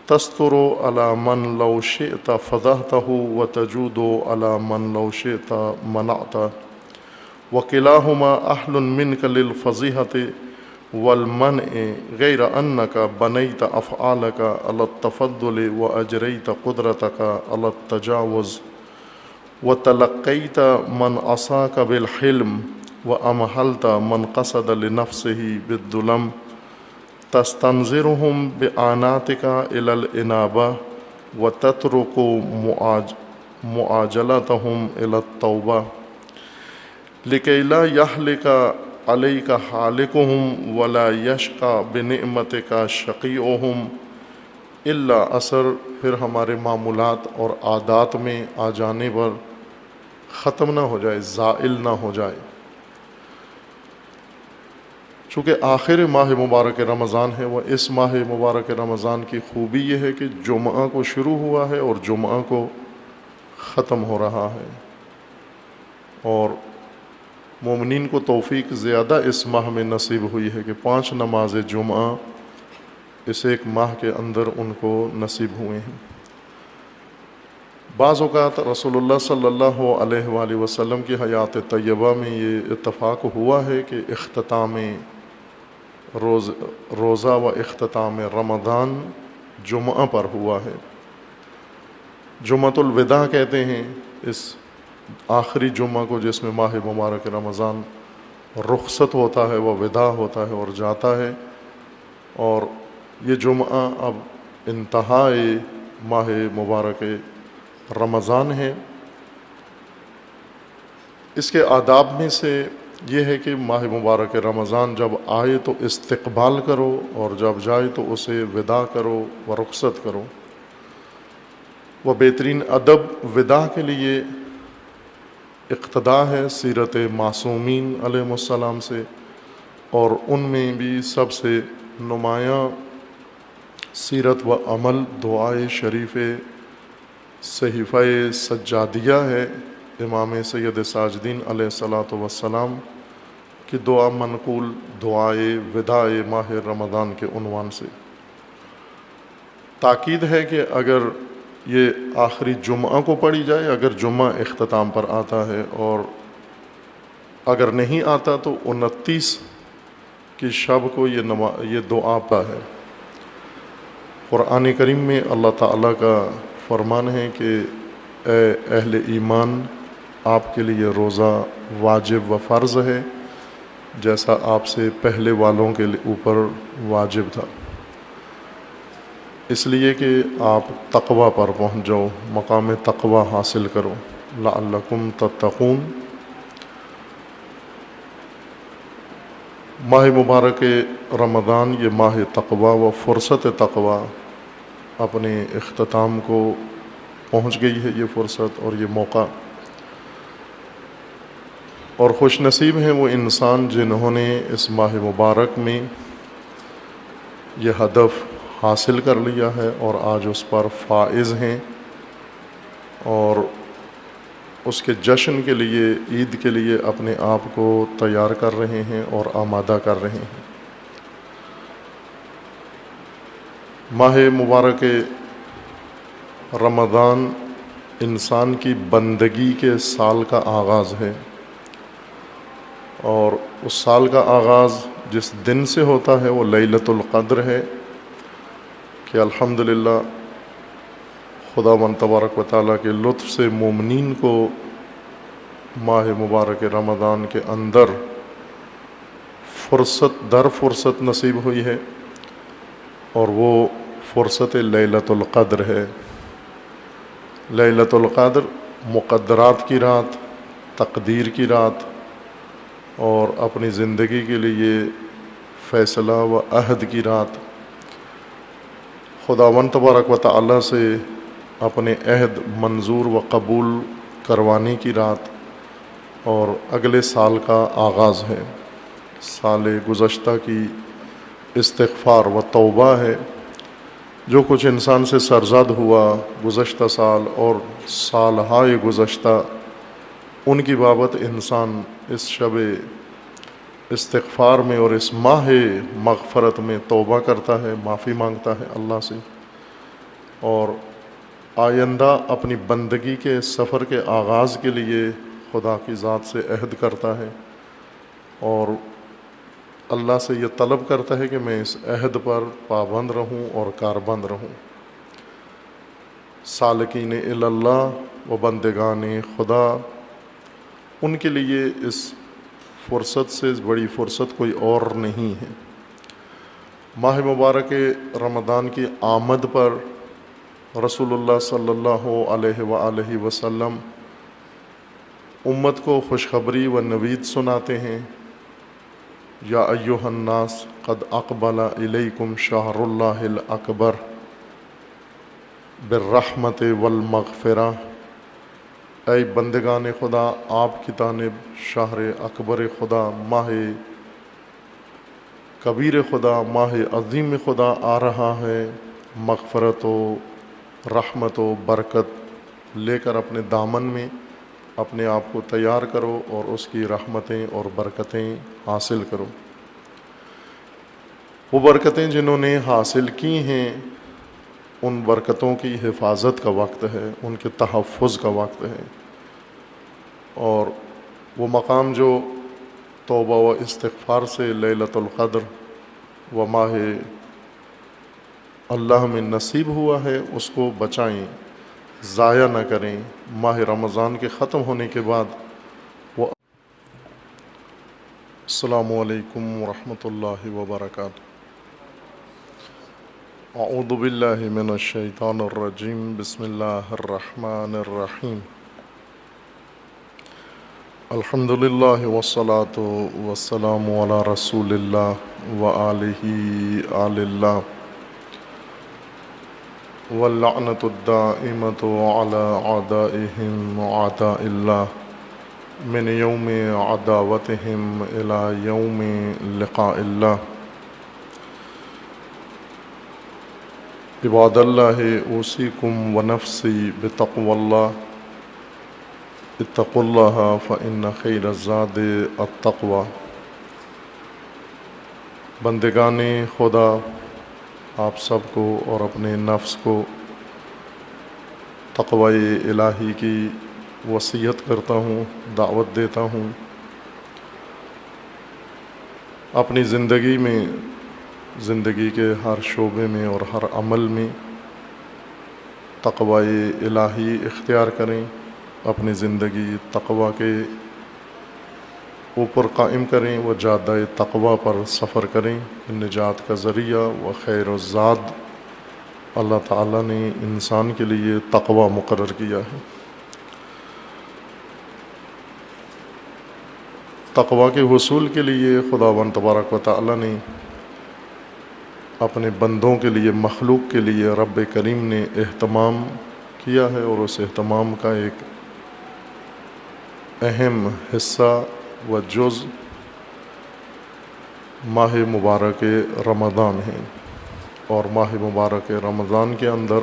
تستر علی من لو شئت فضحتہ و تجود علی من لو شئت منعتہ، وکلاہما اہل منک للفضیحۃ والمنع غیر انک بنیت افعالک علی التفضل و اجریت قدرتک علی التجاوز و تلقیت من عصاک بالحلم و امہلت من قصد لنفسہ بالظلم، تستنظرهم بآناتک الی الانابہ و تترک معاجلتهم الی التوبہ، لکی لا یہلک علیک حالکهم ولا یشقى بنعمتک شقیئهم، الا اثر پھر ہمارے معمولات اور عادات میں آ جانے پر ختم نہ ہو جائے، زائل نہ ہو جائے۔ چونکہ آخر ماہ مبارک رمضان ہے، وہ اس ماہ مبارک رمضان کی خوبی یہ ہے کہ جمعہ کو شروع ہوا ہے اور جمعہ کو ختم ہو رہا ہے، اور مومنین کو توفیق زیادہ اس ماہ میں نصیب ہوئی ہے کہ 5 نماز جمعہ اس ایک ماہ کے اندر ان کو نصیب ہوئے ہیں۔ بعض اوقات رسول اللہ صلی اللہ علیہ وآلہ وسلم کی حیات طیبہ میں یہ اتفاق ہوا ہے کہ اختتام روزہ و اختتام رمضان جمعہ پر ہوا ہے۔ جمعۃ الوداع کہتے ہیں اس آخری جمعہ کو جس میں ماہ مبارک رمضان رخصت ہوتا ہے، وہ وداع ہوتا ہے اور جاتا ہے، اور یہ جمعہ اب انتہائی ماہ مبارک رمضان ہے۔ اس کے آداب میں سے یہ ہے کہ ماہ مبارک رمضان جب آئے تو استقبال کرو، اور جب جائے تو اسے وداع کرو و رخصت کرو۔ وہ بہترین ادب وداع کے لیے اقتداء ہے سیرت معصومین علیہ السلام سے، اور ان میں بھی سب سے نمایاں سیرت و عمل دعائے شریف صحیفہ سجادیہ ہے، امام سید ساجدین علیہ الصلاۃ والسلام کی دعا منقول دعائے وداع ماہ رمضان کے عنوان سے۔ تاکید ہے کہ اگر یہ آخری جمعہ کو پڑھی جائے، اگر جمعہ اختتام پر آتا ہے، اور اگر نہیں آتا تو 29 کی شب کو یہ دعا پا ہے۔ قرآن کریم میں اللہ تعالیٰ کا فرمان ہے کہ اے اہل ایمان، آپ کے لیے روزہ واجب و فرض ہے جیسا آپ سے پہلے والوں کے اوپر واجب تھا، اس لیے کہ آپ تقوی پر پہنچ جاؤ، مقام تقوی حاصل کرو، لعلکم تتقون۔ ماہ مبارک رمضان یہ ماہ تقوی و فرصت تقوی اپنے اختتام کو پہنچ گئی ہے، یہ فرصت اور یہ موقع، اور خوش نصیب ہیں وہ انسان جنہوں نے اس ماہ مبارک میں یہ ہدف حاصل کر لیا ہے اور آج اس پر فائز ہیں، اور اس کے جشن کے لیے، عید کے لیے اپنے آپ کو تیار کر رہے ہیں اور آمادہ کر رہے ہیں۔ ماہ مبارک رمضان انسان کی بندگی کے سال کا آغاز ہے، اور اس سال کا آغاز جس دن سے ہوتا ہے وہ لیلۃ القدر ہے، کہ الحمدللہ خداوند تبارک و تعالیٰ کے لطف سے مومنین کو ماہ مبارک رمضان کے اندر فرصت در فرصت نصیب ہوئی ہے، اور وہ فرصت لیلۃ القدر ہے۔ لیلۃ القدر مقدرات کی رات، تقدیر کی رات، اور اپنی زندگی کے لیے فیصلہ و عہد کی رات، خداوند تبارک و تعالیٰ سے اپنے عہد منظور و قبول کروانے کی رات، اور اگلے سال کا آغاز ہے۔ سال گزشتہ کی استغفار و توبہ ہے، جو کچھ انسان سے سرزد ہوا گزشتہ سال اور سالہائے گزشتہ، ان کی بابت انسان اس شب استغفار میں اور اس ماہ مغفرت میں توبہ کرتا ہے، معافی مانگتا ہے اللہ سے، اور آئندہ اپنی بندگی کے سفر کے آغاز کے لیے خدا کی ذات سے عہد کرتا ہے، اور اللہ سے یہ طلب کرتا ہے کہ میں اس عہد پر پابند رہوں اور کاربند رہوں۔ سالکین الی اللہ و بندگان خدا، ان کے لیے اس فرصت سے بڑی فرصت کوئی اور نہیں ہے۔ ماہ مبارک رمضان کی آمد پر رسول اللہ صلی اللہ علیہ وآلہ وسلم امت کو خوشخبری و نوید سناتے ہیں، یا ایھا الناس قد اقبل الیکم شہر اللہ الاکبر، بالرحمت والمغفرہ، اے بندگان خدا آپ کی جانب شہر اکبر خدا، ماہ کبیر خدا، ماہ عظیم خدا آ رہا ہے، مغفرت و رحمت و برکت لے کر اپنے دامن میں اپنے آپ کو تیار کرو اور اس کی رحمتیں اور برکتیں حاصل کرو۔ وہ برکتیں جنہوں نے حاصل کی ہیں ان برکتوں کی حفاظت کا وقت ہے، ان کے تحفظ کا وقت ہے، اور وہ مقام جو توبہ و استغفار سے لیلۃ القدر و ماہ اللہ میں نصیب ہوا ہے اس کو بچائیں، ضائع نہ کریں۔ ماہ رمضان کے ختم ہونے کے بعد وہ السلام علیکم ورحمۃ اللہ وبرکاتہ۔ اعوذ باللہ من الشیطان الرجیم، بسم اللہ الرحمن الرحیم۔ الحمد للہ والصلاة والسلام علی رسول اللہ وآلہ آل اللہ، واللعنۃ الدائمۃ علی اعدائہم اعداء اللہ من یوم عداوتہم الی یوم لقاء اللہ۔ عباد اللہ اوصیکم ونفسی بتقوی اللہ، اتقوا اللہ فإن خیر الزاد التقوی۔ بندگان خدا آپ سب کو اور اپنے نفس کو تقوی الہی کی وصیت کرتا ہوں، دعوت دیتا ہوں۔ اپنی زندگی میں، زندگی کے ہر شعبے میں اور ہر عمل میں تقوی الہی اختیار کریں، اپنی زندگی تقوی کے اوپر قائم کریں، وہ جادہ تقوی پر سفر کریں۔ نجات کا ذریعہ و خیر الزاد اللہ تعالیٰ نے انسان کے لیے تقوی مقرر کیا ہے۔ تقوی کے حصول کے لیے خداوند تبارک و تعالیٰ نے اپنے بندوں کے لیے، مخلوق کے لیے رب کریم نے اہتمام کیا ہے، اور اس اہتمام کا ایک اہم حصہ و جز ماہ مبارک رمضان ہے، اور ماہ مبارک رمضان کے اندر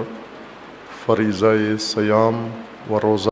فریضہ صیام و روزہ